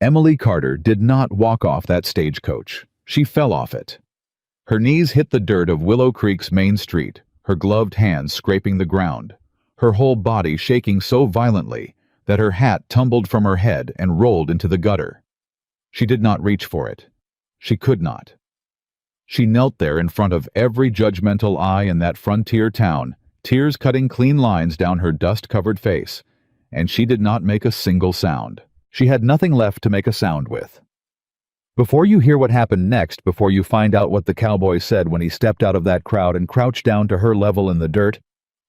Emily Carter did not walk off that stagecoach. She fell off it. Her knees hit the dirt of Willow Creek's main street, her gloved hands scraping the ground, her whole body shaking so violently that her hat tumbled from her head and rolled into the gutter. She did not reach for it. She could not. She knelt there in front of every judgmental eye in that frontier town, tears cutting clean lines down her dust-covered face, and she did not make a single sound. She had nothing left to make a sound with. Before you hear what happened next, before you find out what the cowboy said when he stepped out of that crowd and crouched down to her level in the dirt,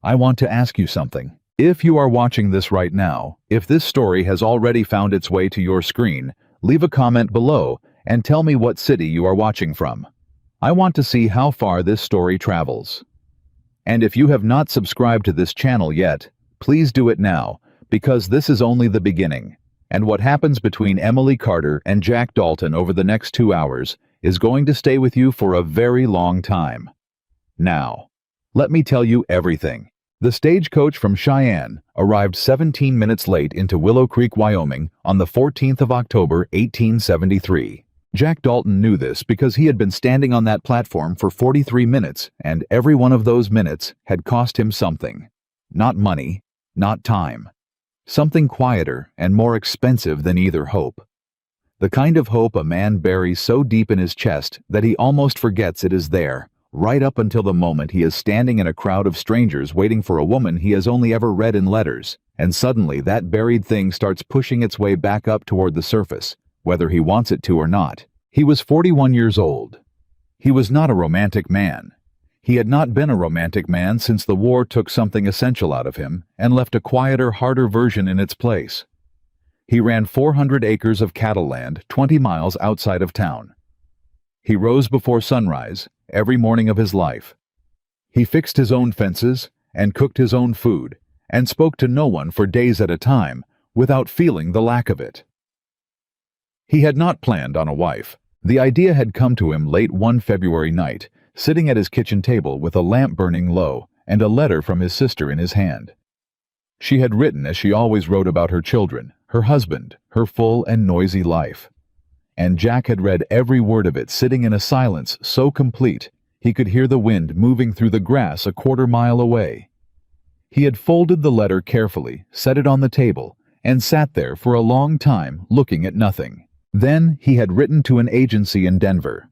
I want to ask you something. If you are watching this right now, if this story has already found its way to your screen, leave a comment below and tell me what city you are watching from. I want to see how far this story travels. And if you have not subscribed to this channel yet, please do it now, because this is only the beginning. And what happens between Emily Carter and Jack Dalton over the next 2 hours is going to stay with you for a very long time. Now, let me tell you everything. The stagecoach from Cheyenne arrived 17 minutes late into Willow Creek, Wyoming on the 14th of October, 1873. Jack Dalton knew this because he had been standing on that platform for 43 minutes, and every one of those minutes had cost him something. Not money, not time. Something quieter and more expensive than either hope. The kind of hope a man buries so deep in his chest that he almost forgets it is there, right up until the moment he is standing in a crowd of strangers waiting for a woman he has only ever read in letters, and suddenly that buried thing starts pushing its way back up toward the surface, whether he wants it to or not. He was 41 years old. He was not a romantic man. He had not been a romantic man since the war took something essential out of him and left a quieter, harder version in its place. He ran 400 acres of cattle land 20 miles outside of town. He rose before sunrise every morning of his life. He fixed his own fences and cooked his own food and spoke to no one for days at a time without feeling the lack of it. He had not planned on a wife. The idea had come to him late one February night, sitting at his kitchen table with a lamp burning low and a letter from his sister in his hand. She had written as she always wrote about her children, her husband, her full and noisy life. And Jack had read every word of it sitting in a silence so complete he could hear the wind moving through the grass a quarter-mile away. He had folded the letter carefully, set it on the table, and sat there for a long time looking at nothing. Then he had written to an agency in Denver.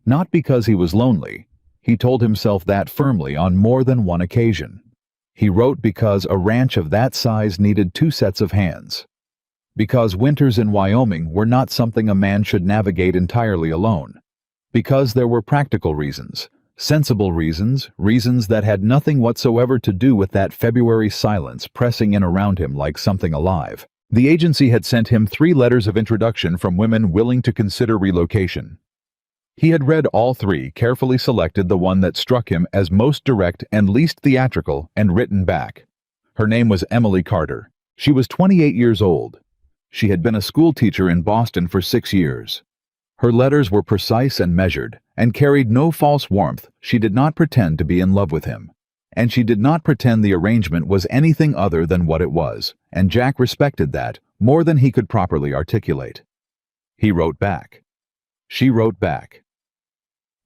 Not because he was lonely. He told himself that firmly on more than one occasion. He wrote because a ranch of that size needed 2 sets of hands. Because winters in Wyoming were not something a man should navigate entirely alone. Because there were practical reasons, sensible reasons, reasons that had nothing whatsoever to do with that February silence pressing in around him like something alive. The agency had sent him 3 letters of introduction from women willing to consider relocation. He had read all 3, carefully selected the one that struck him as most direct and least theatrical, and written back. Her name was Emily Carter. She was 28 years old. She had been a school teacher in Boston for 6 years. Her letters were precise and measured, and carried no false warmth. She did not pretend to be in love with him. And she did not pretend the arrangement was anything other than what it was, and Jack respected that more than he could properly articulate. He wrote back. She wrote back.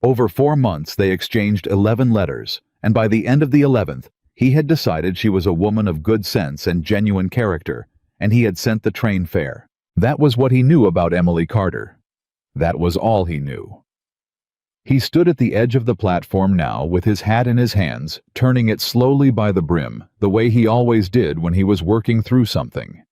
Over 4 months they exchanged 11 letters, and by the end of the 11th, he had decided she was a woman of good sense and genuine character, and he had sent the train fare. That was what he knew about Emily Carter. That was all he knew. He stood at the edge of the platform now with his hat in his hands, turning it slowly by the brim, the way he always did when he was working through something.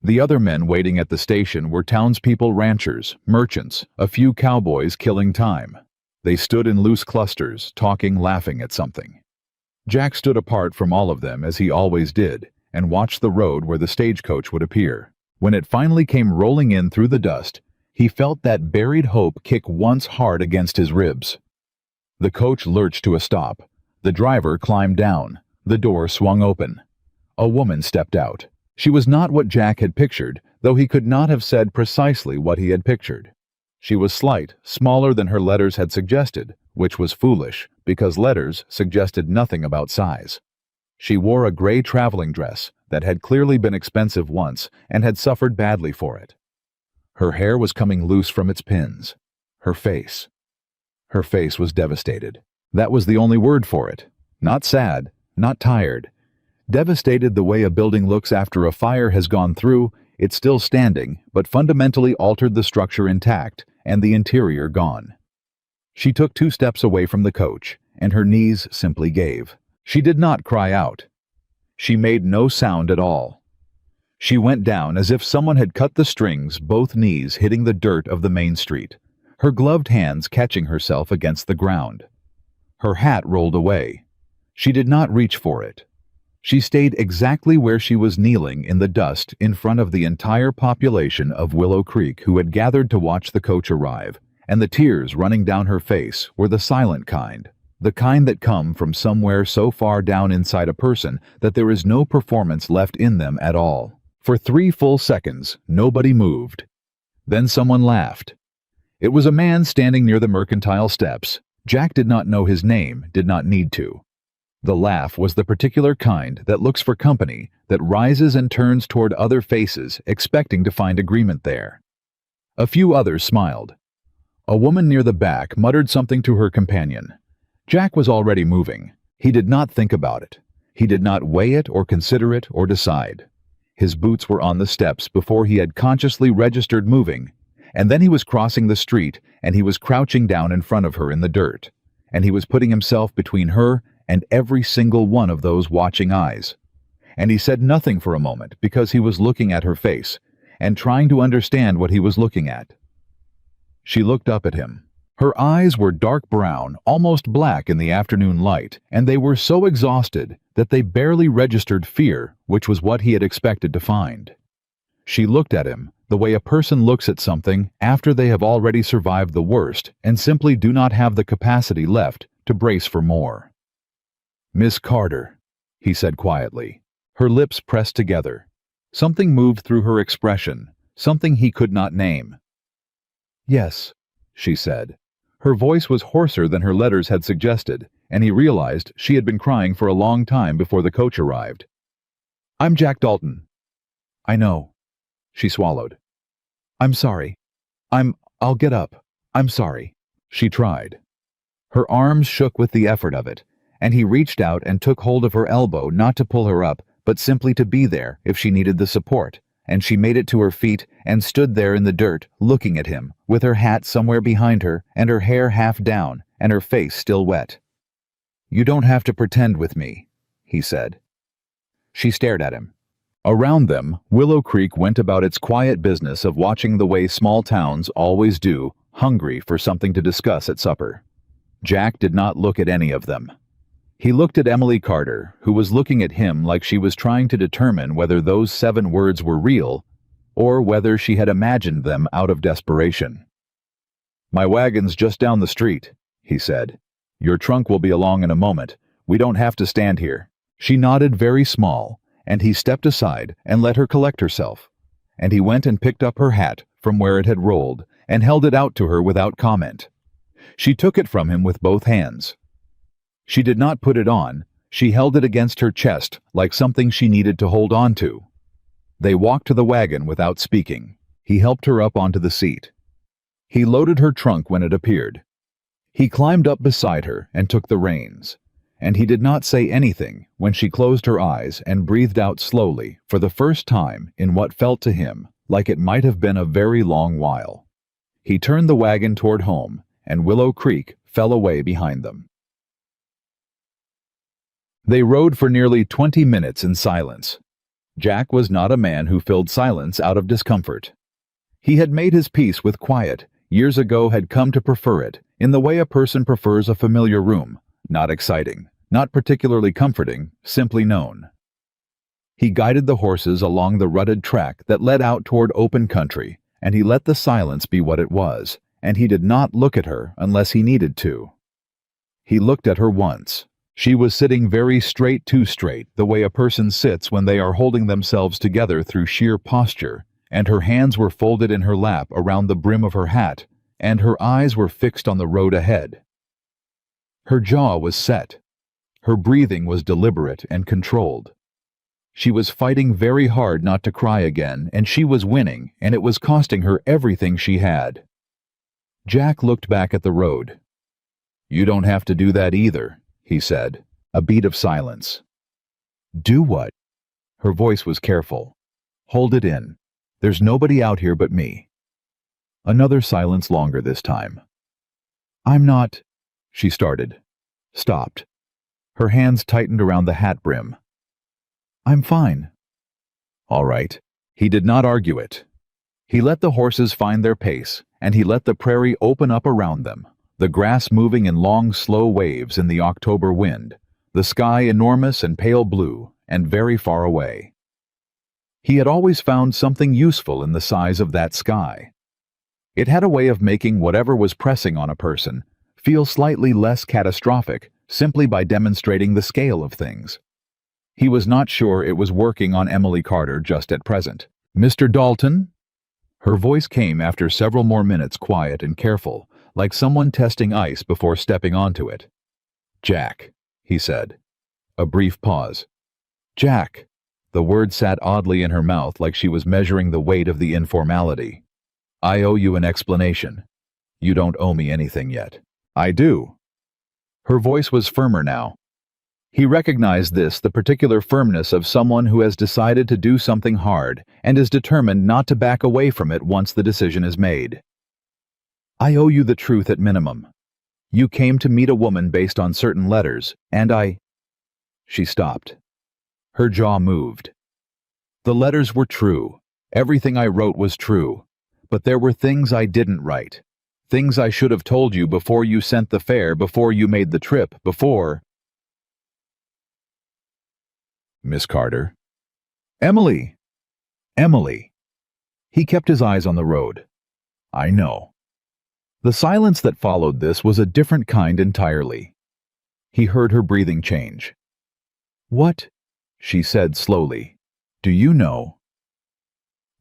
The other men waiting at the station were townspeople, ranchers, merchants, a few cowboys killing time. They stood in loose clusters, talking, laughing at something. Jack stood apart from all of them as he always did, and watched the road where the stagecoach would appear. When it finally came rolling in through the dust, he felt that buried hope kick once hard against his ribs. The coach lurched to a stop. The driver climbed down. The door swung open. A woman stepped out. She was not what Jack had pictured, though he could not have said precisely what he had pictured. She was slight, smaller than her letters had suggested, which was foolish, because letters suggested nothing about size. She wore a gray traveling dress that had clearly been expensive once and had suffered badly for it. Her hair was coming loose from its pins. Her face. Her face was devastated. That was the only word for it. Not sad, not tired. Devastated the way a building looks after a fire has gone through. It's still standing, but fundamentally altered, the structure intact, and the interior gone. She took 2 steps away from the coach, and her knees simply gave. She did not cry out. She made no sound at all. She went down as if someone had cut the strings, both knees hitting the dirt of the main street, her gloved hands catching herself against the ground. Her hat rolled away. She did not reach for it. She stayed exactly where she was, kneeling in the dust in front of the entire population of Willow Creek who had gathered to watch the coach arrive, and the tears running down her face were the silent kind, the kind that come from somewhere so far down inside a person that there is no performance left in them at all. For 3 full seconds, nobody moved. Then someone laughed. It was a man standing near the mercantile steps. Jack did not know his name, did not need to. The laugh was the particular kind that looks for company, that rises and turns toward other faces, expecting to find agreement there. A few others smiled. A woman near the back muttered something to her companion. Jack was already moving. He did not think about it. He did not weigh it or consider it or decide. His boots were on the steps before he had consciously registered moving, and then he was crossing the street, and he was crouching down in front of her in the dirt, and he was putting himself between her and every single one of those watching eyes. And he said nothing for a moment because he was looking at her face and trying to understand what he was looking at. She looked up at him. Her eyes were dark brown, almost black in the afternoon light, and they were so exhausted that they barely registered fear, which was what he had expected to find. She looked at him the way a person looks at something after they have already survived the worst and simply do not have the capacity left to brace for more. "Miss Carter," he said quietly. Her lips pressed together. Something moved through her expression, something he could not name. "Yes," she said. Her voice was hoarser than her letters had suggested, and he realized she had been crying for a long time before the coach arrived. "I'm Jack Dalton." "I know." She swallowed. "I'm sorry. I'll get up. I'm sorry." She tried. Her arms shook with the effort of it, and he reached out and took hold of her elbow, not to pull her up, but simply to be there if she needed the support, and she made it to her feet and stood there in the dirt, looking at him, with her hat somewhere behind her and her hair half down and her face still wet. "You don't have to pretend with me," he said. She stared at him. Around them, Willow Creek went about its quiet business of watching the way small towns always do, hungry for something to discuss at supper. Jack did not look at any of them. He looked at Emily Carter, who was looking at him like she was trying to determine whether those 7 words were real or whether she had imagined them out of desperation. "My wagon's just down the street," he said. "Your trunk will be along in a moment. We don't have to stand here." She nodded, very small, and he stepped aside and let her collect herself, and he went and picked up her hat from where it had rolled and held it out to her without comment. She took it from him with both hands. She did not put it on. She held it against her chest like something she needed to hold on to. They walked to the wagon without speaking. He helped her up onto the seat. He loaded her trunk when it appeared. He climbed up beside her and took the reins, and he did not say anything when she closed her eyes and breathed out slowly for the first time in what felt to him like it might have been a very long while. He turned the wagon toward home, and Willow Creek fell away behind them. They rode for nearly 20 minutes in silence. Jack was not a man who filled silence out of discomfort. He had made his peace with quiet, years ago had come to prefer it, in the way a person prefers a familiar room, not exciting, not particularly comforting, simply known. He guided the horses along the rutted track that led out toward open country, and he let the silence be what it was, and he did not look at her unless he needed to. He looked at her once. She was sitting very straight, too straight, the way a person sits when they are holding themselves together through sheer posture, and her hands were folded in her lap around the brim of her hat, and her eyes were fixed on the road ahead. Her jaw was set. Her breathing was deliberate and controlled. She was fighting very hard not to cry again, and she was winning, and it was costing her everything she had. Jack looked back at the road. "You don't have to do that either," he said. A beat of silence. "Do what?" Her voice was careful. "Hold it in. There's nobody out here but me." Another silence, longer this time. "I'm not—" she started. Stopped. Her hands tightened around the hat brim. "I'm fine." All right. He did not argue it. He let the horses find their pace, and he let the prairie open up around them, the grass moving in long, slow waves in the October wind, the sky enormous and pale blue, and very far away. He had always found something useful in the size of that sky. It had a way of making whatever was pressing on a person feel slightly less catastrophic simply by demonstrating the scale of things. He was not sure it was working on Emily Carter just at present. "Mr. Dalton?" Her voice came after several more minutes, quiet and careful, like someone testing ice before stepping onto it. "Jack," he said. A brief pause. "Jack." The word sat oddly in her mouth, like she was measuring the weight of the informality. "I owe you an explanation. You don't owe me anything yet." "I do." Her voice was firmer now. He recognized this, the particular firmness of someone who has decided to do something hard and is determined not to back away from it once the decision is made. "I owe you the truth at minimum. You came to meet a woman based on certain letters, and I—" She stopped. Her jaw moved. "The letters were true. Everything I wrote was true. But there were things I didn't write. Things I should have told you before you sent the fare, before you made the trip, before—" "Miss Carter." "Emily." "Emily." He kept his eyes on the road. "I know." The silence that followed this was a different kind entirely. He heard her breathing change. "What?" she said slowly. "Do you know?"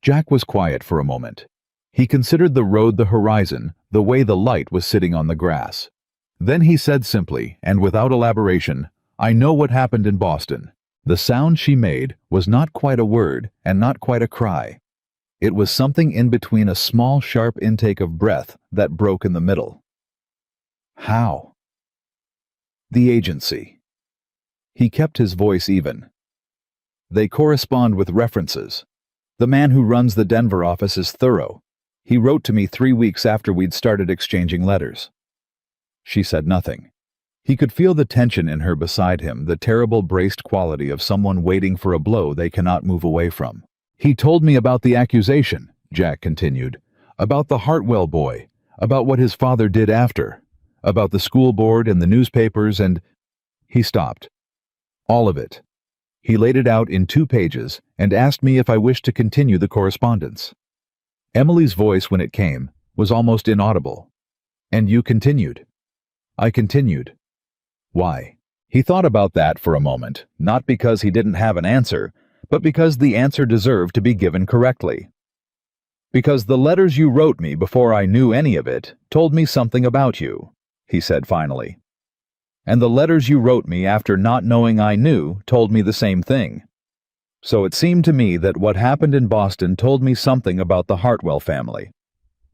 Jack was quiet for a moment. He considered the road, the horizon, the way the light was sitting on the grass. Then he said simply, and without elaboration, "I know what happened in Boston." The sound she made was not quite a word and not quite a cry. It was something in between, a small, sharp intake of breath that broke in the middle. "How?" "The agency." He kept his voice even. "They correspond with references. The man who runs the Denver office is thorough. He wrote to me 3 weeks after we'd started exchanging letters." She said nothing. He could feel the tension in her beside him, the terrible braced quality of someone waiting for a blow they cannot move away from. "He told me about the accusation," Jack continued, "about the Hartwell boy, about what his father did after, about the school board and the newspapers and—" He stopped. "All of it. He laid it out in 2 pages and asked me if I wished to continue the correspondence." Emily's voice, when it came, was almost inaudible. "And you continued?" "I continued." "Why?" He thought about that for a moment, not because he didn't have an answer, but because the answer deserved to be given correctly. "Because the letters you wrote me before I knew any of it told me something about you," he said finally. "And the letters you wrote me after not knowing I knew told me the same thing. So it seemed to me that what happened in Boston told me something about the Hartwell family.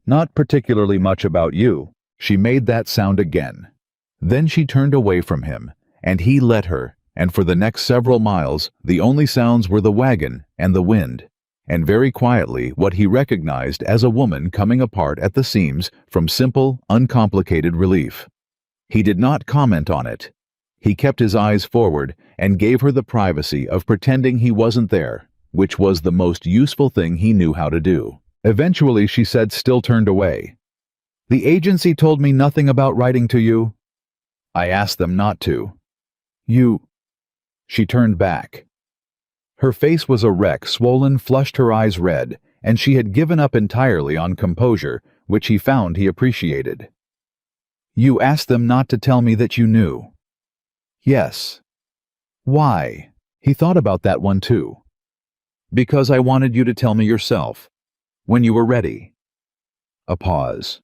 Not particularly much about you." She made that sound again. Then she turned away from him, and he let her, and for the next several miles the only sounds were the wagon and the wind, and very quietly what he recognized as a woman coming apart at the seams from simple, uncomplicated relief. He did not comment on it. He kept his eyes forward and gave her the privacy of pretending he wasn't there, which was the most useful thing he knew how to do. Eventually she said, still turned away, "The agency told me nothing about writing to you." "I asked them not to." "You—" She turned back. Her face was a wreck, swollen, flushed, her eyes red, and she had given up entirely on composure, which he found he appreciated. "You asked them not to tell me that you knew." "Yes." "Why?" He thought about that one too. "Because I wanted you to tell me yourself, when you were ready." A pause.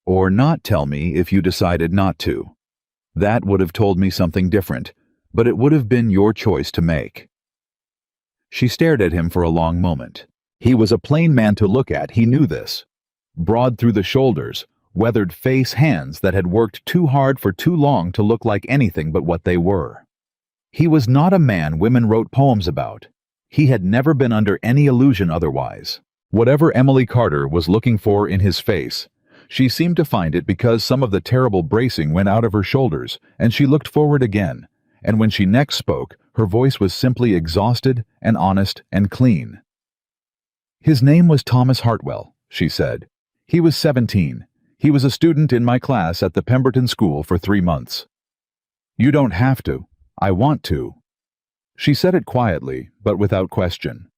"Or not tell me if you decided not to. That would have told me something different, but it would have been your choice to make." She stared at him for a long moment. He was a plain man to look at, he knew this. Broad through the shoulders, weathered face, hands that had worked too hard for too long to look like anything but what they were. He was not a man women wrote poems about. He had never been under any illusion otherwise. Whatever Emily Carter was looking for in his face, she seemed to find it because some of the terrible bracing went out of her shoulders, and she looked forward again, and when she next spoke, her voice was simply exhausted and honest and clean. "His name was Thomas Hartwell," she said. "He was 17. He was a student in my class at the Pemberton School for 3 months. You don't have to. I want to." She said it quietly, but without question.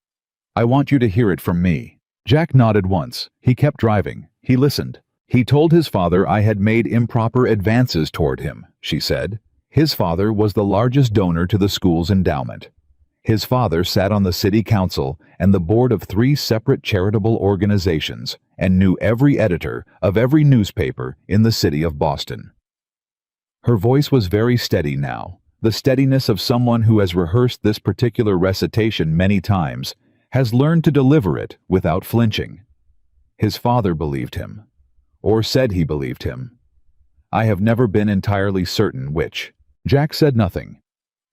"I want you to hear it from me." Jack nodded once. He kept driving. He listened. "He told his father I had made improper advances toward him," she said. "His father was the largest donor to the school's endowment. His father sat on the city council and the board of 3 separate charitable organizations and knew every editor of every newspaper in the city of Boston." Her voice was very steady now, the steadiness of someone who has rehearsed this particular recitation many times, has learned to deliver it without flinching. His father believed him, or said he believed him. I have never been entirely certain which. Jack said nothing.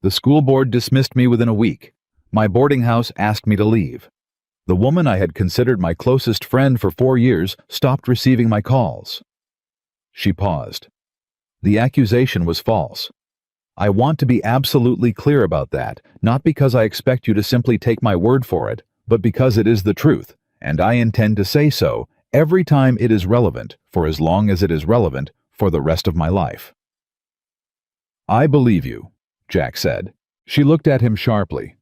"The school board dismissed me within a week. My boarding house asked me to leave. The woman I had considered my closest friend for 4 years stopped receiving my calls." She paused. "The accusation was false. I want to be absolutely clear about that, not because I expect you to simply take my word for it, but because it is the truth, and I intend to say so every time it is relevant, for as long as it is relevant, for the rest of my life." "I believe you," Jack said. She looked at him sharply.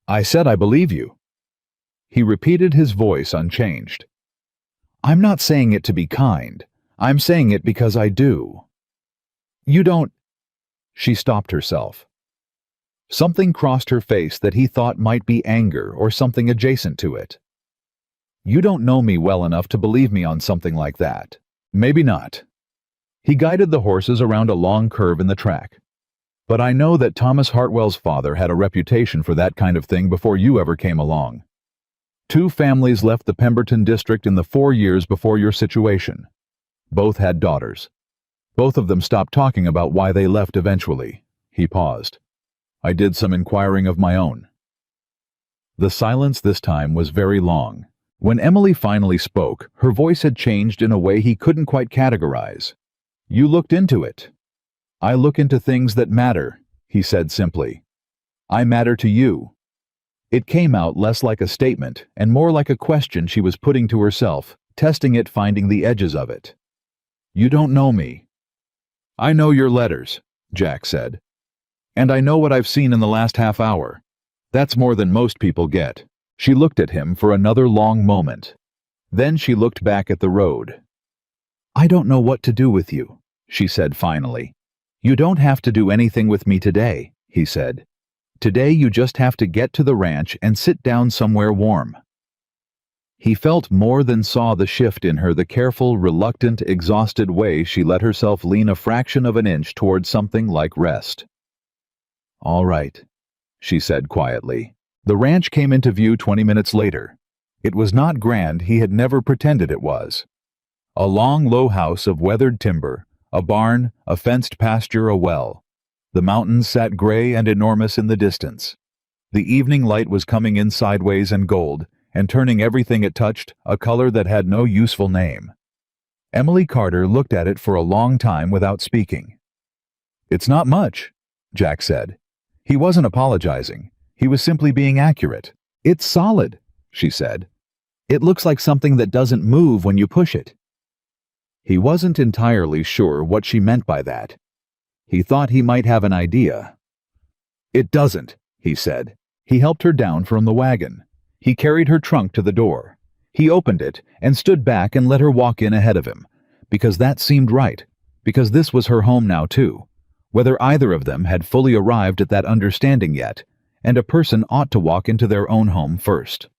"I said I believe you." He repeated, his voice unchanged. "I'm not saying it to be kind. I'm saying it because I do." "You don't—" She stopped herself. Something crossed her face that he thought might be anger or something adjacent to it. "You don't know me well enough to believe me on something like that. Maybe not." He guided the horses around a long curve in the track. "But I know that Thomas Hartwell's father had a reputation for that kind of thing before you ever came along. 2 families left the Pemberton district in the 4 years before your situation. Both had daughters. Both of them stopped talking about why they left eventually." He paused. "I did some inquiring of my own." The silence this time was very long. When Emily finally spoke, her voice had changed in a way he couldn't quite categorize. "You looked into it." "I look into things that matter," he said simply. "I matter to you." It came out less like a statement and more like a question she was putting to herself, testing it, finding the edges of it. "You don't know me." "I know your letters," Jack said. "And I know what I've seen in the last half hour. That's more than most people get." She looked at him for another long moment. Then she looked back at the road. "I don't know what to do with you," she said finally. "You don't have to do anything with me today," he said. "Today you just have to get to the ranch and sit down somewhere warm." He felt more than saw the shift in her, the careful, reluctant, exhausted way she let herself lean a fraction of an inch toward something like rest. "All right," she said quietly. The ranch came into view 20 minutes later. It was not grand, he had never pretended it was. A long, low house of weathered timber, a barn, a fenced pasture, a well. The mountains sat gray and enormous in the distance. The evening light was coming in sideways and gold, and turning everything it touched a color that had no useful name. Emily Carter looked at it for a long time without speaking. "It's not much," Jack said. He wasn't apologizing. He was simply being accurate. "It's solid," she said. "It looks like something that doesn't move when you push it." He wasn't entirely sure what she meant by that. He thought he might have an idea. "It doesn't," he said. He helped her down from the wagon. He carried her trunk to the door. He opened it and stood back and let her walk in ahead of him, because that seemed right, because this was her home now too, whether either of them had fully arrived at that understanding yet, and a person ought to walk into their own home first.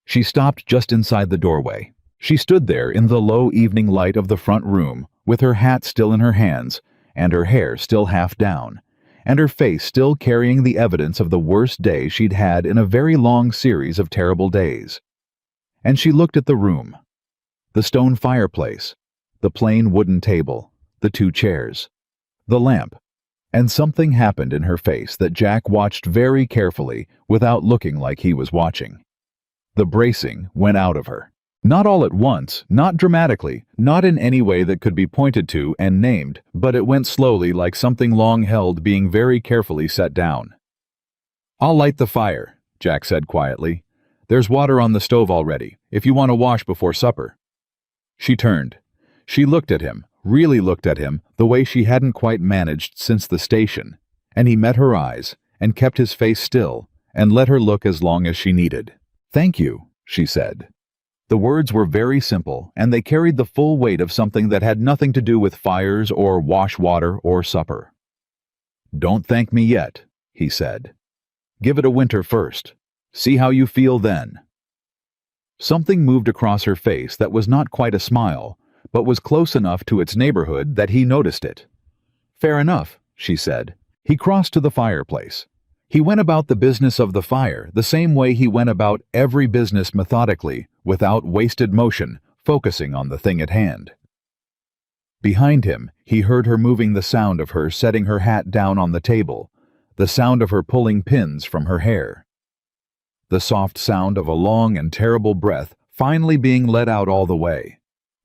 She stopped just inside the doorway. She stood there in the low evening light of the front room, with her hat still in her hands, and her hair still half down, and her face still carrying the evidence of the worst day she'd had in a very long series of terrible days. And she looked at the room. The stone fireplace, the plain wooden table, the 2 chairs, the lamp, and something happened in her face that Jack watched very carefully without looking like he was watching. The bracing went out of her. Not all at once, not dramatically, not in any way that could be pointed to and named, but it went slowly like something long held being very carefully set down. "I'll light the fire," Jack said quietly. "There's water on the stove already, if you want to wash before supper." She turned. She looked at him, really looked at him, the way she hadn't quite managed since the station, and he met her eyes, and kept his face still, and let her look as long as she needed. "Thank you," she said. The words were very simple, and they carried the full weight of something that had nothing to do with fires or wash water or supper. "Don't thank me yet," he said. "Give it a winter first. See how you feel then." Something moved across her face that was not quite a smile, but was close enough to its neighborhood that he noticed it. "Fair enough," she said. He crossed to the fireplace. He went about the business of the fire the same way he went about every business methodically, without wasted motion, focusing on the thing at hand. Behind him, he heard her moving, the sound of her setting her hat down on the table, the sound of her pulling pins from her hair. The soft sound of a long and terrible breath finally being let out all the way.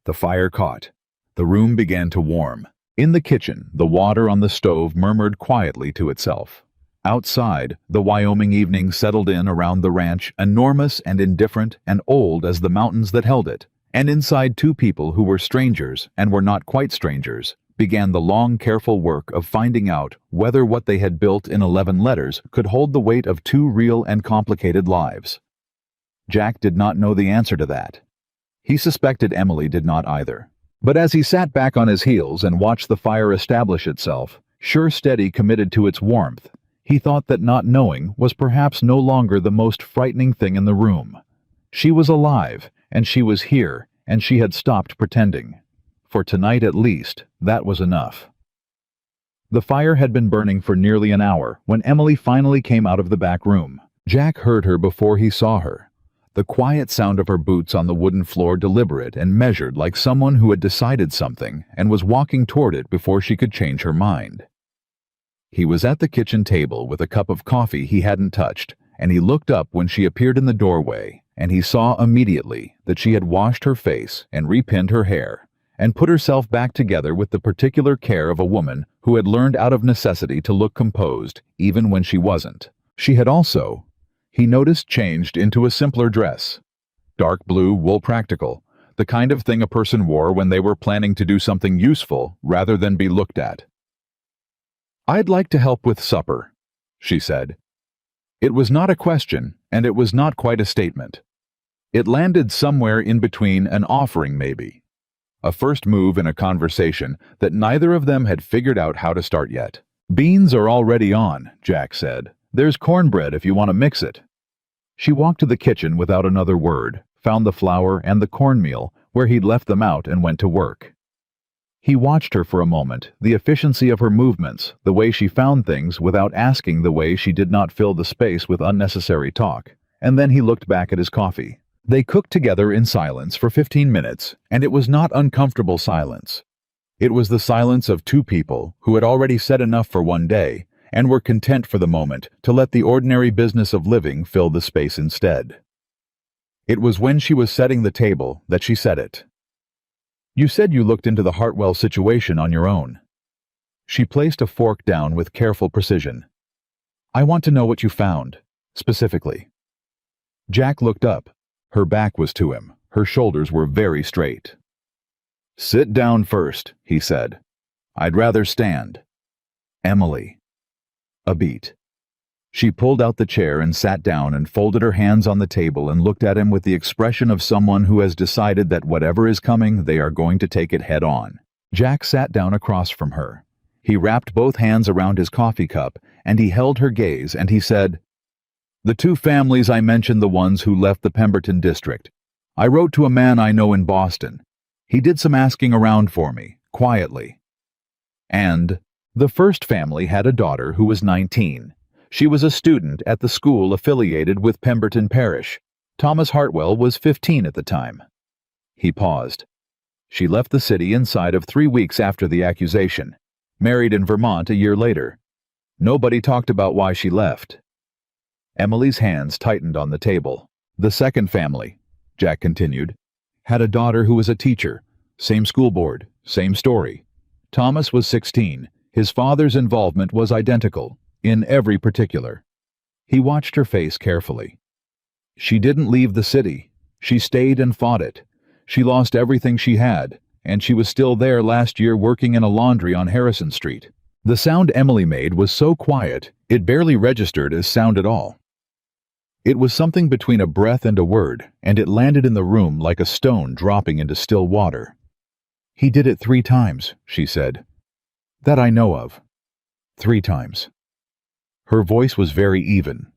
The fire caught. The room began to warm. In the kitchen, the water on the stove murmured quietly to itself. Outside, the Wyoming evening settled in around the ranch, enormous and indifferent and old as the mountains that held it, and inside 2 people who were strangers and were not quite strangers began the long, careful work of finding out whether what they had built in 11 letters could hold the weight of 2 real and complicated lives. Jack did not know the answer to that. He suspected Emily did not either. But as he sat back on his heels and watched the fire establish itself, sure steady, committed to its warmth, he thought that not knowing was perhaps no longer the most frightening thing in the room. She was alive, and she was here, and she had stopped pretending. For tonight at least, that was enough. The fire had been burning for nearly an hour when Emily finally came out of the back room. Jack heard her before he saw her. The quiet sound of her boots on the wooden floor, deliberate and measured, like someone who had decided something and was walking toward it before she could change her mind. He was at the kitchen table with a cup of coffee he hadn't touched, and he looked up when she appeared in the doorway, and he saw immediately that she had washed her face and repinned her hair, and put herself back together with the particular care of a woman who had learned out of necessity to look composed, even when she wasn't. She had also, he noticed, changed into a simpler dress. Dark blue wool practical, the kind of thing a person wore when they were planning to do something useful rather than be looked at. "I'd like to help with supper," she said. It was not a question, and it was not quite a statement. It landed somewhere in between an offering, maybe. A first move in a conversation that neither of them had figured out how to start yet. "Beans are already on," Jack said. "There's cornbread if you want to mix it." She walked to the kitchen without another word, found the flour and the cornmeal where he'd left them out, and went to work. He watched her for a moment, the efficiency of her movements, the way she found things without asking, the way she did not fill the space with unnecessary talk, and then he looked back at his coffee. They cooked together in silence for 15 minutes, and it was not uncomfortable silence. It was the silence of 2 people who had already said enough for one day, and were content for the moment to let the ordinary business of living fill the space instead. It was when she was setting the table that she said it. "You said you looked into the Hartwell situation on your own." She placed a fork down with careful precision. "I want to know what you found, specifically." Jack looked up. Her back was to him. Her shoulders were very straight. "Sit down first," he said. "I'd rather stand." "Emily." A beat. She pulled out the chair and sat down and folded her hands on the table and looked at him with the expression of someone who has decided that whatever is coming, they are going to take it head on. Jack sat down across from her. He wrapped both hands around his coffee cup, and he held her gaze, and he said, "The 2 families I mentioned, the ones who left the Pemberton district. I wrote to a man I know in Boston. He did some asking around for me, quietly. And The first family had a daughter who was 19. She was a student at the school affiliated with Pemberton Parish. Thomas Hartwell was 15 at the time. He paused. She left the city inside of 3 weeks after the accusation, married in Vermont a year later. Nobody talked about why she left. Emily's hands tightened on the table. The second family, Jack continued, had a daughter who was a teacher. Same school board, same story. Thomas was 16. His father's involvement was identical, in every particular. He watched her face carefully. She didn't leave the city. She stayed and fought it. She lost everything she had, and she was still there last year working in a laundry on Harrison Street. The sound Emily made was so quiet, it barely registered as sound at all. It was something between a breath and a word, and it landed in the room like a stone dropping into still water. "He did it 3 times, she said. "That I know of. 3 times. Her voice was very even.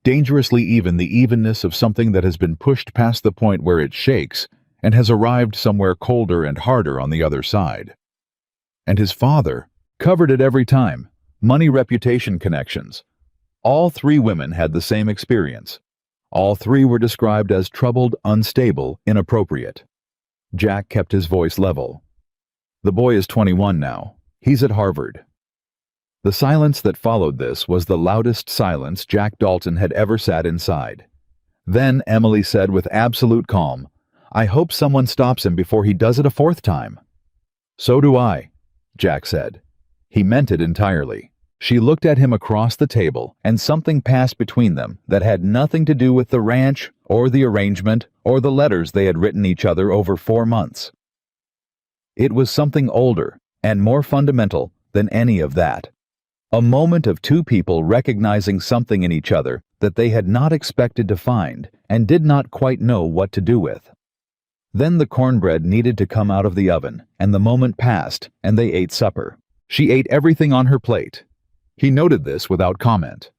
Dangerously even, the evenness of something that has been pushed past the point where it shakes and has arrived somewhere colder and harder on the other side. And his father covered it every time. Money, reputation, connections. All 3 women had the same experience. All 3 were described as troubled, unstable, inappropriate. Jack kept his voice level. The boy is 21 now. He's at Harvard. The silence that followed this was the loudest silence Jack Dalton had ever sat inside. Then Emily said with absolute calm, "I hope someone stops him before he does it a 4th time." "So do I," Jack said. He meant it entirely. She looked at him across the table, and something passed between them that had nothing to do with the ranch, or the arrangement, or the letters they had written each other over 4 months. It was something older and more fundamental than any of that. A moment of 2 people recognizing something in each other that they had not expected to find and did not quite know what to do with. Then the cornbread needed to come out of the oven, and the moment passed, and they ate supper. She ate everything on her plate. He noted this without comment.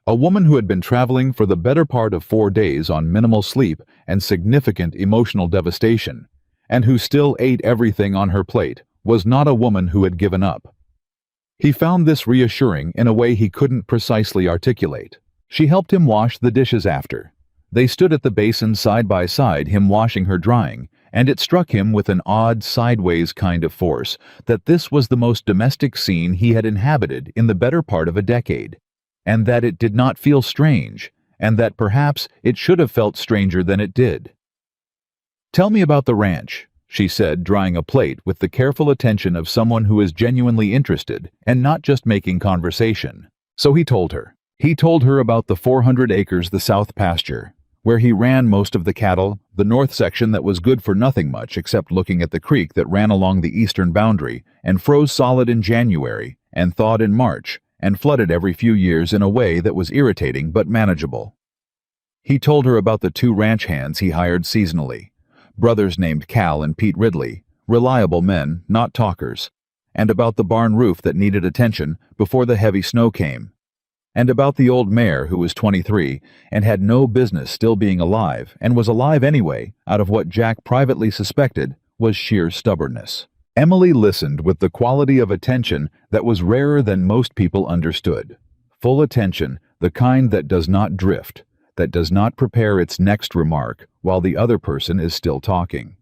A woman who had been traveling for the better part of 4 days on minimal sleep and significant emotional devastation, and who still ate everything on her plate, was not a woman who had given up. He found this reassuring in a way he couldn't precisely articulate. She helped him wash the dishes after. They stood at the basin side by side, him washing her drying, and it struck him with an odd, sideways kind of force that this was the most domestic scene he had inhabited in the better part of a decade, and that it did not feel strange, and that perhaps it should have felt stranger than it did. "Tell me about the ranch," she said, drying a plate with the careful attention of someone who is genuinely interested and not just making conversation. So he told her. He told her about the 400 acres, the south pasture, where he ran most of the cattle, the north section that was good for nothing much except looking at the creek that ran along the eastern boundary and froze solid in January and thawed in March and flooded every few years in a way that was irritating but manageable. He told her about the 2 ranch hands he hired seasonally, brothers named Cal and Pete Ridley, reliable men, not talkers, and about the barn roof that needed attention before the heavy snow came, and about the old mare who was 23 and had no business still being alive and was alive anyway out of what Jack privately suspected was sheer stubbornness. Emily listened with the quality of attention that was rarer than most people understood. Full attention, the kind that does not drift, that does not prepare its next remark while the other person is still talking.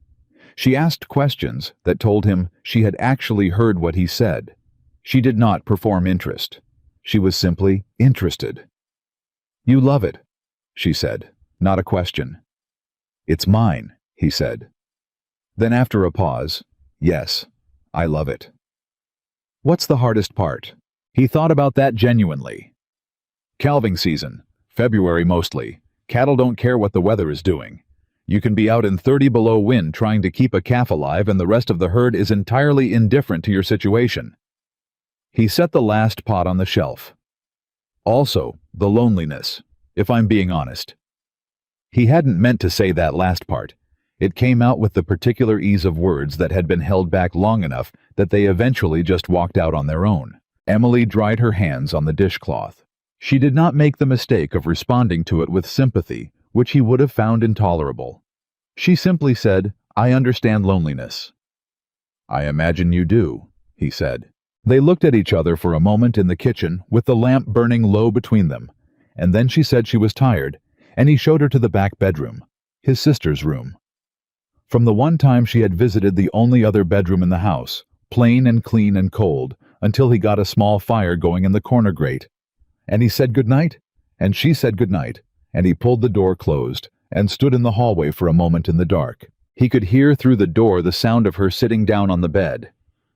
She asked questions that told him she had actually heard what he said. She did not perform interest. She was simply interested. "You love it," she said, not a question. "It's mine," he said. Then after a pause, "Yes, I love it." "What's the hardest part?" He thought about that genuinely. "Calving season. February mostly. Cattle don't care what the weather is doing. You can be out in 30 below wind trying to keep a calf alive and the rest of the herd is entirely indifferent to your situation." He set the last pot on the shelf. "Also, the loneliness, if I'm being honest." He hadn't meant to say that last part. It came out with the particular ease of words that had been held back long enough that they eventually just walked out on their own. Emily dried her hands on the dishcloth. She did not make the mistake of responding to it with sympathy, which he would have found intolerable. She simply said, "I understand loneliness." "I imagine you do," he said. They looked at each other for a moment in the kitchen with the lamp burning low between them, and then she said she was tired, and he showed her to the back bedroom, his sister's room. From the one time she had visited the only other bedroom in the house, plain and clean and cold, until he got a small fire going in the corner grate. And he said goodnight, and she said goodnight, and he pulled the door closed and stood in the hallway for a moment in the dark. He could hear through the door the sound of her sitting down on the bed.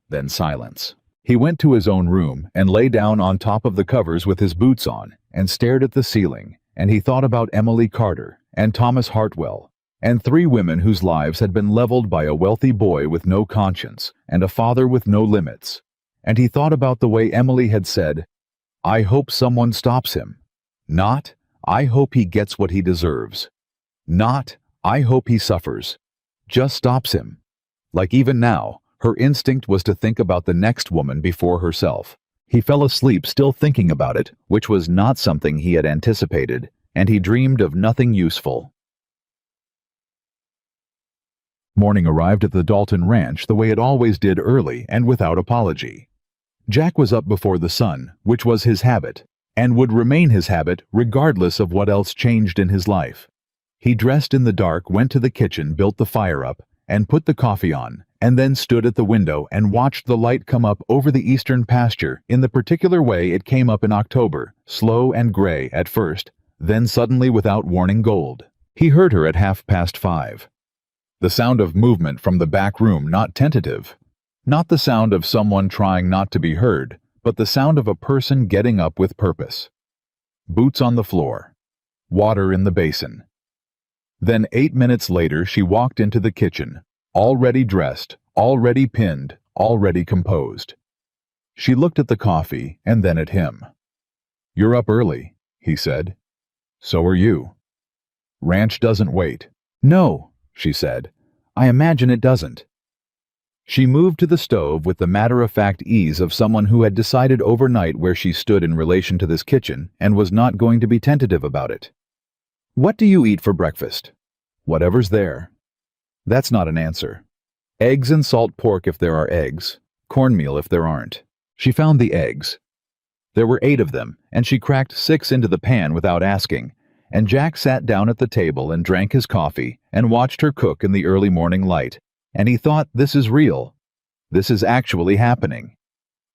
Then silence. He went to his own room and lay down on top of the covers with his boots on and stared at the ceiling, and he thought about Emily Carter and Thomas Hartwell, and 3 women whose lives had been leveled by a wealthy boy with no conscience and a father with no limits. And he thought about the way Emily had said, "I hope someone stops him." Not, "I hope he gets what he deserves." Not, "I hope he suffers." Just stops him. Like even now, her instinct was to think about the next woman before herself. He fell asleep still thinking about it, which was not something he had anticipated, and he dreamed of nothing useful. Morning arrived at the Dalton Ranch the way it always did, early and without apology. Jack was up before the sun, which was his habit, and would remain his habit regardless of what else changed in his life. He dressed in the dark, went to the kitchen, built the fire up, and put the coffee on, and then stood at the window and watched the light come up over the eastern pasture in the particular way it came up in October, slow and gray at first, then suddenly without warning gold. He heard her at 5:30. The sound of movement from the back room, not tentative. Not the sound of someone trying not to be heard, but the sound of a person getting up with purpose. Boots on the floor. Water in the basin. Then 8 minutes later she walked into the kitchen, already dressed, already pinned, already composed. She looked at the coffee and then at him. "You're up early," he said. "So are you." "Ranch doesn't wait." "No," she said. "I imagine it doesn't." She moved to the stove with the matter-of-fact ease of someone who had decided overnight where she stood in relation to this kitchen and was not going to be tentative about it. "What do you eat for breakfast?" "Whatever's there." That's not an answer. Eggs and salt pork if there are eggs, cornmeal if there aren't. She found the eggs. There were 8 of them, and she cracked 6 into the pan without asking, and Jack sat down at the table and drank his coffee and watched her cook in the early morning light, and he thought, this is real. This is actually happening.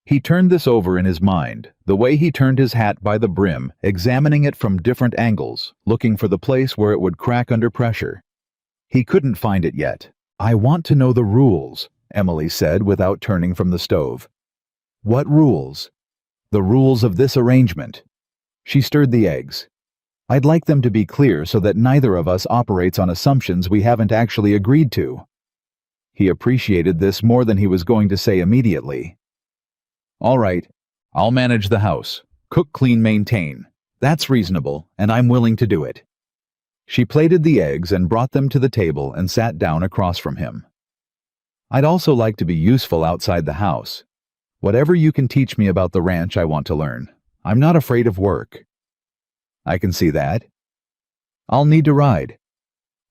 He turned this over in his mind, the way he turned his hat by the brim, examining it from different angles, looking for the place where it would crack under pressure. He couldn't find it yet. "I want to know the rules," Emily said without turning from the stove. "What rules?" "The rules of this arrangement." She stirred the eggs. "I'd like them to be clear so that neither of us operates on assumptions we haven't actually agreed to." He appreciated this more than he was going to say immediately. "All right, I'll manage the house. Cook, clean, maintain. That's reasonable, and I'm willing to do it." She plated the eggs and brought them to the table and sat down across from him. "I'd also like to be useful outside the house. Whatever you can teach me about the ranch, I want to learn. I'm not afraid of work." "I can see that." "I'll need to ride."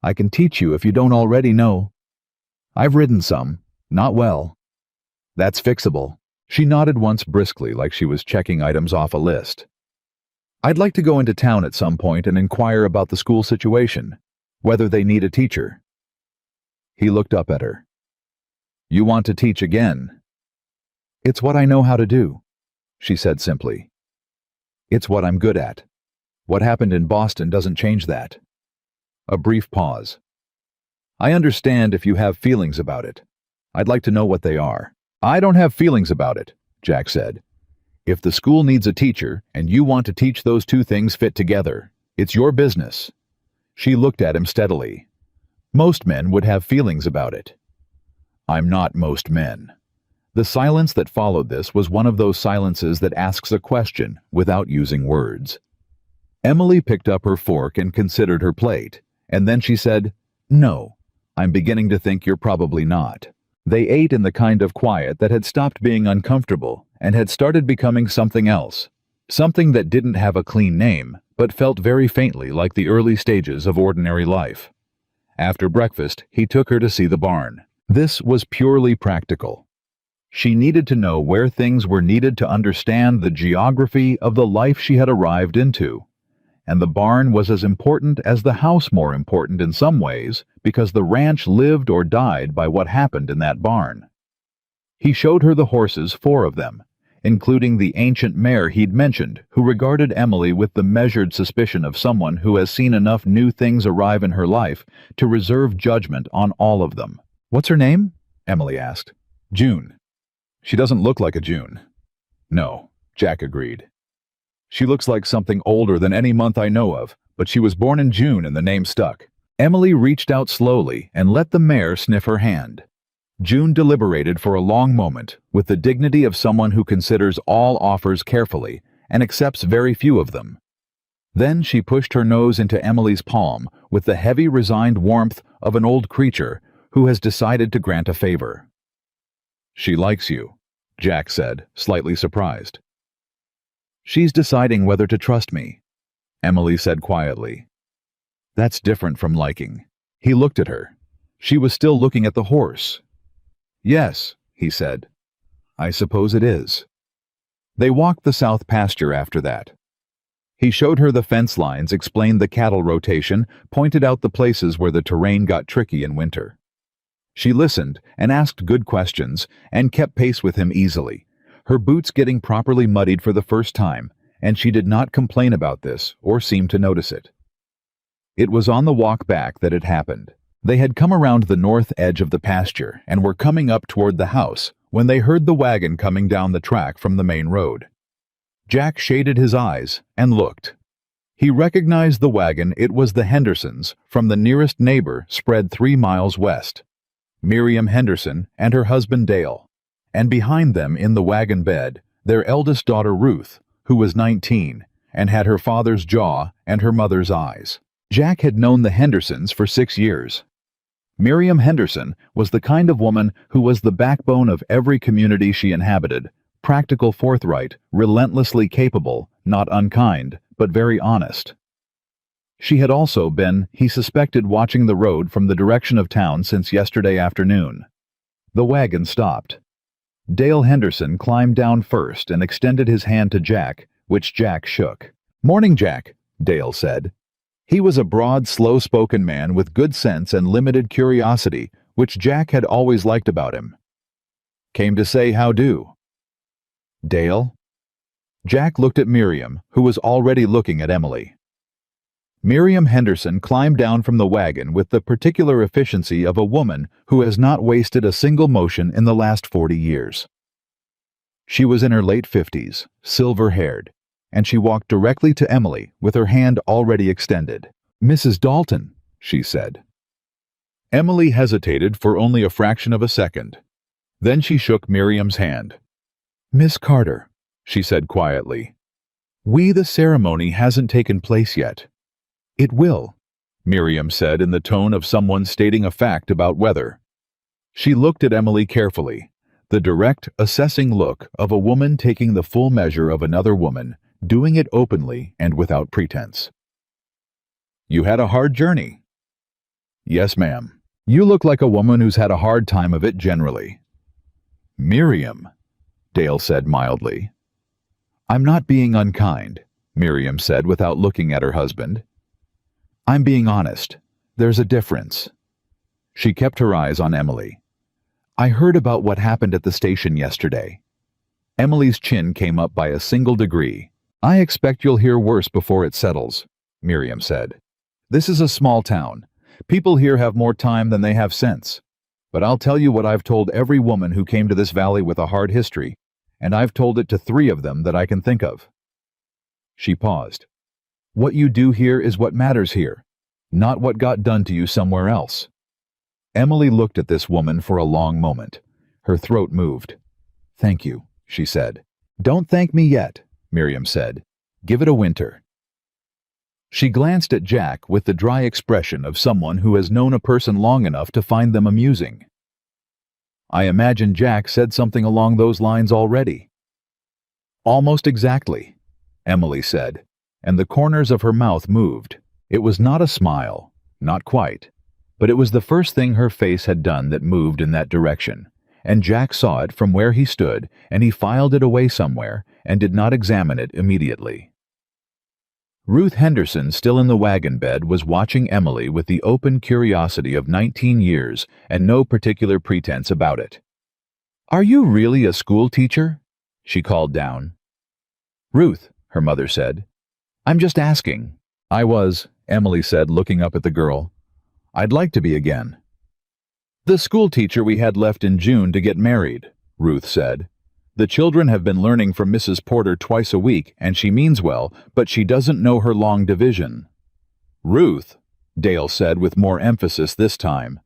"I can teach you if you don't already know." "I've ridden some. Not well." "That's fixable." She nodded once briskly like she was checking items off a list. "I'd like to go into town at some point and inquire about the school situation, whether they need a teacher." He looked up at her. "You want to teach again?" "It's what I know how to do," she said simply. "It's what I'm good at. What happened in Boston doesn't change that." A brief pause. "I understand if you have feelings about it. I'd like to know what they are." "I don't have feelings about it," Jack said. "If the school needs a teacher and you want to teach, those 2 things fit together. It's your business." She looked at him steadily. "Most men would have feelings about it." "I'm not most men." The silence that followed this was one of those silences that asks a question without using words. Emily picked up her fork and considered her plate, and then she said, "No, I'm beginning to think you're probably not." They ate in the kind of quiet that had stopped being uncomfortable and had started becoming something else, something that didn't have a clean name, but felt very faintly like the early stages of ordinary life. After breakfast, he took her to see the barn. This was purely practical. She needed to know where things were needed to understand the geography of the life she had arrived into. And the barn was as important as the house, more important in some ways, because the ranch lived or died by what happened in that barn. He showed her the horses, 4 of them, including the ancient mare he'd mentioned, who regarded Emily with the measured suspicion of someone who has seen enough new things arrive in her life to reserve judgment on all of them. "What's her name?" Emily asked. "June." "She doesn't look like a June." "No," Jack agreed. "She looks like something older than any month I know of, but she was born in June and the name stuck." Emily reached out slowly and let the mare sniff her hand. June deliberated for a long moment, with the dignity of someone who considers all offers carefully and accepts very few of them. Then she pushed her nose into Emily's palm with the heavy, resigned warmth of an old creature who has decided to grant a favor. "She likes you," Jack said, slightly surprised. "She's deciding whether to trust me," Emily said quietly. "That's different from liking." He looked at her. She was still looking at the horse. "Yes," he said. "I suppose it is." They walked the south pasture after that. He showed her the fence lines, explained the cattle rotation, pointed out the places where the terrain got tricky in winter. She listened and asked good questions and kept pace with him easily, her boots getting properly muddied for the first time, and she did not complain about this or seem to notice it. It was on the walk back that it happened. They had come around the north edge of the pasture and were coming up toward the house when they heard the wagon coming down the track from the main road. Jack shaded his eyes and looked. He recognized the wagon. It was the Hendersons from the nearest neighbor spread 3 miles west. Miriam Henderson and her husband Dale, and behind them in the wagon bed, their eldest daughter Ruth, who was 19 and had her father's jaw and her mother's eyes. Jack had known the Hendersons for 6 years. Miriam Henderson was the kind of woman who was the backbone of every community she inhabited, practical, forthright, relentlessly capable, not unkind, but very honest. She had also been, he suspected, watching the road from the direction of town since yesterday afternoon. The wagon stopped. Dale Henderson climbed down first and extended his hand to Jack, which Jack shook. "Morning, Jack," Dale said. He was a broad, slow-spoken man with good sense and limited curiosity, which Jack had always liked about him. "Came to say how do." "Dale?" Jack looked at Miriam, who was already looking at Emily. Miriam Henderson climbed down from the wagon with the particular efficiency of a woman who has not wasted a single motion in the last 40 years. She was in her late 50s, silver-haired, and she walked directly to Emily with her hand already extended. "Mrs. Dalton," she said. Emily hesitated for only a fraction of a second. Then she shook Miriam's hand. "Miss Carter," she said quietly. "The ceremony hasn't taken place yet." "It will," Miriam said in the tone of someone stating a fact about weather. She looked at Emily carefully, the direct, assessing look of a woman taking the full measure of another woman, doing it openly and without pretense. "You had a hard journey." "Yes, ma'am. You look like a woman who's had a hard time of it generally." "Miriam," Dale said mildly. "I'm not being unkind," Miriam said without looking at her husband. "I'm being honest. There's a difference." She kept her eyes on Emily. "I heard about what happened at the station yesterday." Emily's chin came up by a single degree. "I expect you'll hear worse before it settles," Miriam said. "This is a small town. People here have more time than they have sense. But I'll tell you what I've told every woman who came to this valley with a hard history, and I've told it to 3 of them that I can think of." She paused. "What you do here is what matters here, not what got done to you somewhere else." Emily looked at this woman for a long moment. Her throat moved. "Thank you," she said. "Don't thank me yet," Miriam said. "Give it a winter." She glanced at Jack with the dry expression of someone who has known a person long enough to find them amusing. "I imagine Jack said something along those lines already." "Almost exactly," Emily said, and the corners of her mouth moved. It was not a smile, not quite, but it was the first thing her face had done that moved in that direction, and Jack saw it from where he stood, and he filed it away somewhere and did not examine it immediately. Ruth Henderson, still in the wagon bed, was watching Emily with the open curiosity of 19 years and no particular pretense about it. "Are you really a school teacher?" she called down. "Ruth," her mother said. "I'm just asking." "I was," Emily said, looking up at the girl. "I'd like to be again." "The school teacher we had left in June to get married," Ruth said. "The children have been learning from Mrs. Porter twice a week, and she means well, but she doesn't know her long division." "Ruth," Dale said with more emphasis this time.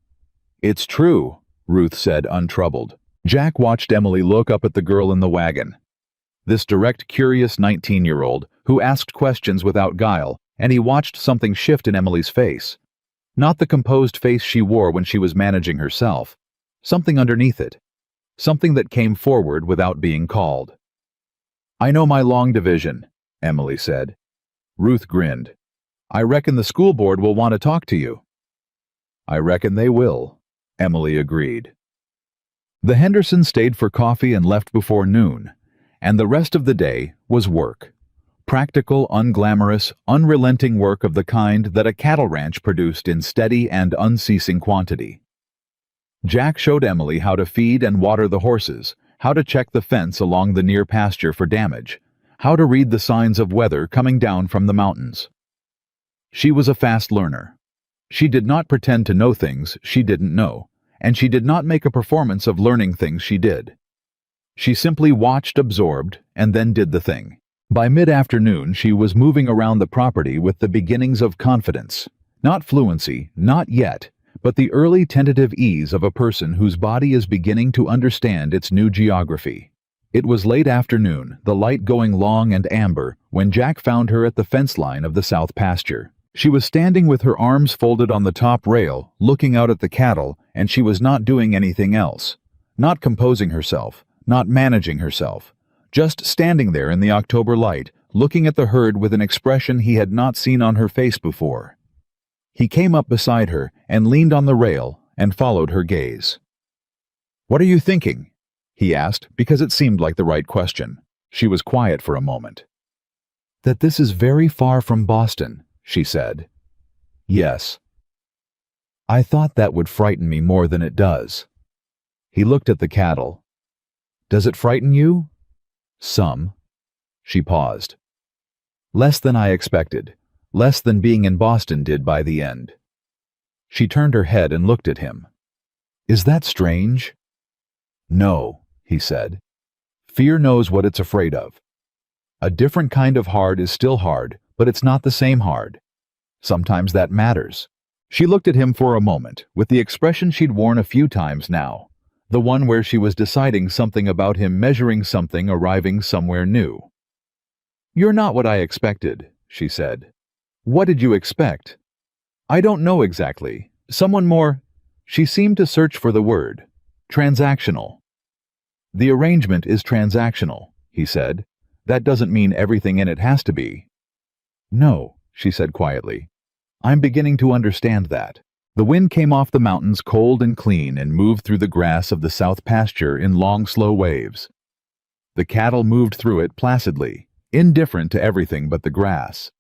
"It's true," Ruth said, untroubled. Jack watched Emily look up at the girl in the wagon. This direct, curious 19-year-old who asked questions without guile, and he watched something shift in Emily's face. Not the composed face she wore when she was managing herself. Something underneath it. Something that came forward without being called. "I know my long division," Emily said. Ruth grinned. "I reckon the school board will want to talk to you." "I reckon they will," Emily agreed. The Hendersons stayed for coffee and left before noon, and the rest of the day was work. Practical, unglamorous, unrelenting work of the kind that a cattle ranch produced in steady and unceasing quantity. Jack showed Emily how to feed and water the horses, how to check the fence along the near pasture for damage, how to read the signs of weather coming down from the mountains. She was a fast learner. She did not pretend to know things she didn't know, and she did not make a performance of learning things she did. She simply watched, absorbed, and then did the thing. By mid-afternoon, she was moving around the property with the beginnings of confidence. Not fluency, not yet, but the early tentative ease of a person whose body is beginning to understand its new geography. It was late afternoon, the light going long and amber, when Jack found her at the fence line of the south pasture. She was standing with her arms folded on the top rail, looking out at the cattle, and she was not doing anything else. Not composing herself, not managing herself. Just standing there in the October light, looking at the herd with an expression he had not seen on her face before. He came up beside her and leaned on the rail and followed her gaze. "What are you thinking?" he asked, because it seemed like the right question. She was quiet for a moment. "That this is very far from Boston," she said. "Yes." "I thought that would frighten me more than it does." He looked at the cattle. "Does it frighten you?" "Some." She paused. "Less than I expected. Less than being in Boston did by the end." She turned her head and looked at him. "Is that strange?" "No," he said. "Fear knows what it's afraid of. A different kind of hard is still hard, but it's not the same hard. Sometimes that matters." She looked at him for a moment, with the expression she'd worn a few times now, the one where she was deciding something about him, measuring something, arriving somewhere new. "You're not what I expected," she said. "What did you expect?" "I don't know exactly. Someone more—" She seemed to search for the word. "Transactional." "The arrangement is transactional," he said. "That doesn't mean everything in it has to be." "No," she said quietly. "I'm beginning to understand that." The wind came off the mountains cold and clean and moved through the grass of the south pasture in long, slow waves. The cattle moved through it placidly, indifferent to everything but the grass.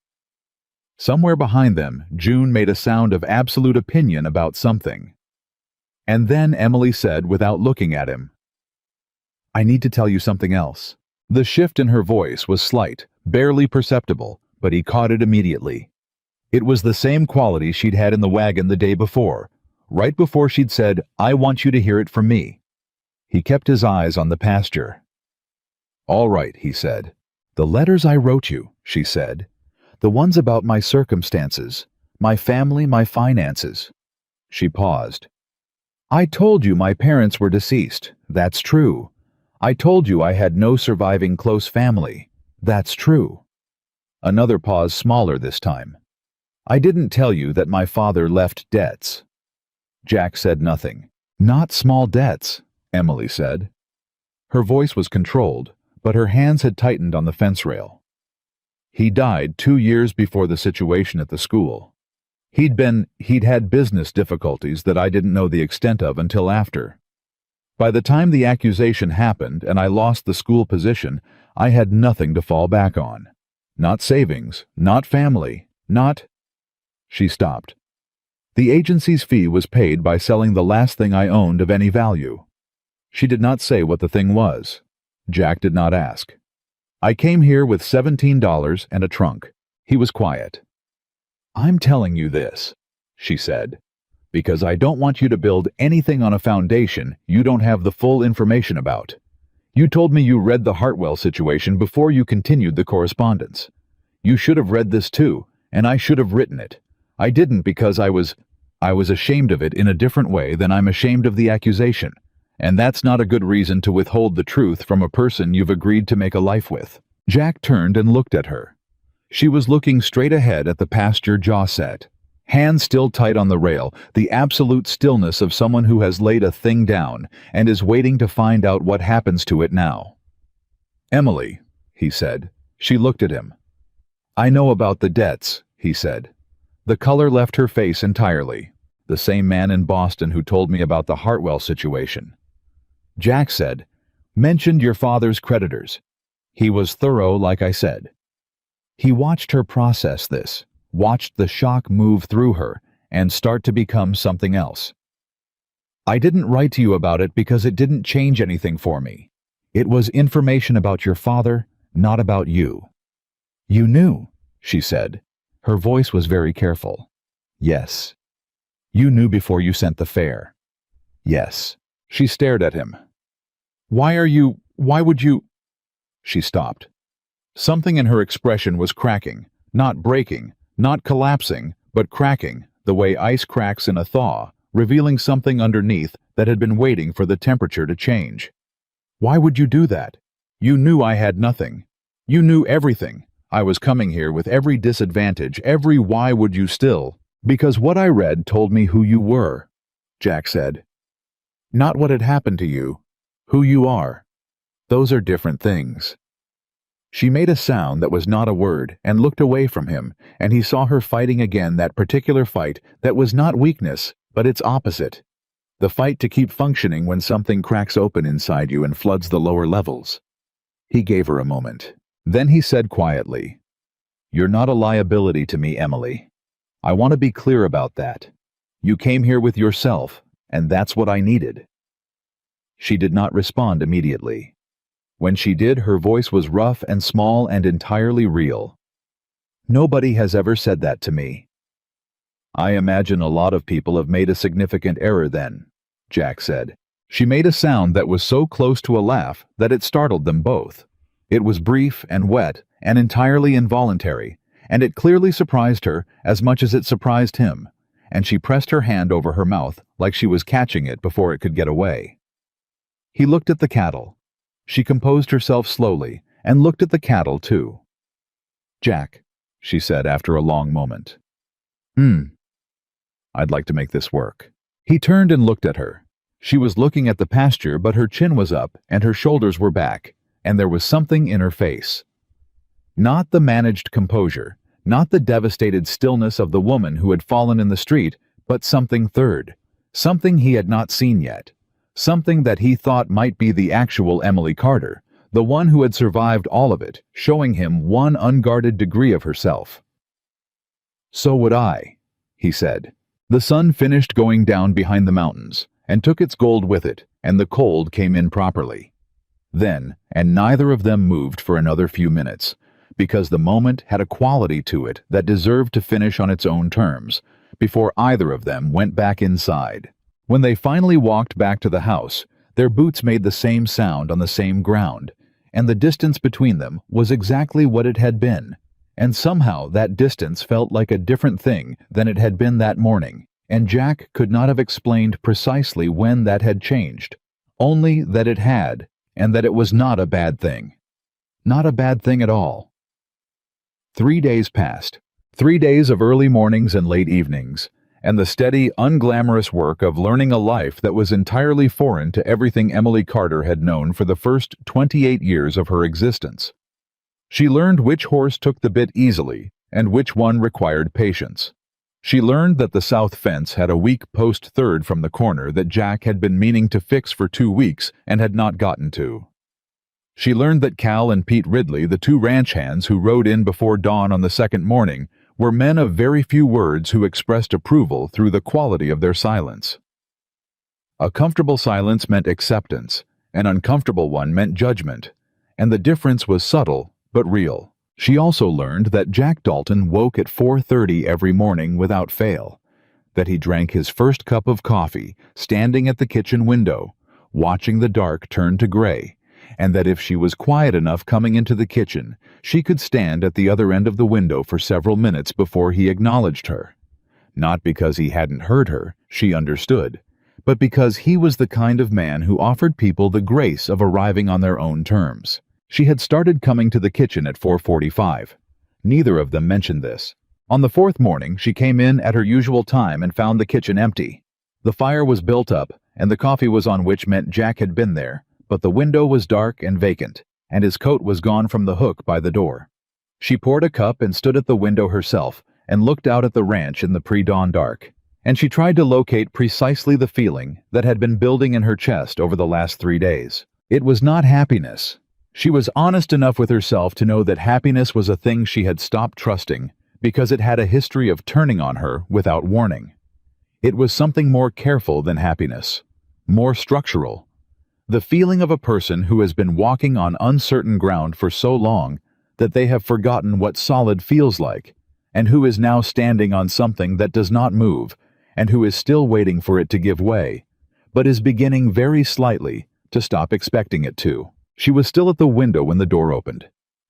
Somewhere behind them, June made a sound of absolute opinion about something. And then Emily said, without looking at him, "I need to tell you something else." The shift in her voice was slight, barely perceptible, but he caught it immediately. It was the same quality she'd had in the wagon the day before, right before she'd said, "I want you to hear it from me." He kept his eyes on the pasture. "All right," he said. "The letters I wrote you," she said. "The ones about my circumstances, my family, my finances." She paused. "I told you my parents were deceased. That's true. I told you I had no surviving close family. That's true." Another pause, smaller this time. "I didn't tell you that my father left debts." Jack said nothing. "Not small debts," Emily said. Her voice was controlled, but her hands had tightened on the fence rail. "He died 2 years before the situation at the school. He'd had business difficulties that I didn't know the extent of until after." By the time the accusation happened and I lost the school position, I had nothing to fall back on. Not savings, not family, not... She stopped. The agency's fee was paid by selling the last thing I owned of any value. She did not say what the thing was. Jack did not ask. I came here with $17 and a trunk. He was quiet. I'm telling you this, she said, because I don't want you to build anything on a foundation you don't have the full information about. You told me you read the Hartwell situation before you continued the correspondence. You should have read this too, and I should have written it. I didn't because I was ashamed of it in a different way than I'm ashamed of the accusation, and that's not a good reason to withhold the truth from a person you've agreed to make a life with. Jack turned and looked at her. She was looking straight ahead at the pasture, jaw set, hands still tight on the rail, the absolute stillness of someone who has laid a thing down and is waiting to find out what happens to it now. Emily, he said. She looked at him. I know about the debts, he said. The color left her face entirely. The same man in Boston who told me about the Hartwell situation. Jack said, mentioned your father's creditors. He was thorough, like I said. He watched her process this, watched the shock move through her and start to become something else. I didn't write to you about it because it didn't change anything for me. It was information about your father, not about you. You knew, she said. Her voice was very careful. Yes. You knew before you sent the fare. Yes. She stared at him. Why would you... She stopped. Something in her expression was cracking, not breaking, not collapsing, but cracking, the way ice cracks in a thaw, revealing something underneath that had been waiting for the temperature to change. Why would you do that? You knew I had nothing. You knew everything. I was coming here with every disadvantage, every why would you still, because what I read told me who you were, Jack said. Not what had happened to you, who you are. Those are different things. She made a sound that was not a word and looked away from him, and he saw her fighting again that particular fight that was not weakness, but its opposite. The fight to keep functioning when something cracks open inside you and floods the lower levels. He gave her a moment. Then he said quietly, You're not a liability to me, Emily. I want to be clear about that. You came here with yourself, and that's what I needed. She did not respond immediately. When she did, her voice was rough and small and entirely real. Nobody has ever said that to me. I imagine a lot of people have made a significant error then, Jack said. She made a sound that was so close to a laugh that it startled them both. It was brief and wet and entirely involuntary, and it clearly surprised her as much as it surprised him, and she pressed her hand over her mouth like she was catching it before it could get away. He looked at the cattle. She composed herself slowly and looked at the cattle too. Jack, she said after a long moment. I'd like to make this work. He turned and looked at her. She was looking at the pasture, but her chin was up and her shoulders were back, and there was something in her face. Not the managed composure, not the devastated stillness of the woman who had fallen in the street, but something third, something he had not seen yet. Something that he thought might be the actual Emily Carter, the one who had survived all of it, showing him one unguarded degree of herself. So would I, he said. The sun finished going down behind the mountains, and took its gold with it, and the cold came in properly. Then, and neither of them moved for another few minutes, because the moment had a quality to it that deserved to finish on its own terms, before either of them went back inside. When they finally walked back to the house, their boots made the same sound on the same ground, and the distance between them was exactly what it had been, and somehow that distance felt like a different thing than it had been that morning, and Jack could not have explained precisely when that had changed, only that it had, and that it was not a bad thing. Not a bad thing at all. 3 days passed, 3 days of early mornings and late evenings, and the steady, unglamorous work of learning a life that was entirely foreign to everything Emily Carter had known for the first 28 years of her existence. She learned which horse took the bit easily and which one required patience. She learned that the south fence had a weak post third from the corner that Jack had been meaning to fix for 2 weeks and had not gotten to. She learned that Cal and Pete Ridley, the 2 ranch hands who rode in before dawn on the second morning, were men of very few words who expressed approval through the quality of their silence. A comfortable silence meant acceptance, an uncomfortable one meant judgment, and the difference was subtle but real. She also learned that Jack Dalton woke at 4:30 every morning without fail, that he drank his first cup of coffee standing at the kitchen window, watching the dark turn to gray, and that if she was quiet enough coming into the kitchen, she could stand at the other end of the window for several minutes before he acknowledged her. Not because he hadn't heard her, she understood, but because he was the kind of man who offered people the grace of arriving on their own terms. She had started coming to the kitchen at 4:45. Neither of them mentioned this. On the 4th morning, she came in at her usual time and found the kitchen empty. The fire was built up, and the coffee was on, which meant Jack had been there, but the window was dark and vacant, and his coat was gone from the hook by the door. She poured a cup and stood at the window herself and looked out at the ranch in the pre-dawn dark, and she tried to locate precisely the feeling that had been building in her chest over the last 3 days. It was not happiness. She was honest enough with herself to know that happiness was a thing she had stopped trusting because it had a history of turning on her without warning. It was something more careful than happiness, more structural. The feeling of a person who has been walking on uncertain ground for so long that they have forgotten what solid feels like, and who is now standing on something that does not move, and who is still waiting for it to give way, but is beginning very slightly to stop expecting it to. She was still at the window when the door opened.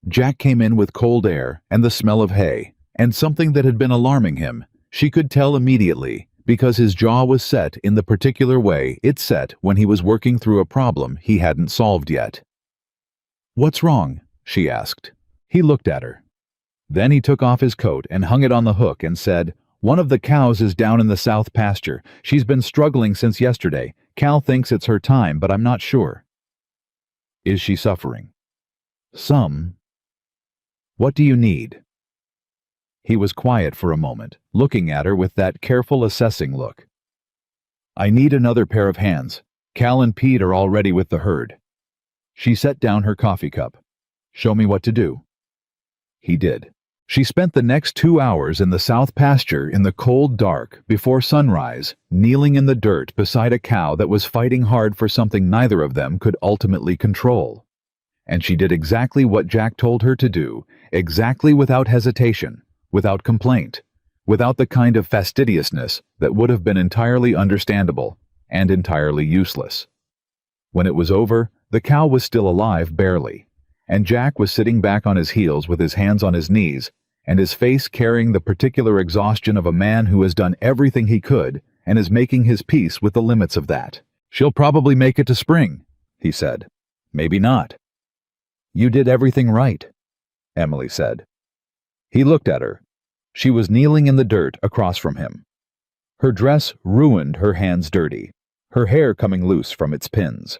Jack came in with cold air and the smell of hay, and something that had been alarming him. She could tell immediately, because his jaw was set in the particular way it set when he was working through a problem he hadn't solved yet. "What's wrong?" she asked. He looked at her. Then he took off his coat and hung it on the hook and said, "One of the cows is down in the south pasture. She's been struggling since yesterday. Cal thinks it's her time, but I'm not sure." "Is she suffering?" "Some." "What do you need?" He was quiet for a moment, looking at her with that careful assessing look. "I need another pair of hands. Cal and Pete are already with the herd." She set down her coffee cup. "Show me what to do." He did. She spent the next 2 hours in the south pasture in the cold dark before sunrise, kneeling in the dirt beside a cow that was fighting hard for something neither of them could ultimately control. And she did exactly what Jack told her to do, exactly without hesitation, without complaint, without the kind of fastidiousness that would have been entirely understandable and entirely useless. When it was over, the cow was still alive barely, and Jack was sitting back on his heels with his hands on his knees, and his face carrying the particular exhaustion of a man who has done everything he could and is making his peace with the limits of that. "She'll probably make it to spring," he said. "Maybe not." "You did everything right," Emily said. He looked at her. She was kneeling in the dirt across from him. Her dress ruined her hands dirty, her hair coming loose from its pins.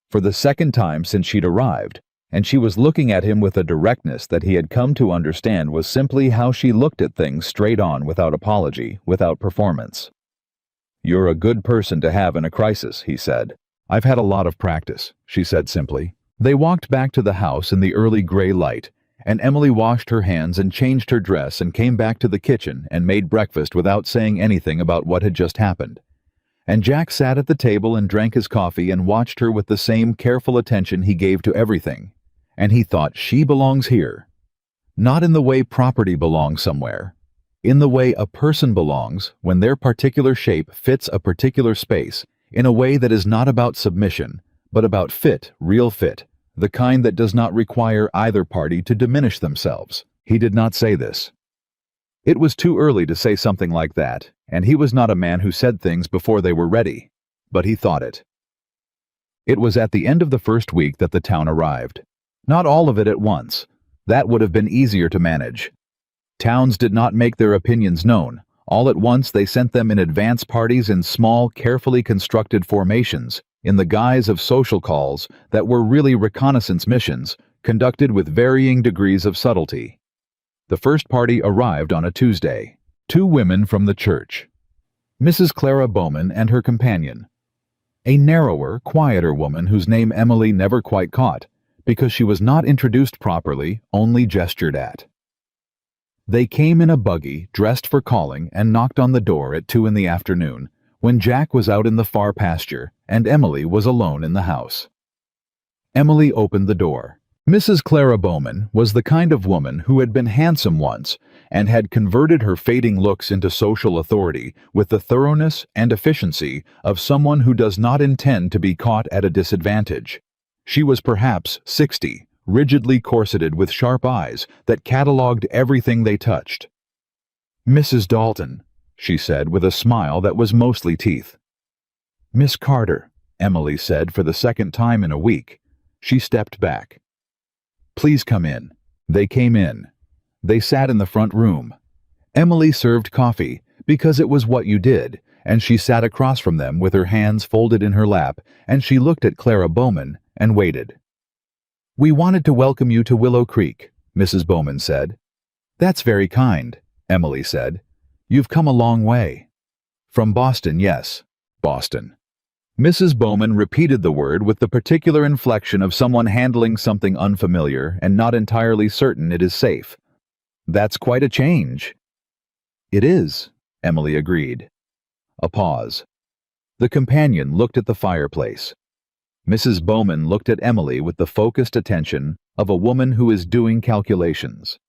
For the second time since she'd arrived, and she was looking at him with a directness that he had come to understand was simply how she looked at things straight on, without apology, without performance. "You're a good person to have in a crisis," he said. "I've had a lot of practice," she said simply. They walked back to the house in the early gray light, and Emily washed her hands and changed her dress and came back to the kitchen and made breakfast without saying anything about what had just happened. And Jack sat at the table and drank his coffee and watched her with the same careful attention he gave to everything. And he thought, she belongs here. Not in the way property belongs somewhere. In the way a person belongs when their particular shape fits a particular space, in a way that is not about submission, but about fit, real fit, the kind that does not require either party to diminish themselves. He did not say this. It was too early to say something like that, and he was not a man who said things before they were ready, but he thought it. It was at the end of the first week that the town arrived. Not all of it at once. That would have been easier to manage. Towns did not make their opinions known. All at once they sent them in advance parties in small, carefully constructed formations, in the guise of social calls that were really reconnaissance missions, conducted with varying degrees of subtlety. The first party arrived on a Tuesday. Two women from the church. Mrs. Clara Bowman and her companion. A narrower, quieter woman whose name Emily never quite caught, because she was not introduced properly, only gestured at. They came in a buggy, dressed for calling, and knocked on the door at 2 in the afternoon, when Jack was out in the far pasture, and Emily was alone in the house. Emily opened the door. Mrs. Clara Bowman was the kind of woman who had been handsome once, and had converted her fading looks into social authority with the thoroughness and efficiency of someone who does not intend to be caught at a disadvantage. She was perhaps 60, rigidly corseted with sharp eyes that catalogued everything they touched. "Mrs. Dalton," she said with a smile that was mostly teeth. "Miss Carter," Emily said for the second time in a week. She stepped back. "Please come in." They came in. They sat in the front room. Emily served coffee, because it was what you did, and she sat across from them with her hands folded in her lap, and she looked at Clara Bowman and waited. "We wanted to welcome you to Willow Creek," Mrs. Bowman said. "That's very kind," Emily said. "You've come a long way." "From Boston, yes. Boston." Mrs. Bowman repeated the word with the particular inflection of someone handling something unfamiliar and not entirely certain it is safe. "That's quite a change." "It is," Emily agreed. A pause. The companion looked at the fireplace. Mrs. Bowman looked at Emily with the focused attention of a woman who is doing calculations.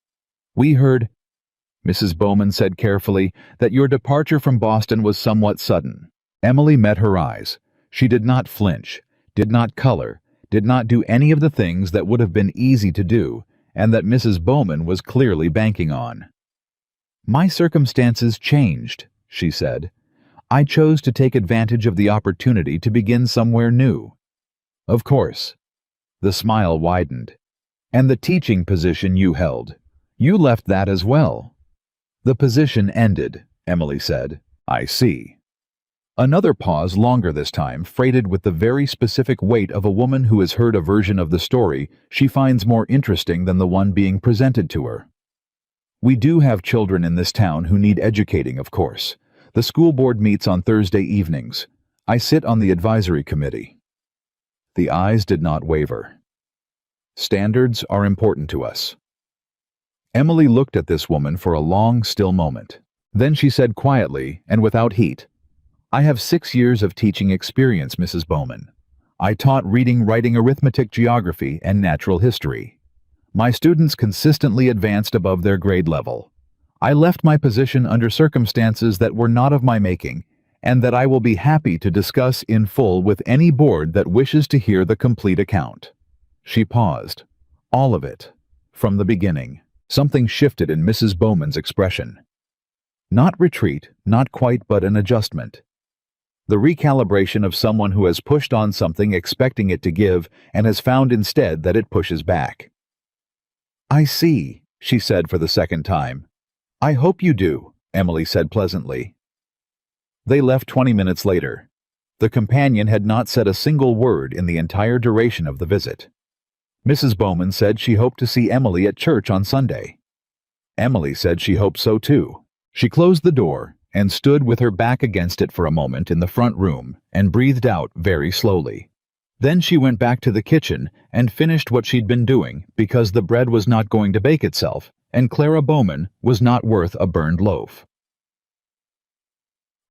"We heard," Mrs. Bowman said carefully, "that your departure from Boston was somewhat sudden." Emily met her eyes. She did not flinch, did not color, did not do any of the things that would have been easy to do, and that Mrs. Bowman was clearly banking on. "My circumstances changed," she said. "I chose to take advantage of the opportunity to begin somewhere new." "Of course." The smile widened. "And the teaching position you held. You left that as well." "The position ended," Emily said. "I see." Another pause, longer this time, freighted with the very specific weight of a woman who has heard a version of the story she finds more interesting than the one being presented to her. "We do have children in this town who need educating, of course. The school board meets on Thursday evenings. I sit on the advisory committee." The eyes did not waver. "Standards are important to us." Emily looked at this woman for a long, still moment. Then she said quietly and without heat, "I have 6 years of teaching experience, Mrs. Bowman. I taught reading, writing, arithmetic, geography, and natural history. My students consistently advanced above their grade level. I left my position under circumstances that were not of my making, and that I will be happy to discuss in full with any board that wishes to hear the complete account." She paused. All of it. From the beginning. Something shifted in Mrs. Bowman's expression. Not retreat, not quite, but an adjustment. The recalibration of someone who has pushed on something expecting it to give and has found instead that it pushes back. "I see," she said for the second time. "I hope you do," Emily said pleasantly. They left 20 minutes later. The companion had not said a single word in the entire duration of the visit. Mrs. Bowman said she hoped to see Emily at church on Sunday. Emily said she hoped so too. She closed the door and stood with her back against it for a moment in the front room and breathed out very slowly. Then she went back to the kitchen and finished what she'd been doing because the bread was not going to bake itself and Clara Bowman was not worth a burned loaf.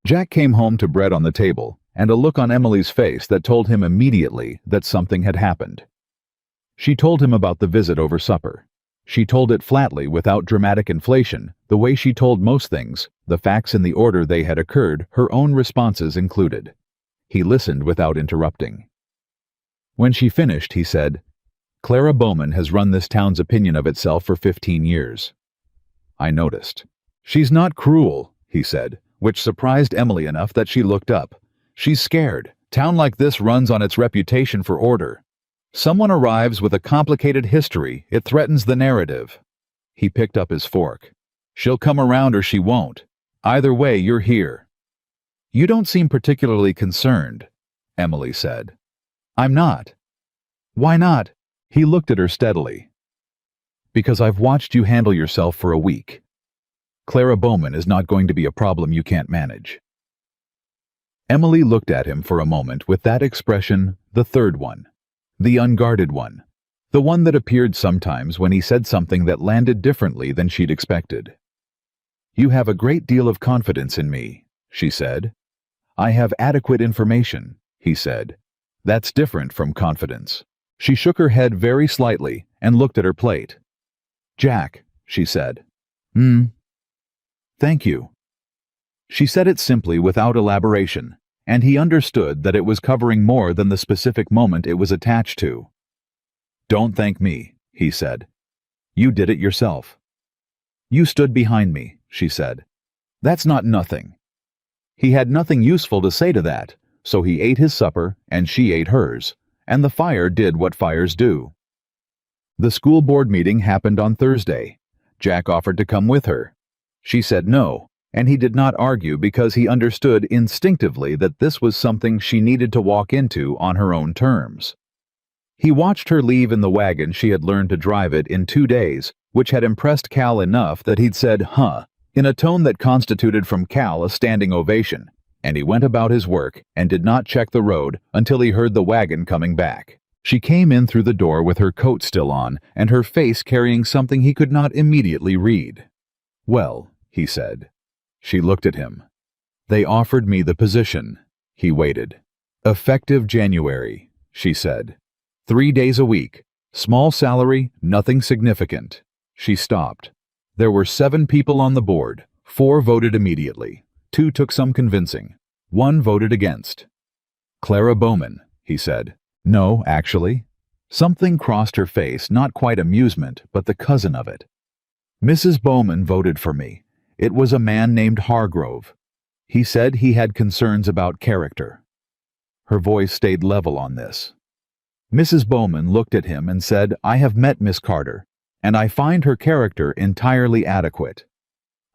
Jack came home to bread on the table and a look on Emily's face that told him immediately that something had happened. She told him about the visit over supper. She told it flatly, without dramatic inflation, the way she told most things, the facts in the order they had occurred, her own responses included. He listened without interrupting. When she finished, he said, "Clara Bowman has run this town's opinion of itself for 15 years. I noticed." "She's not cruel," he said, which surprised Emily enough that she looked up. "She's scared. Town like this runs on its reputation for order. Someone arrives with a complicated history, it threatens the narrative." He picked up his fork. "She'll come around or she won't. Either way, you're here." "You don't seem particularly concerned," Emily said. "I'm not." "Why not?" He looked at her steadily. "Because I've watched you handle yourself for a week." Clara Bowman is not going to be a problem you can't manage." Emily looked at him for a moment with that expression, the third one, the unguarded one, the one that appeared sometimes when he said something that landed differently than she'd expected. "You have a great deal of confidence in me," she said. "I have adequate information," he said. "That's different from confidence." She shook her head very slightly and looked at her plate. "Jack," she said. Thank you." She said it simply without elaboration, and he understood that it was covering more than the specific moment it was attached to. "Don't thank me," he said. "You did it yourself." "You stood behind me," she said. "That's not nothing." He had nothing useful to say to that, so he ate his supper and she ate hers, and the fire did what fires do. The school board meeting happened on Thursday. Jack offered to come with her. She said no, and he did not argue because he understood instinctively that this was something she needed to walk into on her own terms. He watched her leave in the wagon she had learned to drive it in 2 days, which had impressed Cal enough that he'd said, "Huh," in a tone that constituted from Cal a standing ovation, and he went about his work and did not check the road until he heard the wagon coming back. She came in through the door with her coat still on and her face carrying something he could not immediately read. "Well," he said. She looked at him. "They offered me the position." He waited. "Effective January," she said. 3 days a week. Small salary, nothing significant." She stopped. There were 7 people on the board. 4 voted immediately. 2 took some convincing. 1 voted against. "Clara Bowman," he said. "No, actually." Something crossed her face, not quite amusement, but the cousin of it. "Mrs. Bowman voted for me. It was a man named Hargrove. He said he had concerns about character." Her voice stayed level on this. Mrs. Bowman looked at him and said, "I have met Miss Carter, and I find her character entirely adequate.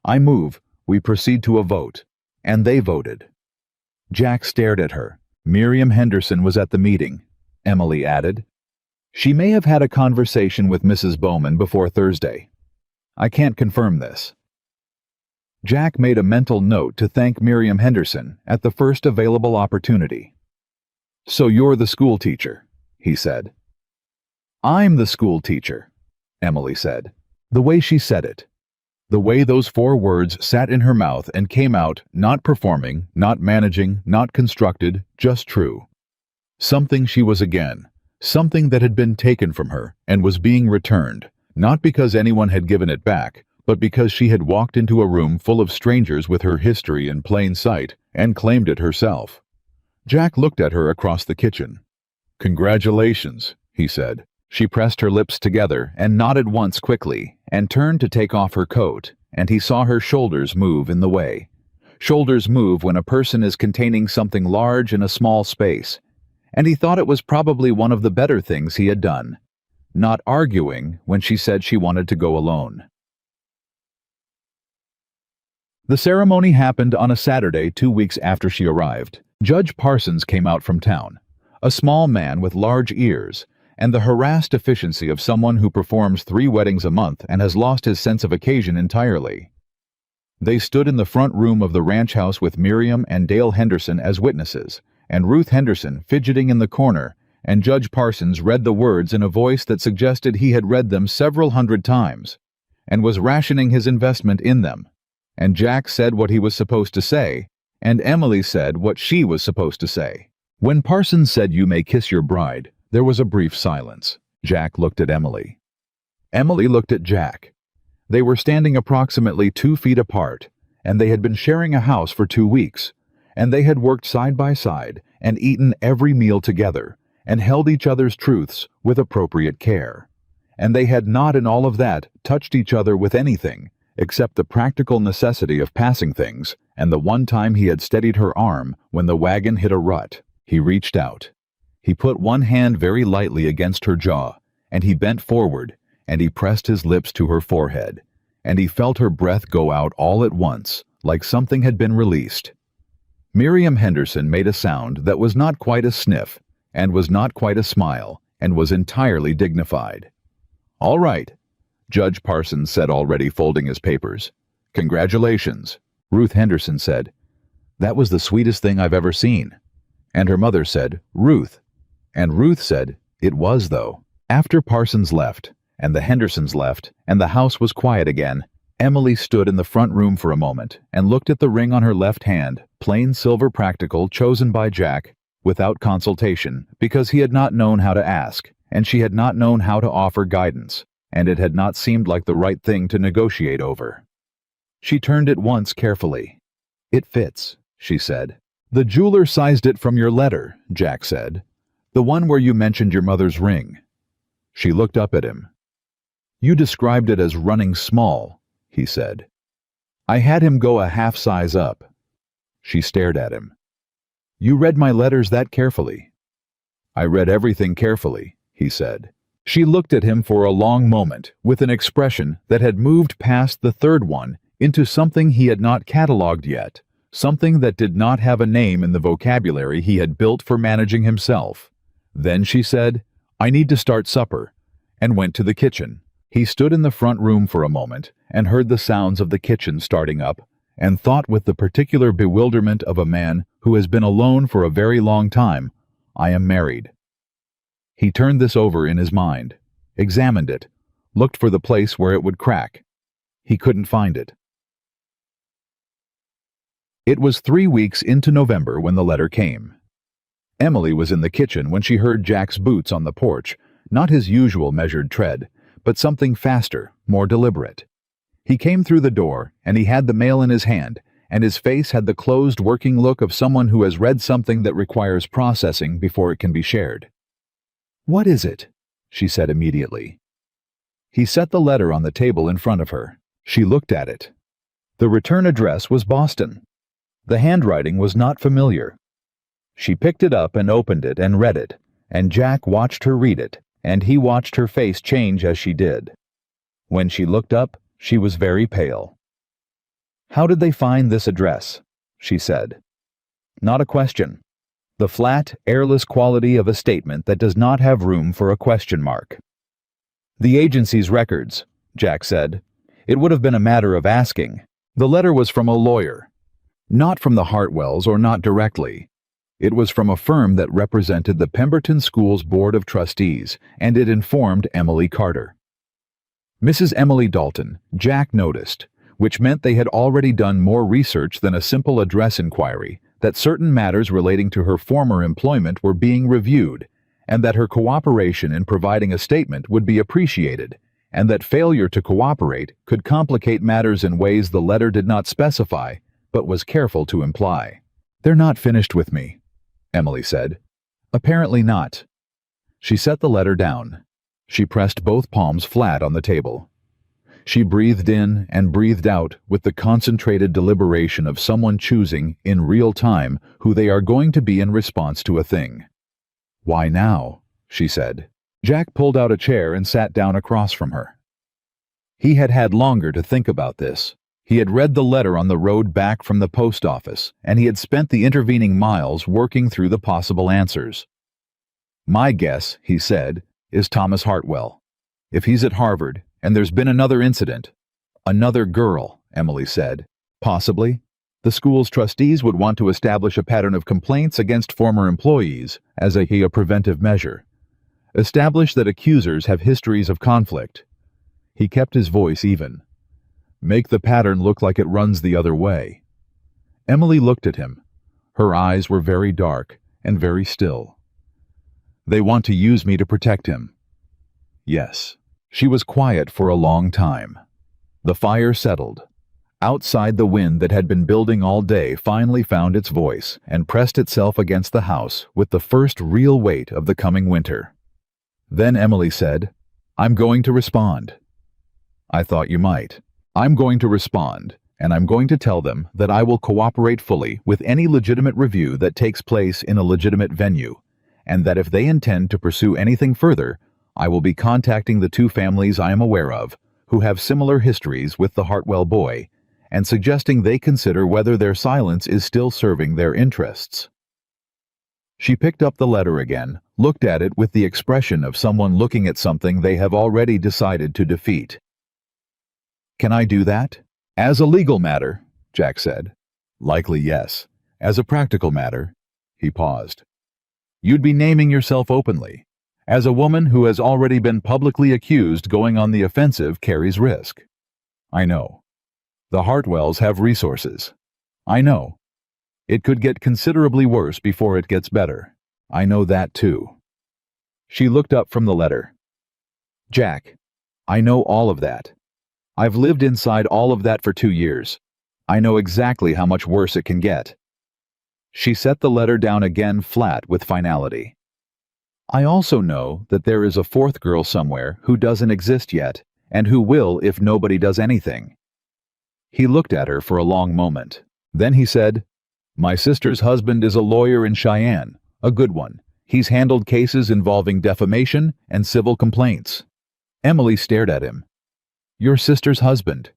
I move, we proceed to a vote." And they voted. Jack stared at her. "Miriam Henderson was at the meeting," Emily added. "She may have had a conversation with Mrs. Bowman before Thursday. I can't confirm this." Jack made a mental note to thank Miriam Henderson at the first available opportunity. "So you're the school teacher," he said. "I'm the school teacher," Emily said. The way she said it, the way those 4 words sat in her mouth and came out, not performing, not managing, not constructed, just true. Something she was again, something that had been taken from her and was being returned, not because anyone had given it back, but because she had walked into a room full of strangers with her history in plain sight and claimed it herself. Jack looked at her across the kitchen. "Congratulations," he said. She pressed her lips together and nodded once quickly and turned to take off her coat, and he saw her shoulders move in the way. Shoulders move when a person is containing something large in a small space, and he thought it was probably one of the better things he had done, not arguing when she said she wanted to go alone. The ceremony happened on a Saturday 2 weeks after she arrived. Judge Parsons came out from town, a small man with large ears, and the harassed efficiency of someone who performs 3 weddings a month and has lost his sense of occasion entirely. They stood in the front room of the ranch house with Miriam and Dale Henderson as witnesses, and Ruth Henderson fidgeting in the corner, and Judge Parsons read the words in a voice that suggested he had read them several hundred times, and was rationing his investment in them. And Jack said what he was supposed to say, and Emily said what she was supposed to say. When Parsons said, "You may kiss your bride," there was a brief silence. Jack looked at Emily. Emily looked at Jack. They were standing approximately 2 feet apart, and they had been sharing a house for 2 weeks, and they had worked side by side and eaten every meal together, and held each other's truths with appropriate care. And they had not in all of that touched each other with anything, except the practical necessity of passing things, and the one time he had steadied her arm when the wagon hit a rut. He reached out. He put one hand very lightly against her jaw, and he bent forward, and he pressed his lips to her forehead, and he felt her breath go out all at once, like something had been released. Miriam Henderson made a sound that was not quite a sniff, and was not quite a smile, and was entirely dignified. "All right," Judge Parsons said, already folding his papers. "Congratulations," Ruth Henderson said. "That was the sweetest thing I've ever seen." And her mother said, "Ruth." And Ruth said, "It was, though." After Parsons left, and the Hendersons left, and the house was quiet again, Emily stood in the front room for a moment and looked at the ring on her left hand, plain silver practical chosen by Jack, without consultation, because he had not known how to ask, and she had not known how to offer guidance, and it had not seemed like the right thing to negotiate over. She turned it once carefully. "It fits," she said. "The jeweler sized it from your letter," Jack said. "The one where you mentioned your mother's ring." She looked up at him. "You described it as running small," he said. "I had him go a half size up." She stared at him. "You read my letters that carefully?" "I read everything carefully," he said. She looked at him for a long moment with an expression that had moved past the third one into something he had not catalogued yet, something that did not have a name in the vocabulary he had built for managing himself. Then she said, "I need to start supper," and went to the kitchen. He stood in the front room for a moment and heard the sounds of the kitchen starting up, and thought with the particular bewilderment of a man who has been alone for a very long time, "I am married." He turned this over in his mind, examined it, looked for the place where it would crack. He couldn't find it. It was 3 weeks into November when the letter came. Emily was in the kitchen when she heard Jack's boots on the porch, not his usual measured tread, but something faster, more deliberate. He came through the door, and he had the mail in his hand, and his face had the closed working look of someone who has read something that requires processing before it can be shared. "What is it?" she said immediately. He set the letter on the table in front of her. She looked at it. The return address was Boston. The handwriting was not familiar. She picked it up and opened it and read it, and Jack watched her read it, and he watched her face change as she did. When she looked up, she was very pale. "How did they find this address?" she said. Not a question. The flat, airless quality of a statement that does not have room for a question mark. "The agency's records," Jack said. It would have been a matter of asking. The letter was from a lawyer. Not from the Hartwells or not directly. It was from a firm that represented the Pemberton School's Board of Trustees, and it informed Emily Carter. Mrs. Emily Dalton, Jack noticed, which meant they had already done more research than a simple address inquiry, that certain matters relating to her former employment were being reviewed, and that her cooperation in providing a statement would be appreciated, and that failure to cooperate could complicate matters in ways the letter did not specify, but was careful to imply. "They're not finished with me," Emily said. "Apparently not." She set the letter down. She pressed both palms flat on the table. She breathed in and breathed out with the concentrated deliberation of someone choosing, in real time, who they are going to be in response to a thing. "Why now?" she said. Jack pulled out a chair and sat down across from her. He had had longer to think about this. He had read the letter on the road back from the post office, and he had spent the intervening miles working through the possible answers. "My guess," he said, "is Thomas Hartwell. If he's at Harvard, and there's been another incident—" "Another girl," Emily said. "Possibly. The school's trustees would want to establish a pattern of complaints against former employees as a preventive measure. Establish that accusers have histories of conflict." He kept his voice even. "Make the pattern look like it runs the other way." Emily looked at him. Her eyes were very dark and very still. "They want to use me to protect him." "Yes." She was quiet for a long time. The fire settled. Outside, the wind that had been building all day finally found its voice and pressed itself against the house with the first real weight of the coming winter. Then Emily said, "I'm going to respond." "I thought you might." "I'm going to respond, and I'm going to tell them that I will cooperate fully with any legitimate review that takes place in a legitimate venue, and that if they intend to pursue anything further, I will be contacting the 2 families I am aware of, who have similar histories with the Hartwell boy, and suggesting they consider whether their silence is still serving their interests." She picked up the letter again, looked at it with the expression of someone looking at something they have already decided to defeat. "Can I do that?" As a legal matter, Jack said. Likely yes. As a practical matter, he paused. You'd be naming yourself openly. As a woman who has already been publicly accused, going on the offensive carries risk. I know. The Hartwells have resources. I know. It could get considerably worse before it gets better. I know that too. She looked up from the letter. Jack, I know all of that. I've lived inside all of that for 2 years. I know exactly how much worse it can get. She set the letter down again flat with finality. I also know that there is a fourth girl somewhere who doesn't exist yet, and who will if nobody does anything. He looked at her for a long moment. Then he said, My sister's husband is a lawyer in Cheyenne, a good one. He's handled cases involving defamation and civil complaints. Emily stared at him. Your sister's husband.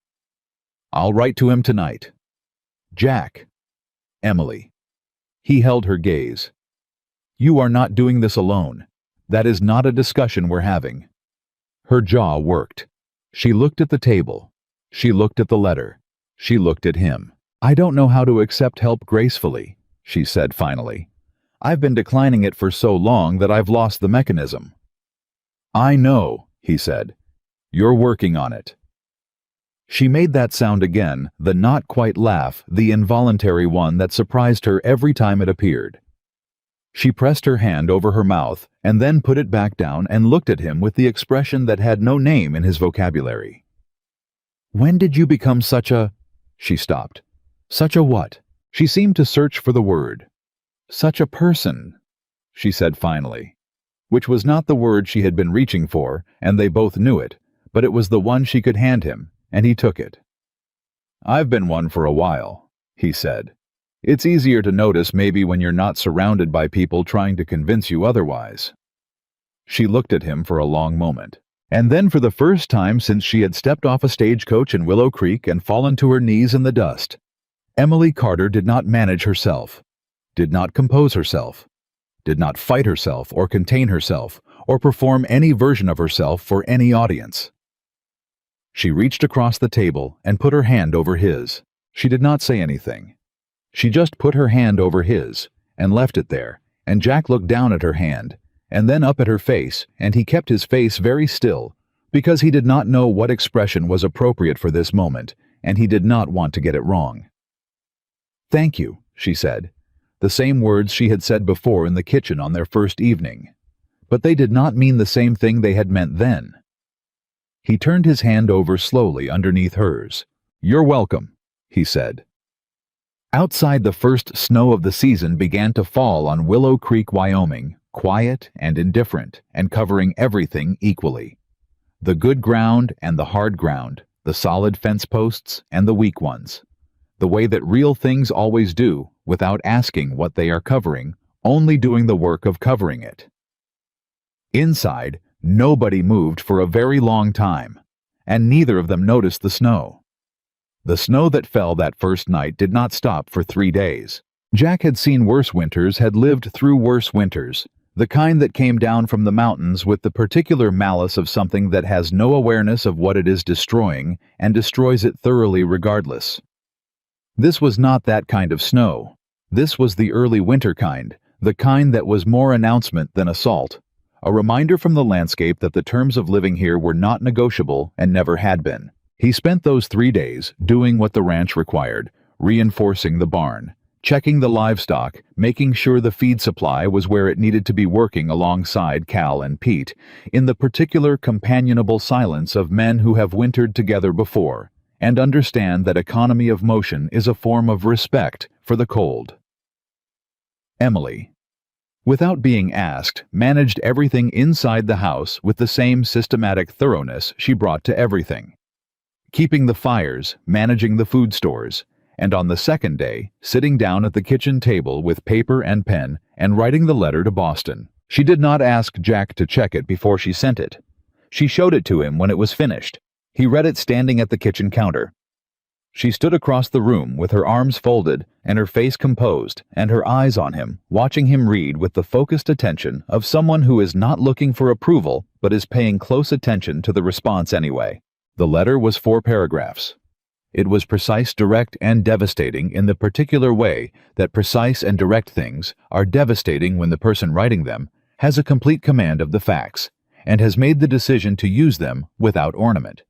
I'll write to him tonight. Jack. Emily. He held her gaze. You are not doing this alone. That is not a discussion we're having. Her jaw worked. She looked at the table. She looked at the letter. She looked at him. I don't know how to accept help gracefully, she said finally. I've been declining it for so long that I've lost the mechanism. I know, he said. You're working on it. She made that sound again, the not quite laugh, the involuntary one that surprised her every time it appeared. She pressed her hand over her mouth and then put it back down and looked at him with the expression that had no name in his vocabulary. When did you become such a... She stopped. Such a what? She seemed to search for the word. Such a person, she said finally, which was not the word she had been reaching for, and they both knew it, but it was the one she could hand him, and he took it. I've been one for a while, he said. It's easier to notice maybe when you're not surrounded by people trying to convince you otherwise. She looked at him for a long moment, and then for the first time since she had stepped off a stagecoach in Willow Creek and fallen to her knees in the dust, Emily Carter did not manage herself, did not compose herself, did not fight herself or contain herself or perform any version of herself for any audience. She reached across the table and put her hand over his. She did not say anything. She just put her hand over his and left it there, and Jack looked down at her hand and then up at her face, and he kept his face very still because he did not know what expression was appropriate for this moment, and he did not want to get it wrong. Thank you, she said, the same words she had said before in the kitchen on their first evening, but they did not mean the same thing they had meant then. He turned his hand over slowly underneath hers. You're welcome, he said. Outside, the first snow of the season began to fall on Willow Creek, Wyoming, quiet and indifferent, and covering everything equally. The good ground and the hard ground, the solid fence posts and the weak ones. The way that real things always do, without asking what they are covering, only doing the work of covering it. Inside, nobody moved for a very long time, and neither of them noticed the snow. The snow that fell that first night did not stop for 3 days. Jack had seen worse winters, had lived through worse winters, the kind that came down from the mountains with the particular malice of something that has no awareness of what it is destroying and destroys it thoroughly regardless. This was not that kind of snow. This was the early winter kind, the kind that was more announcement than assault, a reminder from the landscape that the terms of living here were not negotiable and never had been. He spent those 3 days doing what the ranch required, reinforcing the barn, checking the livestock, making sure the feed supply was where it needed to be, working alongside Cal and Pete, in the particular companionable silence of men who have wintered together before, and understand that economy of motion is a form of respect for the cold. Emily, without being asked, managed everything inside the house with the same systematic thoroughness she brought to everything. Keeping the fires, managing the food stores, and on the second day, sitting down at the kitchen table with paper and pen and writing the letter to Boston. She did not ask Jack to check it before she sent it. She showed it to him when it was finished. He read it standing at the kitchen counter. She stood across the room with her arms folded and her face composed and her eyes on him, watching him read with the focused attention of someone who is not looking for approval but is paying close attention to the response anyway. The letter was 4 paragraphs. It was precise, direct, and devastating in the particular way that precise and direct things are devastating when the person writing them has a complete command of the facts and has made the decision to use them without ornament.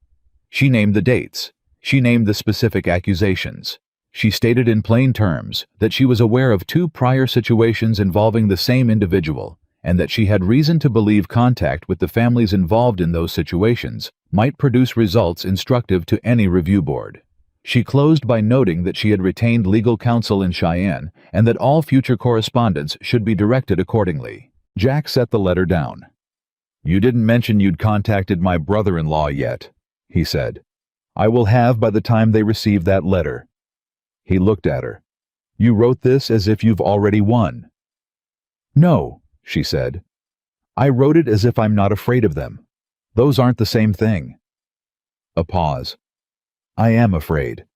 She named the dates. She named the specific accusations. She stated in plain terms that she was aware of 2 prior situations involving the same individual, and that she had reason to believe contact with the families involved in those situations might produce results instructive to any review board. She closed by noting that she had retained legal counsel in Cheyenne and that all future correspondence should be directed accordingly. Jack set the letter down. "You didn't mention you'd contacted my brother-in-law yet," he said. "I will have by the time they receive that letter." He looked at her. "You wrote this as if you've already won." "No," she said. "I wrote it as if I'm not afraid of them. Those aren't the same thing." A pause. "I am afraid,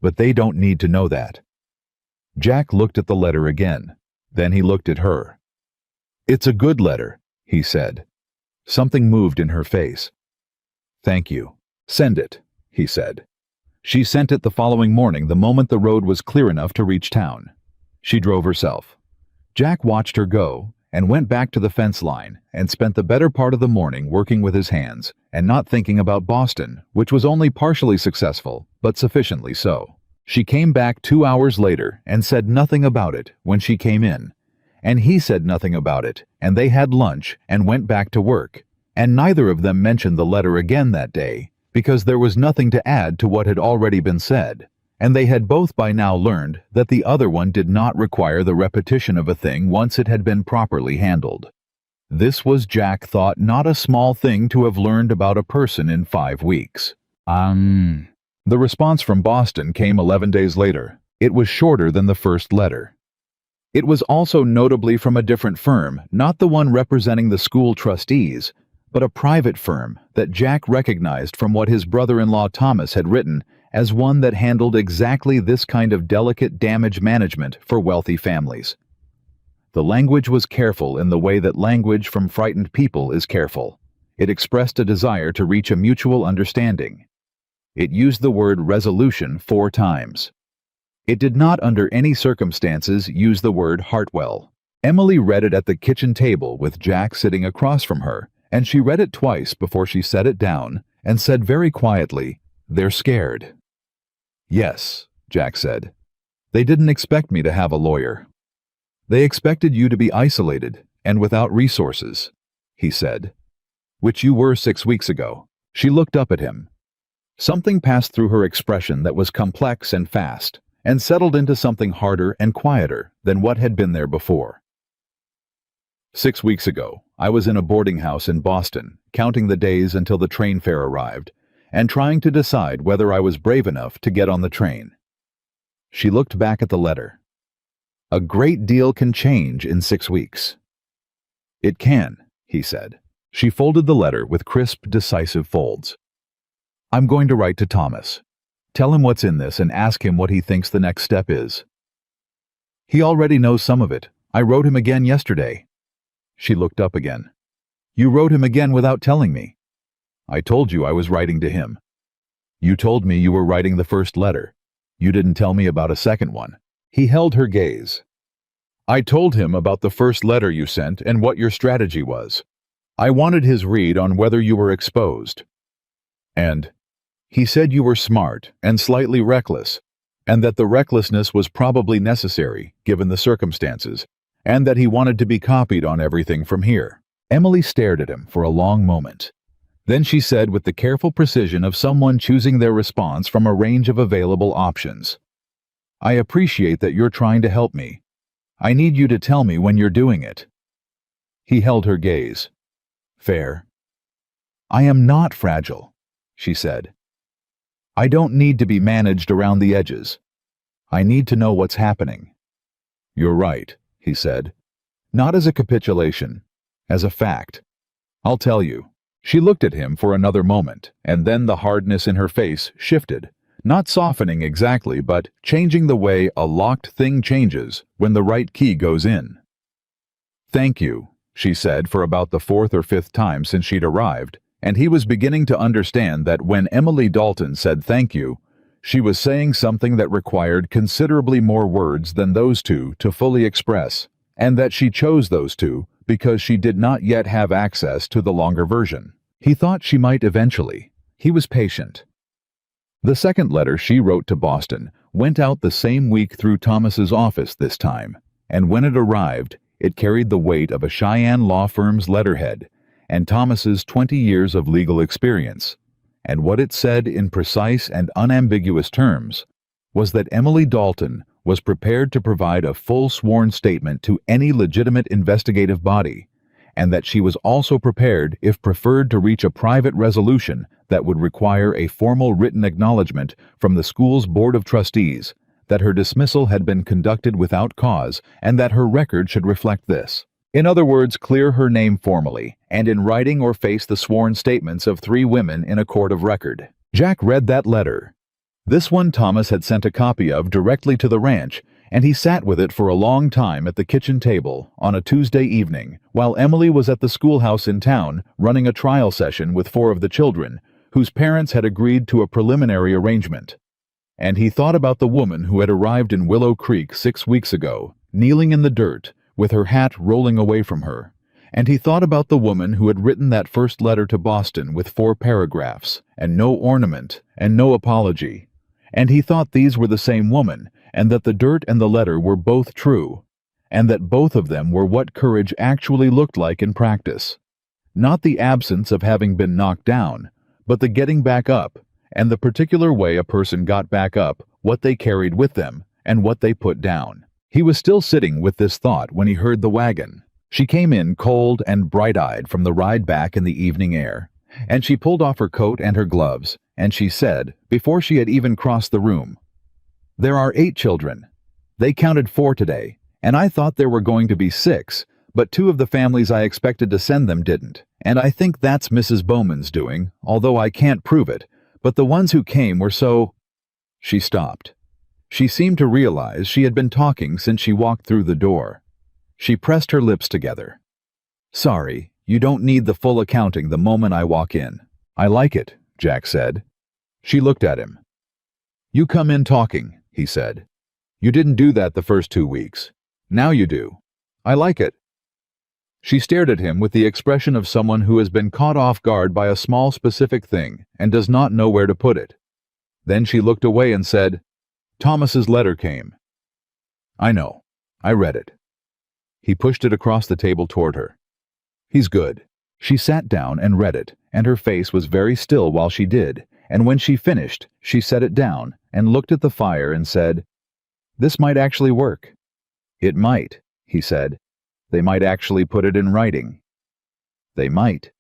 but they don't need to know that." Jack looked at the letter again. Then he looked at her. "It's a good letter," he said. Something moved in her face. "Thank you. Send it," he said. She sent it the following morning the moment the road was clear enough to reach town. She drove herself. Jack watched her go and went back to the fence line and spent the better part of the morning working with his hands and not thinking about Boston, which was only partially successful, but sufficiently so. She came back 2 hours later and said nothing about it when she came in, and he said nothing about it, and they had lunch and went back to work, and neither of them mentioned the letter again that day because there was nothing to add to what had already been said, and they had both by now learned that the other one did not require the repetition of a thing once it had been properly handled. This was, Jack thought, not a small thing to have learned about a person in 5 weeks. The response from Boston came 11 days later. It was shorter than the first letter. It was also notably from a different firm, not the one representing the school trustees, but a private firm that Jack recognized from what his brother-in-law Thomas had written as one that handled exactly this kind of delicate damage management for wealthy families. The language was careful in the way that language from frightened people is careful. It expressed a desire to reach a mutual understanding. It used the word resolution 4 times. It did not under any circumstances use the word Hartwell. Emily read it at the kitchen table with Jack sitting across from her, and she read it twice before she set it down and said very quietly, "They're scared." "Yes," Jack said. "They didn't expect me to have a lawyer. They expected you to be isolated and without resources," he said. "Which you were 6 weeks ago." She looked up at him. Something passed through her expression that was complex and fast, and settled into something harder and quieter than what had been there before. 6 weeks ago, I was in a boarding house in Boston, counting the days until the train fare arrived, and trying to decide whether I was brave enough to get on the train. She looked back at the letter. "A great deal can change in 6 weeks." "It can," he said. She folded the letter with crisp, decisive folds. "I'm going to write to Thomas. Tell him what's in this and ask him what he thinks the next step is. He already knows some of it. I wrote him again yesterday." She looked up again. "You wrote him again without telling me." "I told you I was writing to him." "You told me you were writing the first letter. You didn't tell me about a second one." He held her gaze. "I told him about the first letter you sent and what your strategy was. I wanted his read on whether you were exposed. And he said you were smart and slightly reckless, and that the recklessness was probably necessary, given the circumstances, and that he wanted to be copied on everything from here." Emily stared at him for a long moment. Then she said with the careful precision of someone choosing their response from a range of available options, "I appreciate that you're trying to help me. I need you to tell me when you're doing it." He held her gaze. "Fair." "I am not fragile," she said. "I don't need to be managed around the edges. I need to know what's happening." "You're right," he said. "Not as a capitulation, as a fact. I'll tell you." She looked at him for another moment, and then the hardness in her face shifted, not softening exactly, but changing the way a locked thing changes when the right key goes in. "Thank you," she said for about the 4th or 5th time since she'd arrived, and he was beginning to understand that when Emily Dalton said thank you, She was saying something that required considerably more words than those two to fully express, and that she chose those two because she did not yet have access to the longer version. He thought she might eventually. He was patient. The second letter she wrote to Boston went out the same week through Thomas's office this time, and when it arrived, it carried the weight of a Cheyenne law firm's letterhead and Thomas's 20 years of legal experience. And what it said in precise and unambiguous terms was that Emily Dalton was prepared to provide a full sworn statement to any legitimate investigative body, and that she was also prepared, if preferred, to reach a private resolution that would require a formal written acknowledgement from the school's Board of Trustees that her dismissal had been conducted without cause and that her record should reflect this. In other words, clear her name formally, and in writing or face the sworn statements of 3 women in a court of record. Jack read that letter. This one Thomas had sent a copy of directly to the ranch, and he sat with it for a long time at the kitchen table on a Tuesday evening, while Emily was at the schoolhouse in town running a trial session with 4 of the children, whose parents had agreed to a preliminary arrangement. And he thought about the woman who had arrived in Willow Creek 6 weeks ago, kneeling in the dirt, with her hat rolling away from her. And he thought about the woman who had written that first letter to Boston with 4 paragraphs, and no ornament, and no apology. And he thought these were the same woman, and that the dirt and the letter were both true, and that both of them were what courage actually looked like in practice. Not the absence of having been knocked down, but the getting back up, and the particular way a person got back up, what they carried with them, and what they put down. He was still sitting with this thought when he heard the wagon. She came in cold and bright-eyed from the ride back in the evening air, and she pulled off her coat and her gloves, and she said, before she had even crossed the room, "There are 8 children. They counted 4 today, and I thought there were going to be 6, but 2 of the families I expected to send them didn't, and I think that's Mrs. Bowman's doing, although I can't prove it, but the ones who came were so—" She stopped. She seemed to realize she had been talking since she walked through the door. She pressed her lips together. "Sorry, you don't need the full accounting the moment I walk in." "I like it," Jack said. She looked at him. "You come in talking," he said. "You didn't do that the first 2 weeks. Now you do. I like it." She stared at him with the expression of someone who has been caught off guard by a small specific thing and does not know where to put it. Then she looked away and said, "Thomas's letter came." "I know. I read it." He pushed it across the table toward her. "He's good." She sat down and read it, and her face was very still while she did, and when she finished, she set it down and looked at the fire and said, "This might actually work." "It might," he said. "They might actually put it in writing." "They might."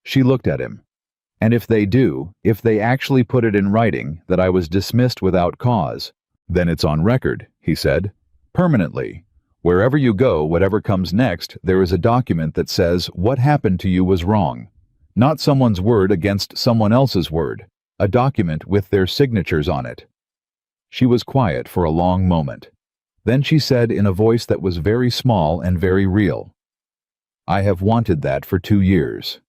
She looked at him. "And if they do, if they actually put it in writing that I was dismissed without cause, then it's on record," he said. "Permanently. Wherever you go, whatever comes next, there is a document that says what happened to you was wrong. Not someone's word against someone else's word. A document with their signatures on it." She was quiet for a long moment. Then she said in a voice that was very small and very real, "I have wanted that for 2 years."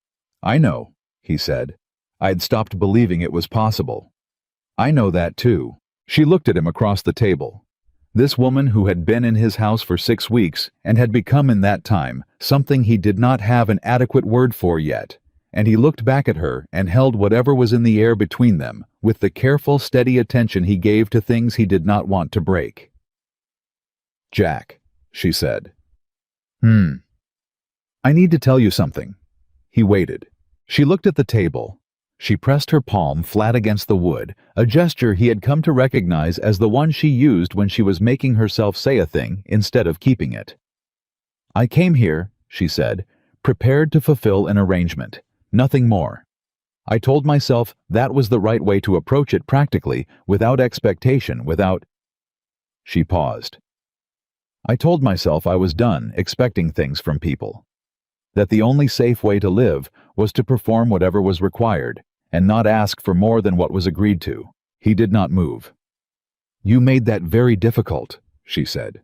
"I know," he said. "I'd stopped believing it was possible." "I know that too." She looked at him across the table. This woman who had been in his house for 6 weeks and had become in that time something he did not have an adequate word for yet, and he looked back at her and held whatever was in the air between them with the careful, steady attention he gave to things he did not want to break. "Jack," she said. "I need to tell you something." He waited. She looked at the table. She pressed her palm flat against the wood, a gesture he had come to recognize as the one she used when she was making herself say a thing instead of keeping it. "I came here," she said, "prepared to fulfill an arrangement. Nothing more. I told myself that was the right way to approach it practically, without expectation, without—" She paused. "I told myself I was done expecting things from people. That the only safe way to live was to perform whatever was required, and not ask for more than what was agreed to." He did not move. "You made that very difficult," she said.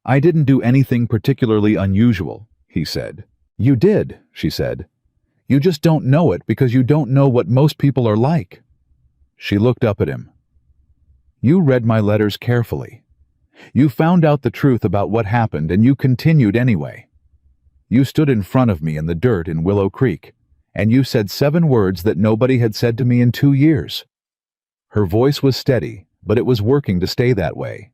"I didn't do anything particularly unusual," he said. "You did," she said. "You just don't know it because you don't know what most people are like." She looked up at him. You read my letters carefully. You found out the truth about what happened and you continued anyway. You stood in front of me in the dirt in Willow Creek, and you said 7 words that nobody had said to me in 2 years. Her voice was steady, but it was working to stay that way.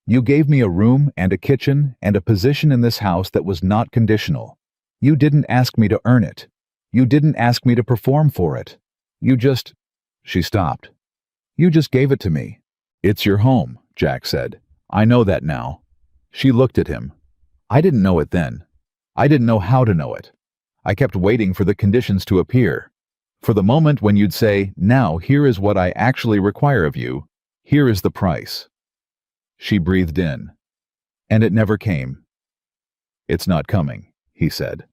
You gave me a room and a kitchen and a position in this house that was not conditional. You didn't ask me to earn it. You didn't ask me to perform for it. You just... She stopped. You just gave it to me. It's your home, Jack said. I know that now. She looked at him. I didn't know it then. I didn't know how to know it. I kept waiting for the conditions to appear. For the moment when you'd say, now here is what I actually require of you. Here is the price. She breathed in. And it never came. It's not coming, he said.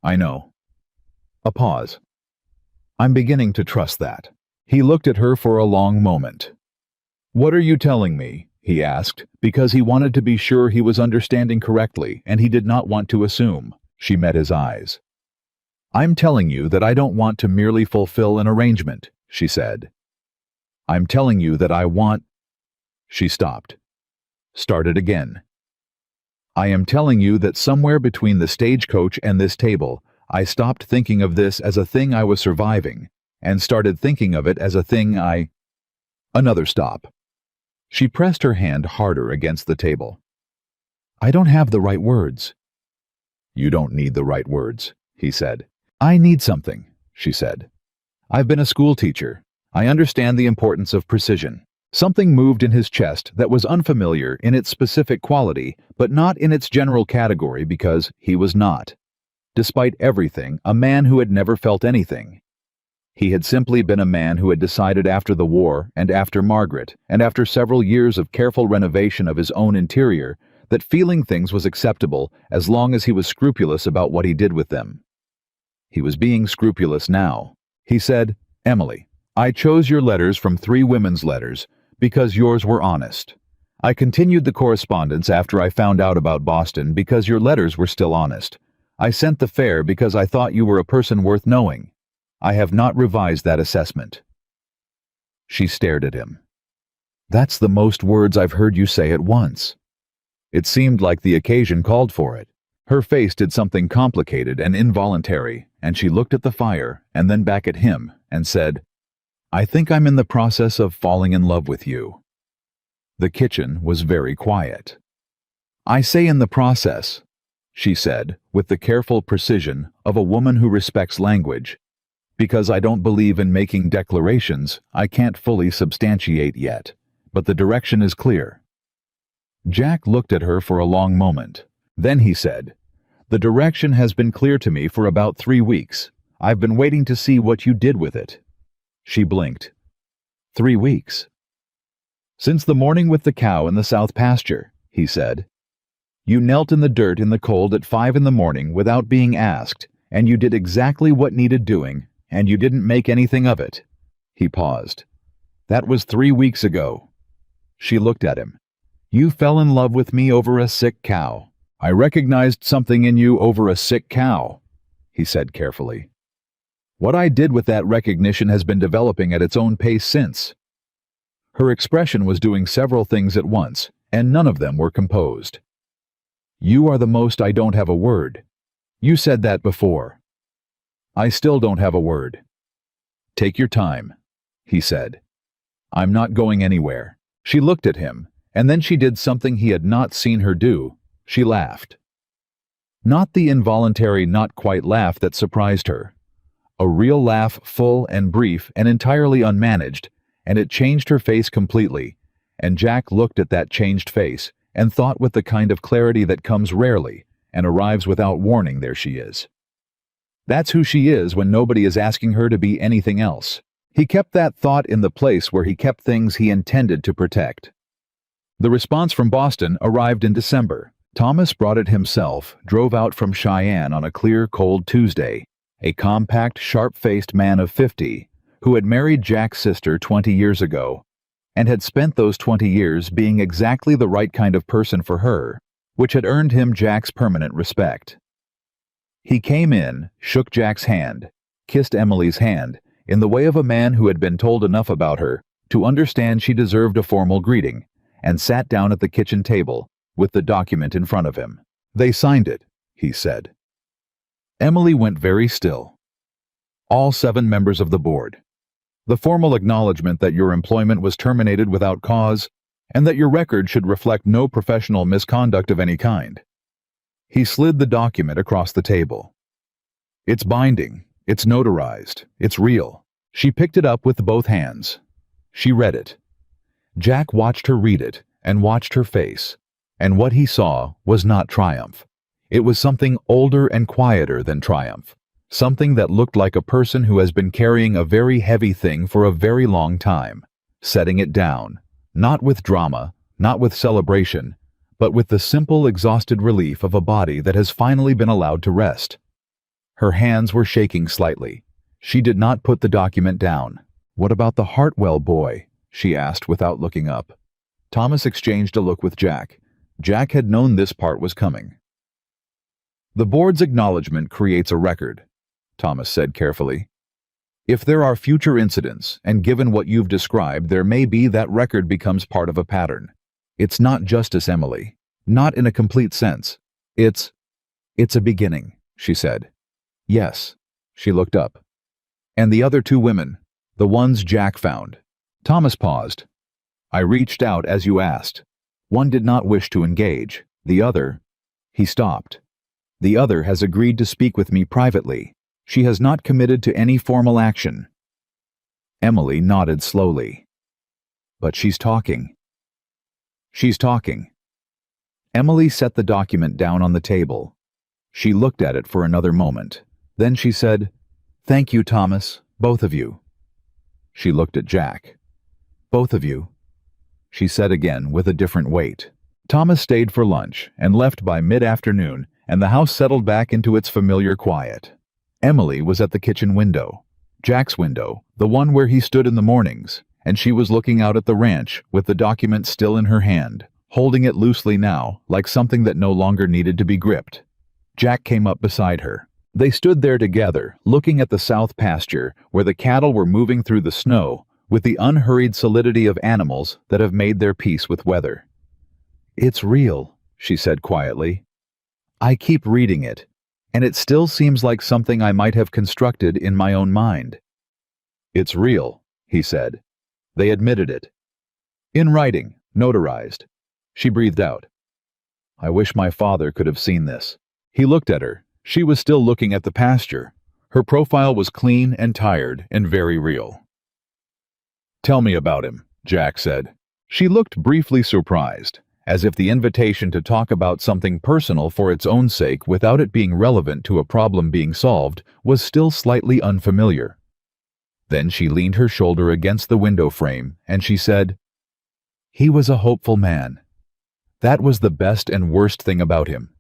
I know. A pause. I'm beginning to trust that. He looked at her for a long moment. What are you telling me? He asked, because he wanted to be sure he was understanding correctly, and he did not want to assume. She met his eyes. I'm telling you that I don't want to merely fulfill an arrangement, she said. I'm telling you that I want... She stopped. Started again. I am telling you that somewhere between the stagecoach and this table, I stopped thinking of this as a thing I was surviving, and started thinking of it as a thing I... Another stop. She pressed her hand harder against the table. I don't have the right words. You don't need the right words, he said. I need something, she said. I've been a school teacher. I understand the importance of precision. Something moved in his chest that was unfamiliar in its specific quality, but not in its general category because he was not. Despite everything, a man who had never felt anything. He had simply been a man who had decided after the war and after Margaret, and after several years of careful renovation of his own interior, that feeling things was acceptable as long as he was scrupulous about what he did with them. He was being scrupulous now. He said, Emily, I chose your letters from 3 women's letters because yours were honest. I continued the correspondence after I found out about Boston because your letters were still honest. I sent the fair because I thought you were a person worth knowing. I have not revised that assessment. She stared at him. That's the most words I've heard you say at once. It seemed like the occasion called for it. Her face did something complicated and involuntary, and she looked at the fire and then back at him and said, I think I'm in the process of falling in love with you. The kitchen was very quiet. I say in the process, she said, with the careful precision of a woman who respects language, because I don't believe in making declarations I can't fully substantiate yet, but the direction is clear. Jack looked at her for a long moment. Then he said, The direction has been clear to me for about 3 weeks. I've been waiting to see what you did with it. She blinked. 3 weeks. Since the morning with the cow in the south pasture, he said. You knelt in the dirt in the cold at 5 in the morning without being asked, and you did exactly what needed doing, and you didn't make anything of it. He paused. That was 3 weeks ago. She looked at him. You fell in love with me over a sick cow. I recognized something in you over a sick cow, he said carefully. What I did with that recognition has been developing at its own pace since. Her expression was doing several things at once, and none of them were composed. You are the most I don't have a word. You said that before. I still don't have a word. Take your time, he said. I'm not going anywhere. She looked at him, and then she did something he had not seen her do. She laughed. Not the involuntary, not quite laugh that surprised her. A real laugh, full and brief and entirely unmanaged, and it changed her face completely, and Jack looked at that changed face and thought with the kind of clarity that comes rarely and arrives without warning, there she is. That's who she is when nobody is asking her to be anything else. He kept that thought in the place where he kept things he intended to protect. The response from Boston arrived in December. Thomas brought it himself, drove out from Cheyenne on a clear, cold Tuesday, a compact, sharp-faced man of 50, who had married Jack's sister 20 years ago, and had spent those 20 years being exactly the right kind of person for her, which had earned him Jack's permanent respect. He came in, shook Jack's hand, kissed Emily's hand, in the way of a man who had been told enough about her to understand she deserved a formal greeting, and sat down at the kitchen table with the document in front of him. "They signed it," he said. Emily went very still. "All 7 members of the board. The formal acknowledgement that your employment was terminated without cause and that your record should reflect no professional misconduct of any kind." He slid the document across the table. "It's binding, it's notarized, it's real." She picked it up with both hands. She read it. Jack watched her read it and watched her face, and what he saw was not triumph. It was something older and quieter than triumph, something that looked like a person who has been carrying a very heavy thing for a very long time, setting it down, not with drama, not with celebration, but with the simple, exhausted relief of a body that has finally been allowed to rest. Her hands were shaking slightly. She did not put the document down. "What about the Hartwell boy?" she asked without looking up. Thomas exchanged a look with Jack. Jack had known this part was coming. "The board's acknowledgement creates a record," Thomas said carefully. "If there are future incidents, and given what you've described, there may be that record becomes part of a pattern. It's not justice, Emily. Not in a complete sense. It's a beginning," she said. "Yes." She looked up. "And the other 2 women, the ones Jack found." Thomas paused. "I reached out as you asked. One did not wish to engage. The other—" He stopped. "The other has agreed to speak with me privately. She has not committed to any formal action." Emily nodded slowly. "But she's talking." "She's talking." Emily set the document down on the table. She looked at it for another moment. Then she said, "Thank you, Thomas, both of you." She looked at Jack. "Both of you," she said again with a different weight. Thomas stayed for lunch and left by mid-afternoon, and the house settled back into its familiar quiet. Emily was at the kitchen window, Jack's window, the one where he stood in the mornings, and she was looking out at the ranch with the document still in her hand, holding it loosely now, like something that no longer needed to be gripped. Jack came up beside her. They stood there together, looking at the south pasture, where the cattle were moving through the snow, with the unhurried solidity of animals that have made their peace with weather. "It's real," she said quietly. "I keep reading it, and it still seems like something I might have constructed in my own mind." "It's real," he said. They admitted it. "In writing, notarized." She breathed out. "I wish my father could have seen this." He looked at her. She was still looking at the pasture. Her profile was clean and tired and very real. "Tell me about him," Jack said. She looked briefly surprised, as if the invitation to talk about something personal for its own sake without it being relevant to a problem being solved was still slightly unfamiliar. Then she leaned her shoulder against the window frame and she said, "He was a hopeful man. That was the best and worst thing about him.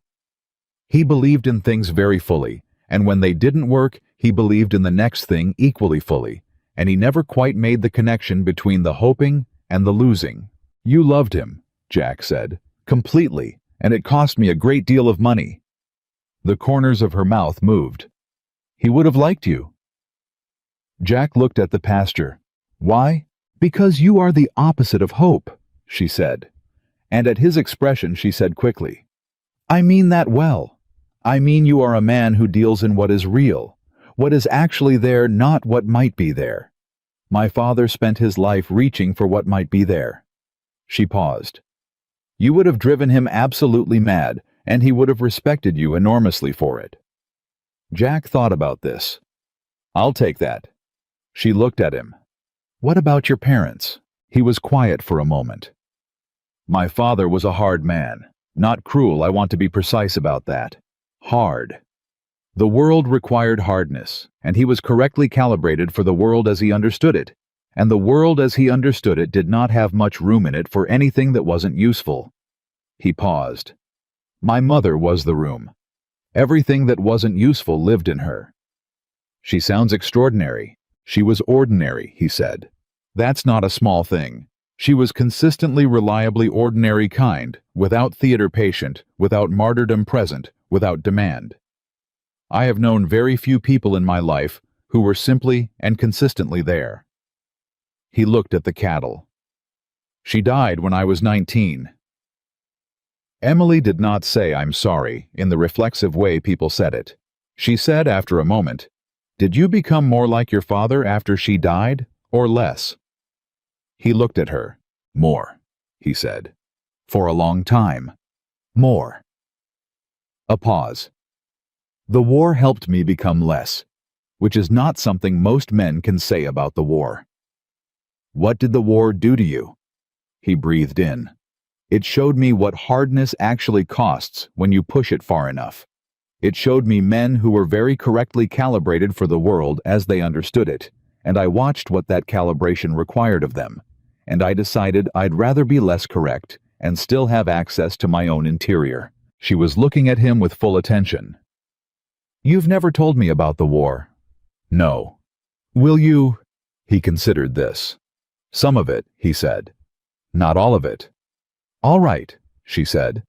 He believed in things very fully, and when they didn't work, he believed in the next thing equally fully, and he never quite made the connection between the hoping and the losing." "You loved him," Jack said, "completely, and it cost me a great deal of money." The corners of her mouth moved. "He would have liked you." Jack looked at the pasture. "Why?" "Because you are the opposite of hope," she said. And at his expression she said quickly, "I mean that well. I mean you are a man who deals in what is real, what is actually there, not what might be there. My father spent his life reaching for what might be there." She paused. "You would have driven him absolutely mad, and he would have respected you enormously for it." Jack thought about this. "I'll take that." She looked at him. "What about your parents?" He was quiet for a moment. "My father was a hard man. Not cruel, I want to be precise about that. Hard. The world required hardness, and he was correctly calibrated for the world as he understood it, and the world as he understood it did not have much room in it for anything that wasn't useful." He paused. "My mother was the room. Everything that wasn't useful lived in her." "She sounds extraordinary." "She was ordinary," he said. "That's not a small thing. She was consistently, reliably ordinary kind, without theater patient, without martyrdom present, without demand. I have known very few people in my life who were simply and consistently there." He looked at the cattle. She died when I was 19. Emily did not say I'm sorry in the reflexive way people said it. She said after a moment, "Did you become more like your father after she died, or less?" He looked at her. "More," he said. "For a long time. More." A pause. "The war helped me become less," which is not something most men can say about the war. "What did the war do to you?" He breathed in. "It showed me what hardness actually costs when you push it far enough. It showed me men who were very correctly calibrated for the world as they understood it, and I watched what that calibration required of them, and I decided I'd rather be less correct and still have access to my own interior." She was looking at him with full attention. "You've never told me about the war." "No." "Will you?" He considered this. "Some of it," he said. "Not all of it." "All right," she said.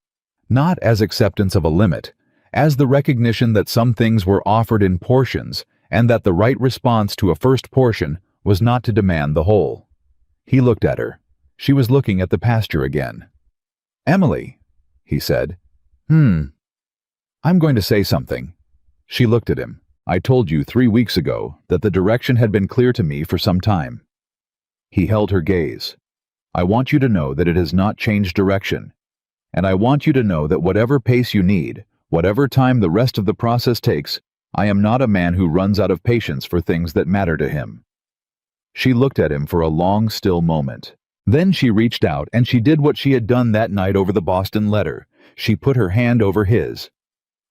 Not as acceptance of a limit, as the recognition that some things were offered in portions and that the right response to a first portion was not to demand the whole. He looked at her. She was looking at the pasture again. "Emily," he said. I'm going to say something." She looked at him. "I told you 3 weeks ago that the direction had been clear to me for some time." He held her gaze. "I want you to know that it has not changed direction. And I want you to know that whatever pace you need, whatever time the rest of the process takes, I am not a man who runs out of patience for things that matter to him." She looked at him for a long, still moment. Then she reached out and she did what she had done that night over the Boston letter. She put her hand over his.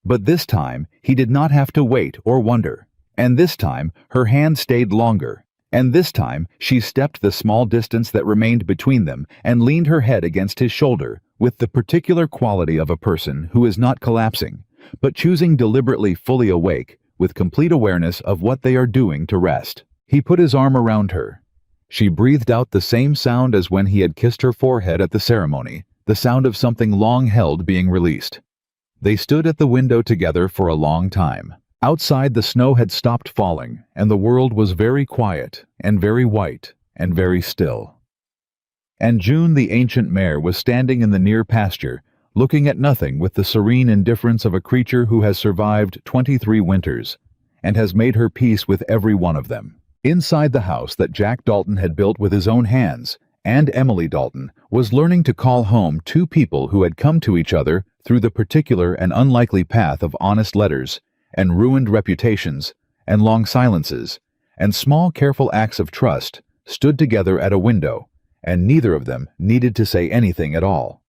But this time, he did not have to wait or wonder. And this time, her hand stayed longer. And this time, she stepped the small distance that remained between them and leaned her head against his shoulder with the particular quality of a person who is not collapsing, but choosing deliberately fully awake, with complete awareness of what they are doing to rest. He put his arm around her. She breathed out the same sound as when he had kissed her forehead at the ceremony, the sound of something long held being released. They stood at the window together for a long time. Outside, the snow had stopped falling, and the world was very quiet, and very white, and very still. And June, the ancient mare, was standing in the near pasture, looking at nothing with the serene indifference of a creature who has survived 23 winters, and has made her peace with every one of them. Inside the house that Jack Dalton had built with his own hands, and Emily Dalton was learning to call home 2 people who had come to each other through the particular and unlikely path of honest letters, and ruined reputations, and long silences, and small careful acts of trust, stood together at a window, and neither of them needed to say anything at all.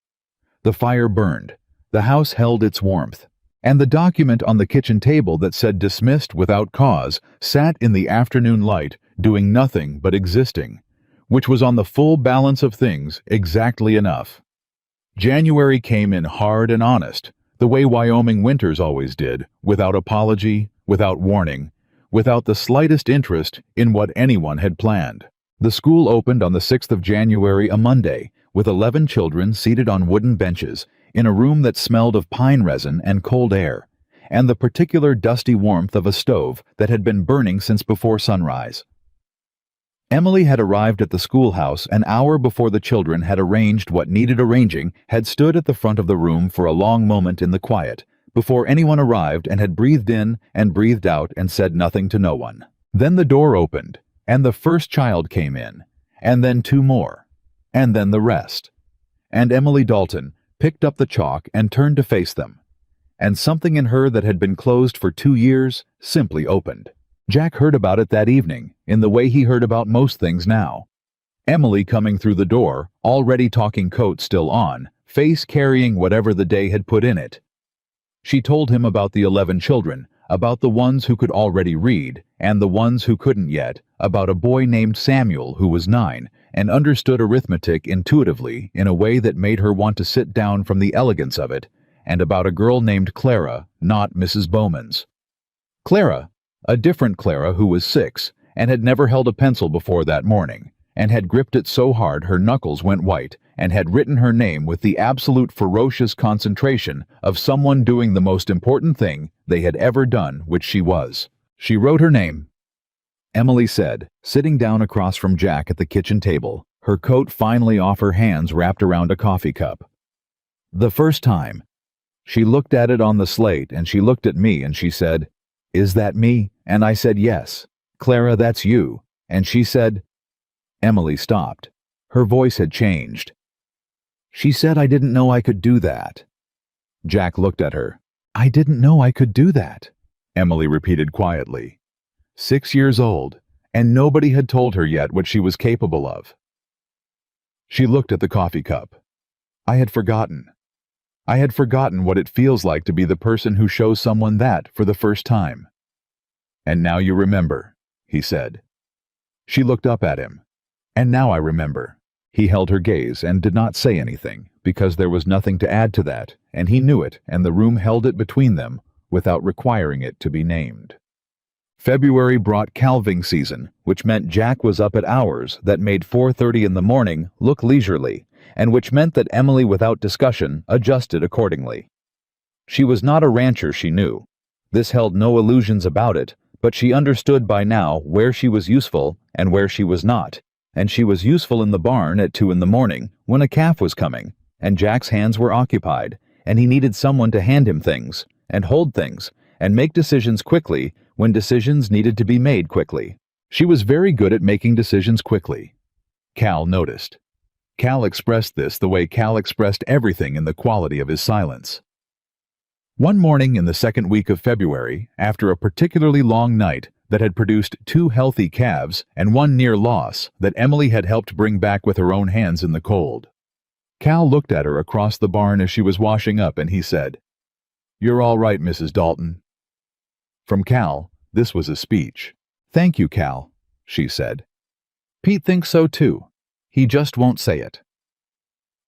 The fire burned, the house held its warmth, and the document on the kitchen table that said dismissed without cause sat in the afternoon light doing nothing but existing, which was on the full balance of things exactly enough. January came in hard and honest, the way Wyoming winters always did, without apology, without warning, without the slightest interest in what anyone had planned. The school opened on the 6th of January, a Monday, with 11 children seated on wooden benches in a room that smelled of pine resin and cold air, and the particular dusty warmth of a stove that had been burning since before sunrise. Emily had arrived at the schoolhouse an hour before the children had arranged what needed arranging, had stood at the front of the room for a long moment in the quiet, before anyone arrived, and had breathed in and breathed out and said nothing to no one. Then the door opened, and the first child came in, and then 2 more, and then the rest. And Emily Dalton picked up the chalk and turned to face them, and something in her that had been closed for 2 years simply opened. Jack heard about it that evening, in the way he heard about most things now. Emily coming through the door, already talking, coat still on, face carrying whatever the day had put in it. She told him about the 11 children, about the ones who could already read, and the ones who couldn't yet, about a boy named Samuel who was 9, and understood arithmetic intuitively in a way that made her want to sit down from the elegance of it, and about a girl named Clara, not Mrs. Bowman's. Clara, a different Clara who was 6, and had never held a pencil before that morning, and had gripped it so hard her knuckles went white, and had written her name with the absolute ferocious concentration of someone doing the most important thing they had ever done, which she was. She wrote her name. Emily said, sitting down across from Jack at the kitchen table, her coat finally off her hands wrapped around a coffee cup. The first time. She looked at it on the slate and she looked at me and she said, "Is that me?" And I said, "Yes. Clara, that's you." And she said, Emily stopped. Her voice had changed. She said I didn't know I could do that. Jack looked at her. "I didn't know I could do that," Emily repeated quietly. 6 years old, and nobody had told her yet what she was capable of. She looked at the coffee cup. I had forgotten. I had forgotten what it feels like to be the person who shows someone that for the first time. "And now you remember," he said. She looked up at him. "And now I remember." He held her gaze and did not say anything, because there was nothing to add to that, and he knew it, and the room held it between them, without requiring it to be named. February brought calving season, which meant Jack was up at hours that made 4:30 in the morning look leisurely, and which meant that Emily, without discussion, adjusted accordingly. She was not a rancher, she knew. This held no illusions about it, but she understood by now where she was useful and where she was not, and she was useful in the barn at 2 in the morning when a calf was coming, and Jack's hands were occupied, and he needed someone to hand him things, and hold things, and make decisions quickly when decisions needed to be made quickly. She was very good at making decisions quickly. Cal noticed. Cal expressed this the way Cal expressed everything in the quality of his silence. One morning in the second week of February, after a particularly long night that had produced 2 healthy calves and 1 near loss that Emily had helped bring back with her own hands in the cold, Cal looked at her across the barn as she was washing up and he said, "You're all right, Mrs. Dalton." From Cal, this was a speech. "Thank you, Cal," she said. "Pete thinks so too. He just won't say it."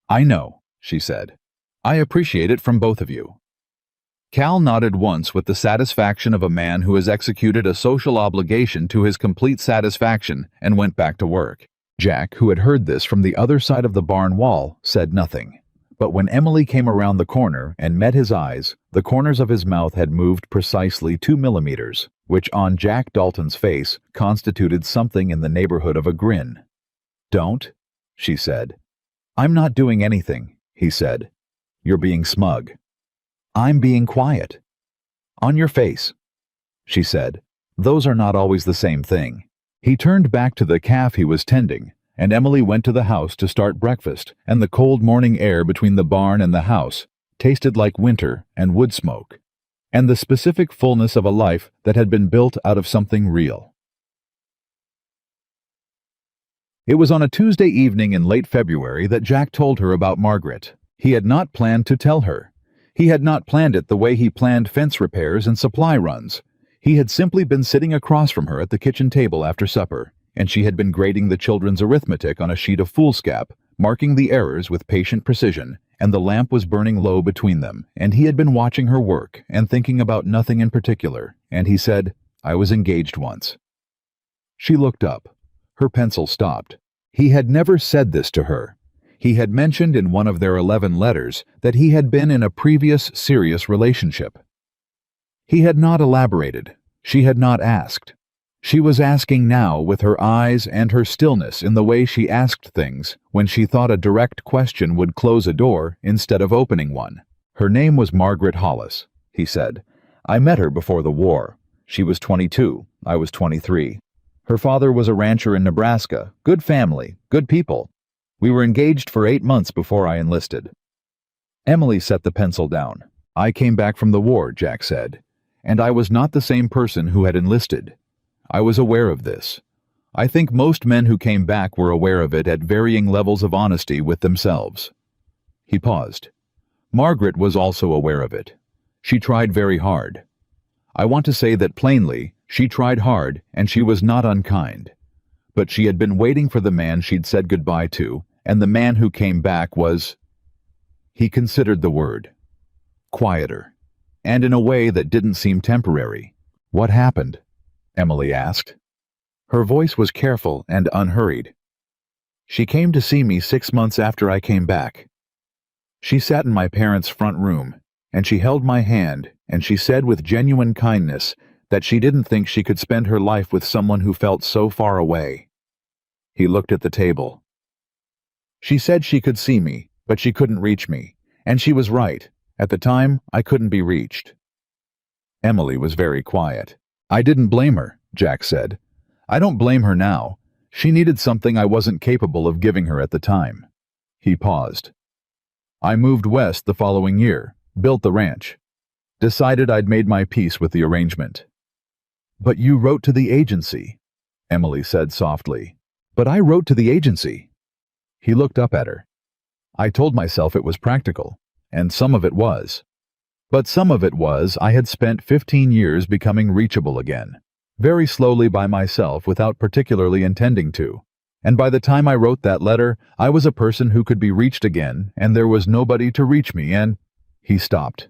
"I know," she said. "I appreciate it from both of you." Cal nodded once with the satisfaction of a man who has executed a social obligation to his complete satisfaction and went back to work. Jack, who had heard this from the other side of the barn wall, said nothing. But when Emily came around the corner and met his eyes, the corners of his mouth had moved precisely 2 millimeters, which on Jack Dalton's face constituted something in the neighborhood of a grin. "Don't," she said. "I'm not doing anything," he said. "You're being smug." "I'm being quiet." "On your face," she said. "Those are not always the same thing." He turned back to the calf he was tending, and Emily went to the house to start breakfast, and the cold morning air between the barn and the house tasted like winter and wood smoke, and the specific fullness of a life that had been built out of something real. It was on a Tuesday evening in late February that Jack told her about Margaret. He had not planned to tell her. He had not planned it the way he planned fence repairs and supply runs. He had simply been sitting across from her at the kitchen table after supper, and she had been grading the children's arithmetic on a sheet of foolscap, marking the errors with patient precision, and the lamp was burning low between them, and he had been watching her work and thinking about nothing in particular, and he said, "I was engaged once." She looked up. Her pencil stopped. He had never said this to her. He had mentioned in one of their 11 letters that he had been in a previous serious relationship. He had not elaborated. She had not asked. She was asking now with her eyes and her stillness in the way she asked things when she thought a direct question would close a door instead of opening one. "Her name was Margaret Hollis," he said. "I met her before the war. She was 22. I was 23. Her father was a rancher in Nebraska. Good family. Good people. We were engaged for 8 months before I enlisted." Emily set the pencil down. "I came back from the war," Jack said, "and I was not the same person who had enlisted. I was aware of this. I think most men who came back were aware of it at varying levels of honesty with themselves." He paused. Margaret was also aware of it. She tried very hard. I want to say that plainly, she tried hard and she was not unkind. But she had been waiting for the man she'd said goodbye to, and the man who came back was... He considered the word. Quieter. And in a way that didn't seem temporary. "What happened?" Emily asked. Her voice was careful and unhurried. "She came to see me 6 months after I came back. She sat in my parents' front room, and she held my hand, and she said with genuine kindness that she didn't think she could spend her life with someone who felt so far away. He looked at the table. She said she could see me, but she couldn't reach me, and she was right. At the time, I couldn't be reached. Emily was very quiet. I didn't blame her, Jack said. I don't blame her now. She needed something I wasn't capable of giving her at the time. He paused. I moved west the following year, built the ranch. Decided I'd made my peace with the arrangement. But you wrote to the agency, Emily said softly. But I wrote to the agency. He looked up at her. I told myself it was practical, and some of it was. But some of it was I had spent 15 years becoming reachable again, very slowly by myself without particularly intending to. And by the time I wrote that letter, I was a person who could be reached again, and there was nobody to reach me, and... He stopped.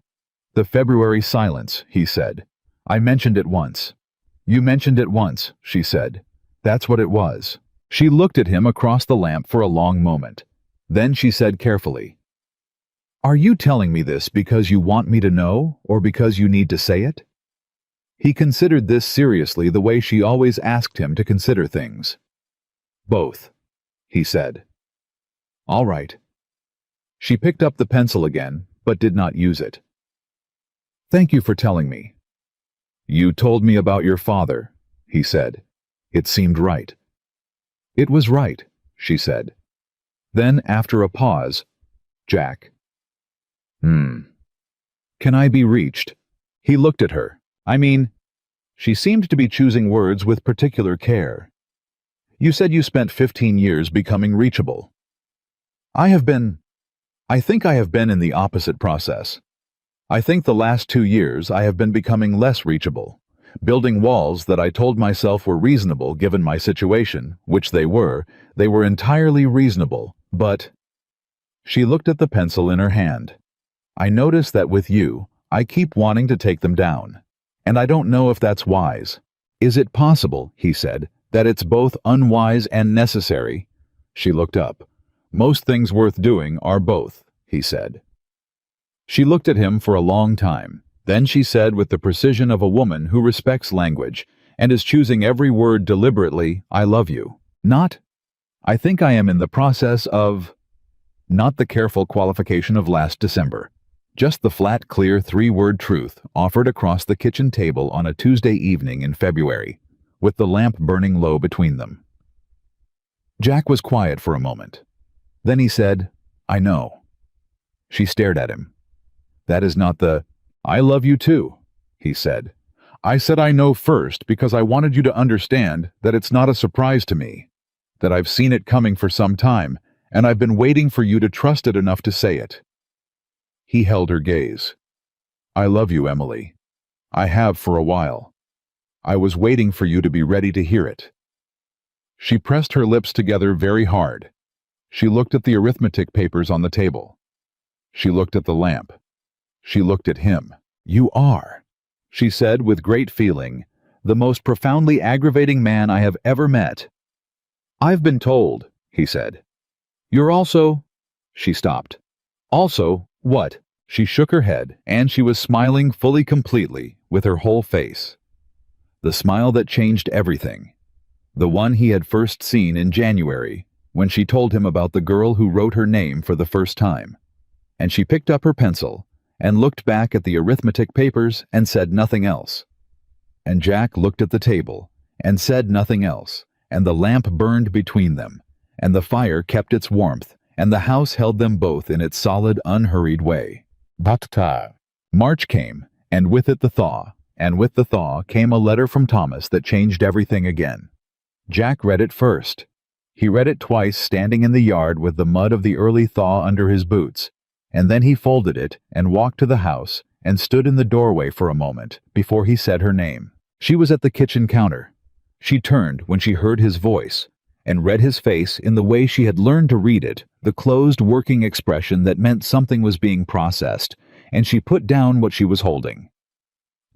The February silence, he said. I mentioned it once. You mentioned it once, she said. That's what it was. She looked at him across the lamp for a long moment. Then she said carefully, Are you telling me this because you want me to know, or because you need to say it? He considered this seriously the way she always asked him to consider things. Both, he said. All right. She picked up the pencil again, but did not use it. Thank you for telling me. You told me about your father, he said. It seemed right. It was right, she said. Then, after a pause, Jack. Can I be reached? He looked at her. She seemed to be choosing words with particular care. You said you spent 15 years becoming reachable. I think I have been in the opposite process. I think the last 2 years I have been becoming less reachable, building walls that I told myself were reasonable given my situation, which they were entirely reasonable, but... She looked at the pencil in her hand. I notice that with you, I keep wanting to take them down. And I don't know if that's wise. Is it possible, he said, that it's both unwise and necessary? She looked up. Most things worth doing are both, he said. She looked at him for a long time. Then she said with the precision of a woman who respects language and is choosing every word deliberately, I love you. Not, I think I am in the process of... Not the careful qualification of last December. Just the flat, clear 3-word truth offered across the kitchen table on a Tuesday evening in February, with the lamp burning low between them. Jack was quiet for a moment. Then he said, I know. She stared at him. That is not the, I love you too, he said. I said I know first because I wanted you to understand that it's not a surprise to me, that I've seen it coming for some time, and I've been waiting for you to trust it enough to say it. He held her gaze. I love you, Emily. I have for a while. I was waiting for you to be ready to hear it. She pressed her lips together very hard. She looked at the arithmetic papers on the table. She looked at the lamp. She looked at him. You are, she said with great feeling, the most profoundly aggravating man I have ever met. I've been told, he said. You're also... She stopped. Also, what? She shook her head, and she was smiling fully completely, with her whole face. The smile that changed everything. The one he had first seen in January, when she told him about the girl who wrote her name for the first time. And she picked up her pencil, and looked back at the arithmetic papers and said nothing else. And Jack looked at the table, and said nothing else, and the lamp burned between them, and the fire kept its warmth, and the house held them both in its solid, unhurried way. March came, and with it the thaw, and with the thaw came a letter from Thomas that changed everything again. Jack read it first. He read it twice standing in the yard with the mud of the early thaw under his boots, and then he folded it and walked to the house and stood in the doorway for a moment before he said her name. She was at the kitchen counter. She turned when she heard his voice, and read his face in the way she had learned to read it, the closed working expression that meant something was being processed, and she put down what she was holding.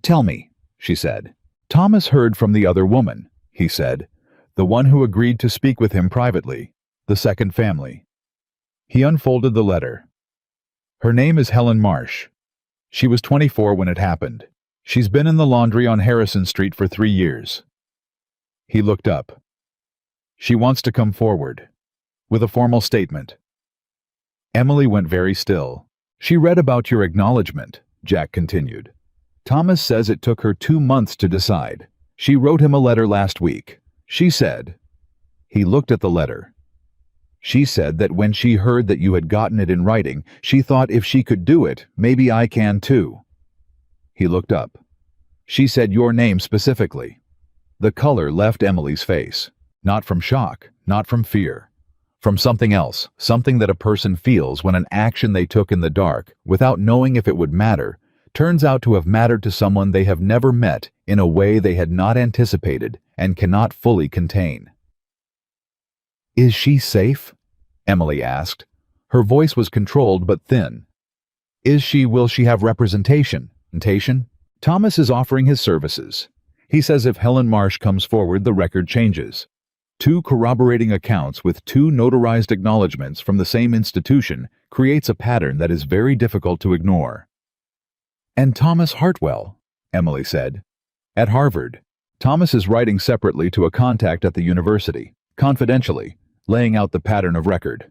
Tell me, she said. Thomas heard from the other woman, he said, the one who agreed to speak with him privately, the second family. He unfolded the letter. Her name is Helen Marsh. She was 24 when it happened. She's been in the laundry on Harrison Street for 3 years. He looked up. She wants to come forward with a formal statement. Emily went very still. She read about your acknowledgement, Jack continued. Thomas says it took her 2 months to decide. She wrote him a letter last week. She said, he looked at the letter. She said that when she heard that you had gotten it in writing, she thought if she could do it, maybe I can too. He looked up. She said your name specifically. The color left Emily's face. Not from shock, not from fear. From something else, something that a person feels when an action they took in the dark, without knowing if it would matter, turns out to have mattered to someone they have never met in a way they had not anticipated and cannot fully contain. Is she safe? Emily asked. Her voice was controlled but thin. Will she have representation? Thomas is offering his services. He says if Helen Marsh comes forward, the record changes. 2 corroborating accounts with 2 notarized acknowledgments from the same institution creates a pattern that is very difficult to ignore. And Thomas Hartwell, Emily said. At Harvard, Thomas is writing separately to a contact at the university, confidentially, laying out the pattern of record.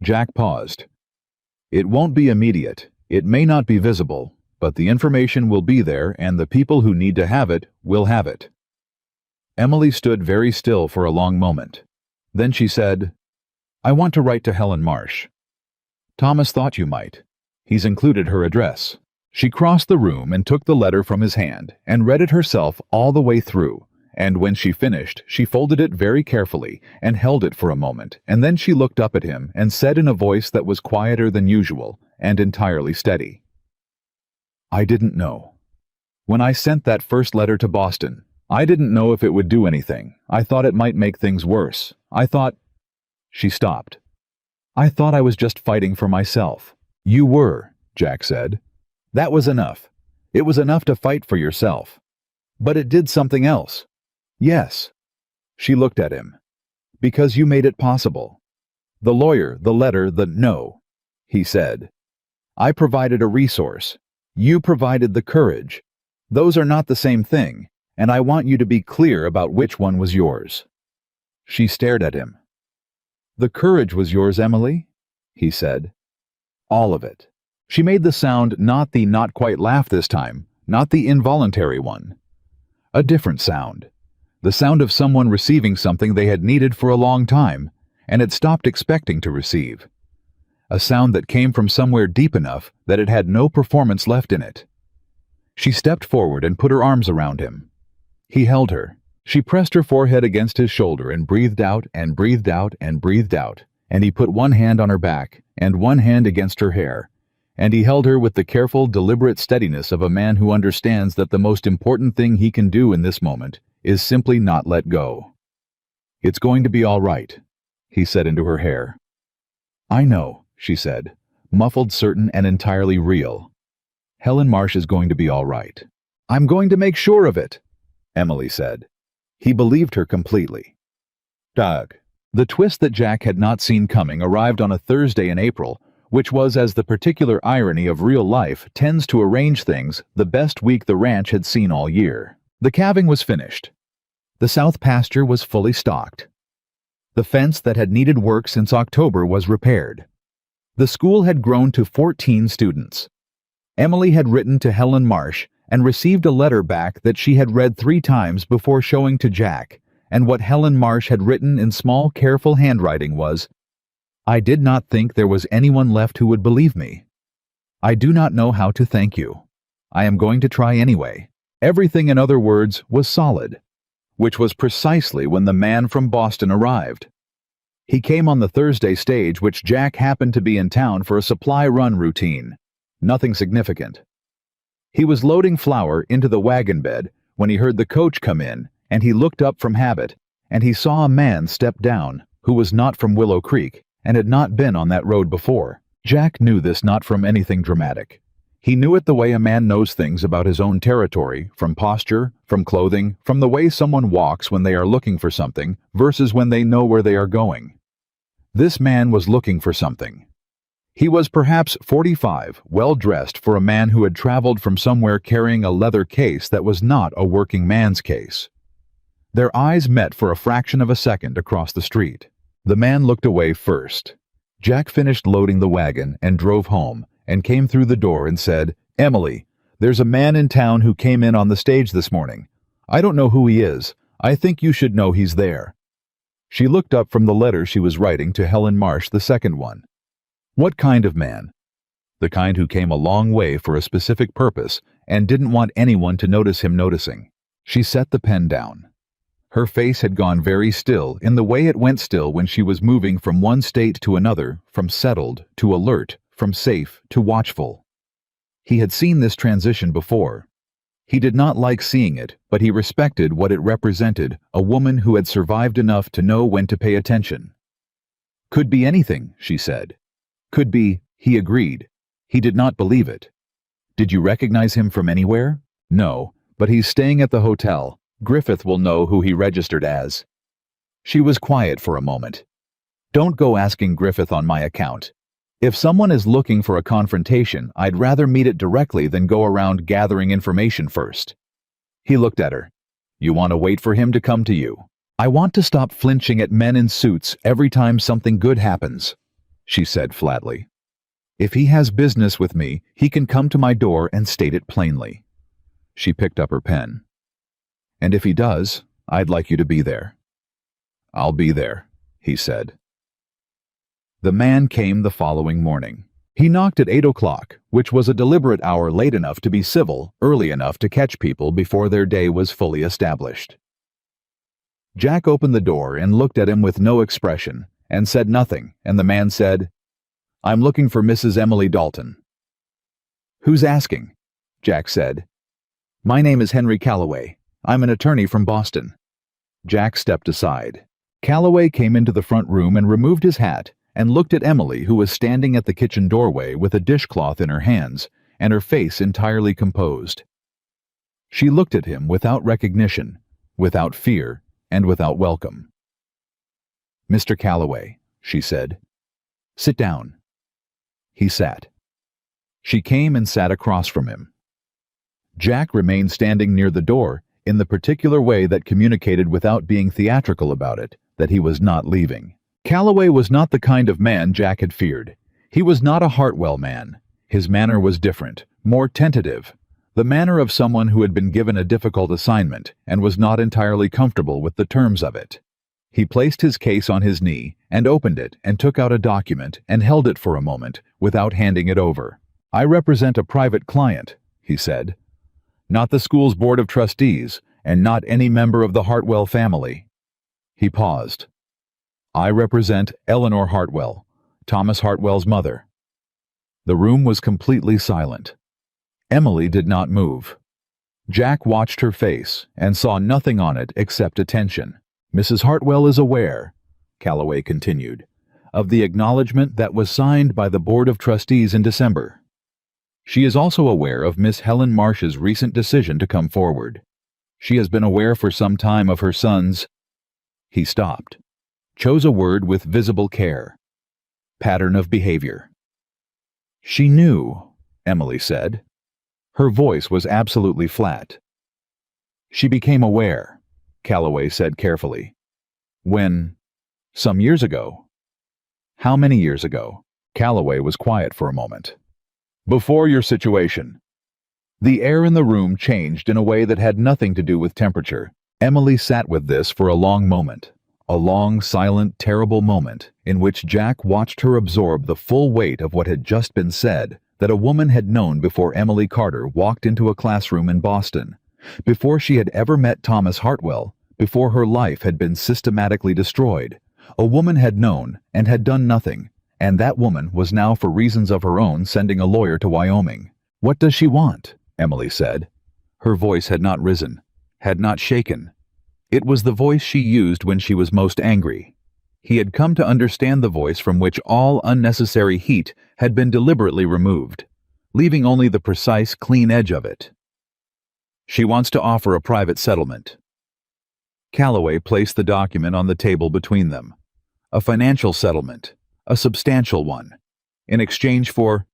Jack paused. It won't be immediate. It may not be visible, but the information will be there and the people who need to have it will have it. Emily stood very still for a long moment. Then she said, I want to write to Helen Marsh. Thomas thought you might. He's included her address. She crossed the room and took the letter from his hand and read it herself all the way through, and when she finished, she folded it very carefully and held it for a moment, and then she looked up at him and said in a voice that was quieter than usual and entirely steady, I didn't know. When I sent that first letter to Boston, I didn't know if it would do anything. I thought it might make things worse. I thought... She stopped. I thought I was just fighting for myself. You were, Jack said. That was enough. It was enough to fight for yourself. But it did something else. Yes. She looked at him. Because you made it possible. The lawyer, the letter, the no, he said. I provided a resource. You provided the courage. Those are not the same thing. And I want you to be clear about which one was yours. She stared at him. The courage was yours, Emily, he said. All of it. She made the sound, not the not quite laugh this time, not the involuntary one. A different sound. The sound of someone receiving something they had needed for a long time, and had stopped expecting to receive. A sound that came from somewhere deep enough that it had no performance left in it. She stepped forward and put her arms around him. He held her. She pressed her forehead against his shoulder and breathed out and breathed out and breathed out, and he put one hand on her back and one hand against her hair, and he held her with the careful, deliberate steadiness of a man who understands that the most important thing he can do in this moment is simply not let go. It's going to be all right, he said into her hair. I know, she said, muffled, certain, and entirely real. Helen Marsh is going to be all right. I'm going to make sure of it, Emily said. He believed her completely. Doug. The twist that Jack had not seen coming arrived on a Thursday in April, which was, as the particular irony of real life tends to arrange things, the best week the ranch had seen all year. The calving was finished. The south pasture was fully stocked. The fence that had needed work since October was repaired. The school had grown to 14 students. Emily had written to Helen Marsh and received a letter back that she had read 3 times before showing to Jack, and what Helen Marsh had written in small, careful handwriting was, I did not think there was anyone left who would believe me. I do not know how to thank you. I am going to try anyway. Everything, in other words, was solid, which was precisely when the man from Boston arrived. He came on the Thursday stage, which Jack happened to be in town for a supply run routine. Nothing significant. He was loading flour into the wagon bed when he heard the coach come in, and he looked up from habit, and he saw a man step down who was not from Willow Creek and had not been on that road before. Jack knew this not from anything dramatic. He knew it the way a man knows things about his own territory, from posture, from clothing, from the way someone walks when they are looking for something versus when they know where they are going. This man was looking for something. He was perhaps 45, well-dressed for a man who had traveled from somewhere carrying a leather case that was not a working man's case. Their eyes met for a fraction of a second across the street. The man looked away first. Jack finished loading the wagon and drove home, and came through the door and said, "Emily, there's a man in town who came in on the stage this morning. I don't know who he is. I think you should know he's there." She looked up from the letter she was writing to Helen Marsh, the second one. "What kind of man?" "The kind who came a long way for a specific purpose and didn't want anyone to notice him noticing." She set the pen down. Her face had gone very still in the way it went still when she was moving from one state to another, from settled to alert, from safe to watchful. He had seen this transition before. He did not like seeing it, but he respected what it represented, a woman who had survived enough to know when to pay attention. "Could be anything," she said. "Could be," he agreed. He did not believe it. "Did you recognize him from anywhere?" "No, but he's staying at the hotel. Griffith will know who he registered as." She was quiet for a moment. "Don't go asking Griffith on my account. If someone is looking for a confrontation, I'd rather meet it directly than go around gathering information first." He looked at her. "You want to wait for him to come to you?" "I want to stop flinching at men in suits every time something good happens," she said flatly. "If he has business with me, he can come to my door and state it plainly." She picked up her pen. "And if he does, I'd like you to be there." "I'll be there," he said. The man came the following morning. He knocked at 8 o'clock, which was a deliberate hour late enough to be civil, early enough to catch people before their day was fully established. Jack opened the door and looked at him with no expression, and said nothing, and the man said, "I'm looking for Mrs. Emily Dalton." "Who's asking?" Jack said. "My name is Henry Calloway. I'm an attorney from Boston." Jack stepped aside. Calloway came into the front room and removed his hat and looked at Emily, who was standing at the kitchen doorway with a dishcloth in her hands and her face entirely composed. She looked at him without recognition, without fear, and without welcome. "Mr. Calloway," she said. "Sit down." He sat. She came and sat across from him. Jack remained standing near the door in the particular way that communicated without being theatrical about it, that he was not leaving. Calloway was not the kind of man Jack had feared. He was not a Hartwell man. His manner was different, more tentative, the manner of someone who had been given a difficult assignment and was not entirely comfortable with the terms of it. He placed his case on his knee and opened it and took out a document and held it for a moment without handing it over. "I represent a private client," he said. "Not the school's board of trustees, and not any member of the Hartwell family." He paused. "I represent Eleanor Hartwell, Thomas Hartwell's mother." The room was completely silent. Emily did not move. Jack watched her face and saw nothing on it except attention. "Mrs. Hartwell is aware," Calloway continued, "of the acknowledgement that was signed by the Board of Trustees in December. She is also aware of Miss Helen Marsh's recent decision to come forward. She has been aware for some time of her son's—" He stopped, chose a word with visible care. "Pattern of behavior." "She knew," Emily said. Her voice was absolutely flat. "She became aware," Calloway said carefully. "When? Some years ago." "How many years ago?" Calloway was quiet for a moment. "Before your situation." The air in the room changed in a way that had nothing to do with temperature. Emily sat with this for a long moment, a long, silent, terrible moment in which Jack watched her absorb the full weight of what had just been said, that a woman had known before Emily Carter walked into a classroom in Boston, before she had ever met Thomas Hartwell, before her life had been systematically destroyed. A woman had known and had done nothing, and that woman was now, for reasons of her own, sending a lawyer to Wyoming. "What does she want?" Emily said. Her voice had not risen, had not shaken. It was the voice she used when she was most angry. He had come to understand the voice from which all unnecessary heat had been deliberately removed, leaving only the precise, clean edge of it. "She wants to offer a private settlement." Calloway placed the document on the table between them. "A financial settlement, a substantial one. In exchange for...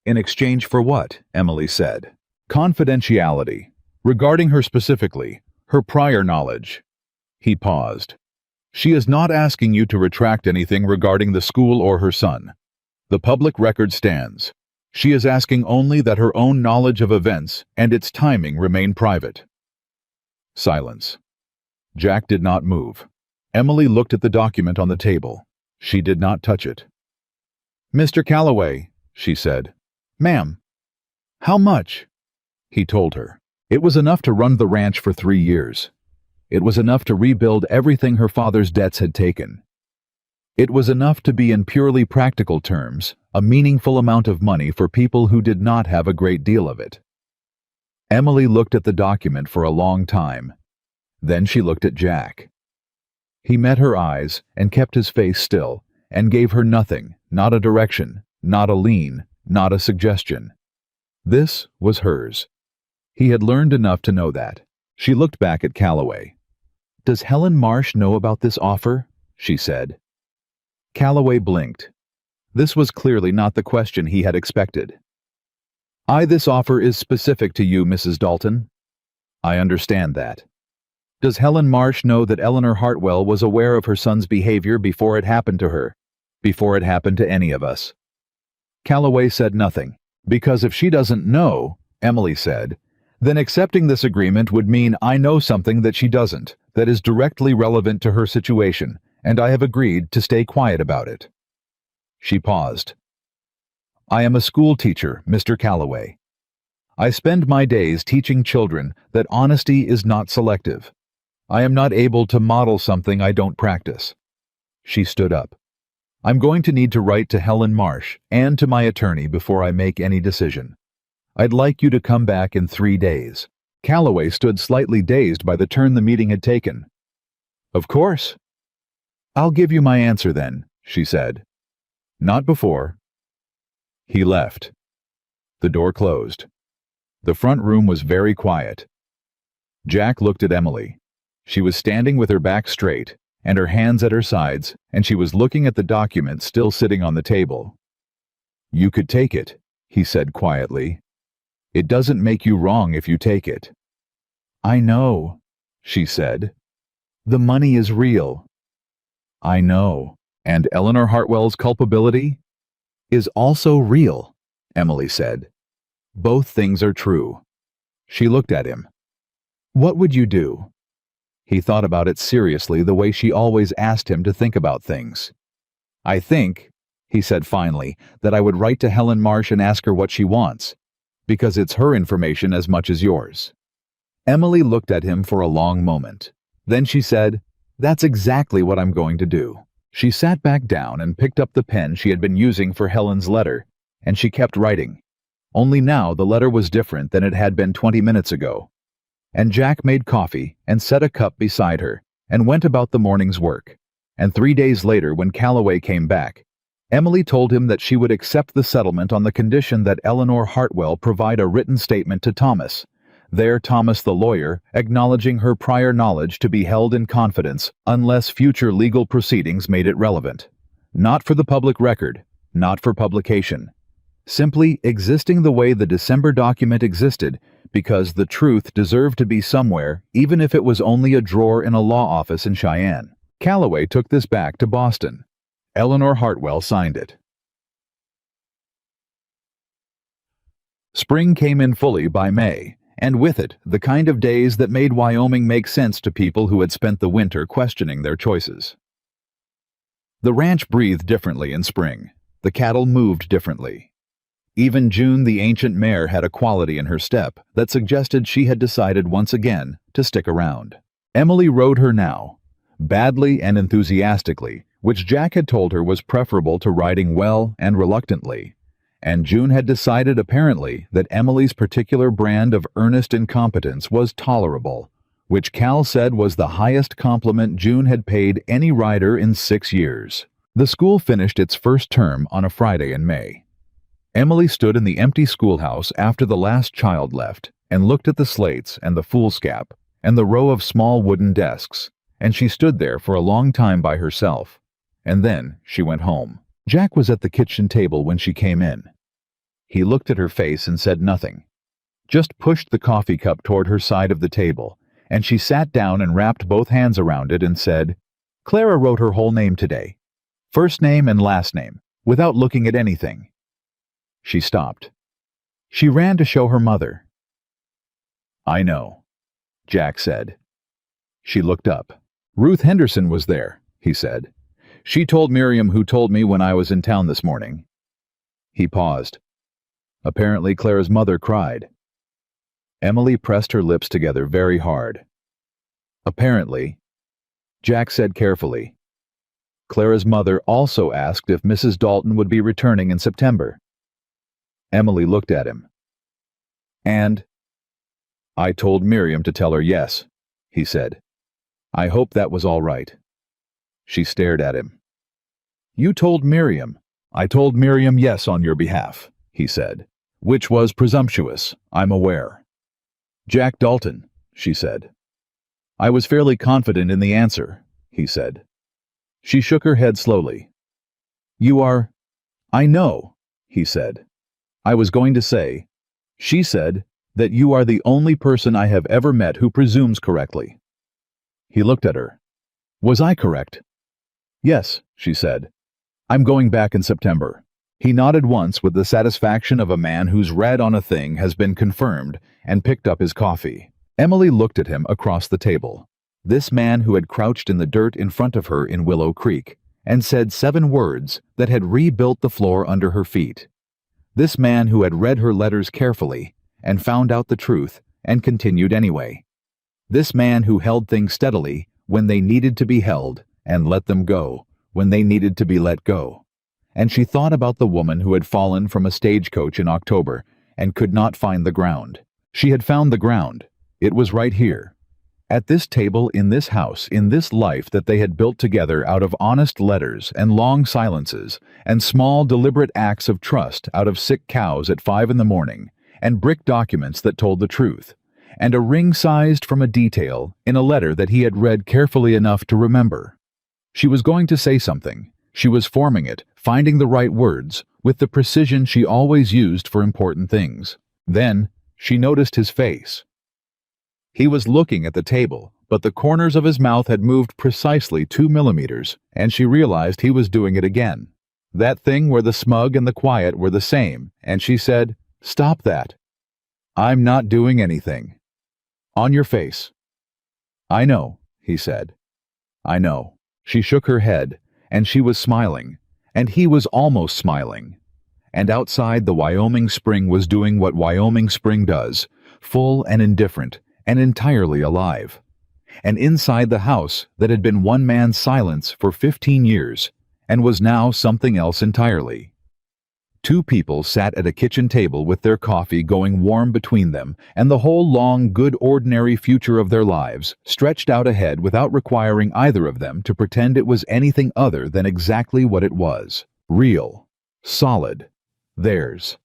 In exchange for what? Emily said. Confidentiality. Regarding her specifically, her prior knowledge. He paused. She is not asking you to retract anything regarding the school or her son. The public record stands. She is asking only that her own knowledge of events and its timing remain private. Silence. Jack did not move. Emily looked at the document on the table. She did not touch it. Mr. Calloway, she said. Ma'am. How much? He told her. It was enough to run the ranch for 3 years. It was enough to rebuild everything her father's debts had taken. It was enough to be, in purely practical terms, a meaningful amount of money for people who did not have a great deal of it. Emily looked at the document for a long time. Then she looked at Jack. He met her eyes and kept his face still and gave her nothing, not a direction, not a lean, not a suggestion. This was hers. He had learned enough to know that. She looked back at Calloway. Does Helen Marsh know about this offer? She said. Calloway blinked. This was clearly not the question he had expected. This offer is specific to you, Mrs. Dalton. I understand that. Does Helen Marsh know that Eleanor Hartwell was aware of her son's behavior before it happened to her, before it happened to any of us? Calloway said nothing. Because if she doesn't know, Emily said, then accepting this agreement would mean I know something that she doesn't, that is directly relevant to her situation, and I have agreed to stay quiet about it. She paused. I am a school teacher, Mr. Calloway. I spend my days teaching children that honesty is not selective. I am not able to model something I don't practice. She stood up. I'm going to need to write to Helen Marsh and to my attorney before I make any decision. I'd like you to come back in 3 days. Calloway stood slightly dazed by the turn the meeting had taken. Of course. I'll give you my answer then, she said. Not before. He left. The door closed. The front room was very quiet. Jack looked at Emily. She was standing with her back straight and her hands at her sides, and she was looking at the document still sitting on the table. You could take it, he said quietly. It doesn't make you wrong if you take it. I know, she said. The money is real. I know. And Eleanor Hartwell's culpability is also real, Emily said. Both things are true. She looked at him. What would you do? He thought about it seriously, the way she always asked him to think about things. I think, he said finally, that I would write to Helen Marsh and ask her what she wants, because it's her information as much as yours. Emily looked at him for a long moment. Then she said, That's exactly what I'm going to do. She sat back down and picked up the pen she had been using for Helen's letter, and she kept writing. Only now the letter was different than it had been 20 minutes ago. And Jack made coffee and set a cup beside her and went about the morning's work. And 3 days later, when Calloway came back, Emily told him that she would accept the settlement on the condition that Eleanor Hartwell provide a written statement to Thomas. There Thomas the lawyer, acknowledging her prior knowledge to be held in confidence unless future legal proceedings made it relevant. Not for the public record, not for publication. Simply existing the way the December document existed because the truth deserved to be somewhere, even if it was only a drawer in a law office in Cheyenne. Calloway took this back to Boston. Eleanor Hartwell signed it. Spring came in fully by May, and with it, the kind of days that made Wyoming make sense to people who had spent the winter questioning their choices. The ranch breathed differently in spring. The cattle moved differently. Even June, the ancient mare, had a quality in her step that suggested she had decided once again to stick around. Emily rode her now, badly and enthusiastically, which Jack had told her was preferable to riding well and reluctantly. And June had decided apparently that Emily's particular brand of earnest incompetence was tolerable, which Cal said was the highest compliment June had paid any rider in 6 years. The school finished its first term on a Friday in May. Emily stood in the empty schoolhouse after the last child left and looked at the slates and the foolscap and the row of small wooden desks, and she stood there for a long time by herself. And then she went home. Jack was at the kitchen table when she came in. He looked at her face and said nothing, just pushed the coffee cup toward her side of the table, and she sat down and wrapped both hands around it and said, "Clara wrote her whole name today, first name and last name, without looking at anything." She stopped. She ran to show her mother. "I know," Jack said. She looked up. "Ruth Henderson was there," he said. "She told Miriam, who told me when I was in town this morning." He paused. Apparently Clara's mother cried. Emily pressed her lips together very hard. "Apparently," Jack said carefully. Clara's mother also asked if Mrs. Dalton would be returning in September. Emily looked at him. "And?" "I told Miriam to tell her yes," he said. "I hope that was all right." She stared at him. "You told Miriam." "I told Miriam yes on your behalf," he said, "which was presumptuous, I'm aware." "Jack Dalton," she said. "I was fairly confident in the answer," he said. She shook her head slowly. "You are—" "I know," he said. "I was going to say," she said, "that you are the only person I have ever met who presumes correctly." He looked at her. "Was I correct?" "Yes," she said. "I'm going back in September." He nodded once with the satisfaction of a man whose read on a thing has been confirmed, and picked up his coffee. Emily looked at him across the table. This man who had crouched in the dirt in front of her in Willow Creek, and said 7 words that had rebuilt the floor under her feet. This man who had read her letters carefully, and found out the truth, and continued anyway. This man who held things steadily when they needed to be held, and let them go when they needed to be let go. And she thought about the woman who had fallen from a stagecoach in October and could not find the ground. She had found the ground. It was right here. At this table, in this house, in this life that they had built together out of honest letters and long silences, and small deliberate acts of trust out of sick cows at 5 in the morning, and brick documents that told the truth, and a ring sized from a detail in a letter that he had read carefully enough to remember. She was going to say something. She was forming it, finding the right words, with the precision she always used for important things. Then, she noticed his face. He was looking at the table, but the corners of his mouth had moved precisely 2 millimeters, and she realized he was doing it again. That thing where the smug and the quiet were the same, and she said, "Stop that." "I'm not doing anything." "On your face." "I know," he said. "I know." She shook her head, and she was smiling, and he was almost smiling. And outside, the Wyoming spring was doing what Wyoming spring does, full and indifferent, and entirely alive. And inside the house that had been one man's silence for 15 years, and was now something else entirely. 2 people sat at a kitchen table with their coffee going warm between them, and the whole long, good ordinary future of their lives stretched out ahead without requiring either of them to pretend it was anything other than exactly what it was. Real. Solid. Theirs.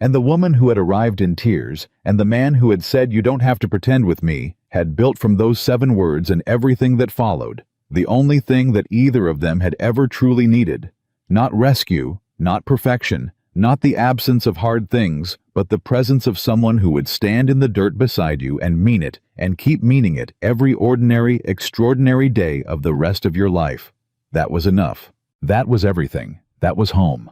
And the woman who had arrived in tears, and the man who had said, "You don't have to pretend with me," had built from those 7 words and everything that followed, the only thing that either of them had ever truly needed. Not rescue, not perfection, not the absence of hard things, but the presence of someone who would stand in the dirt beside you and mean it, and keep meaning it every ordinary, extraordinary day of the rest of your life. That was enough. That was everything. That was home.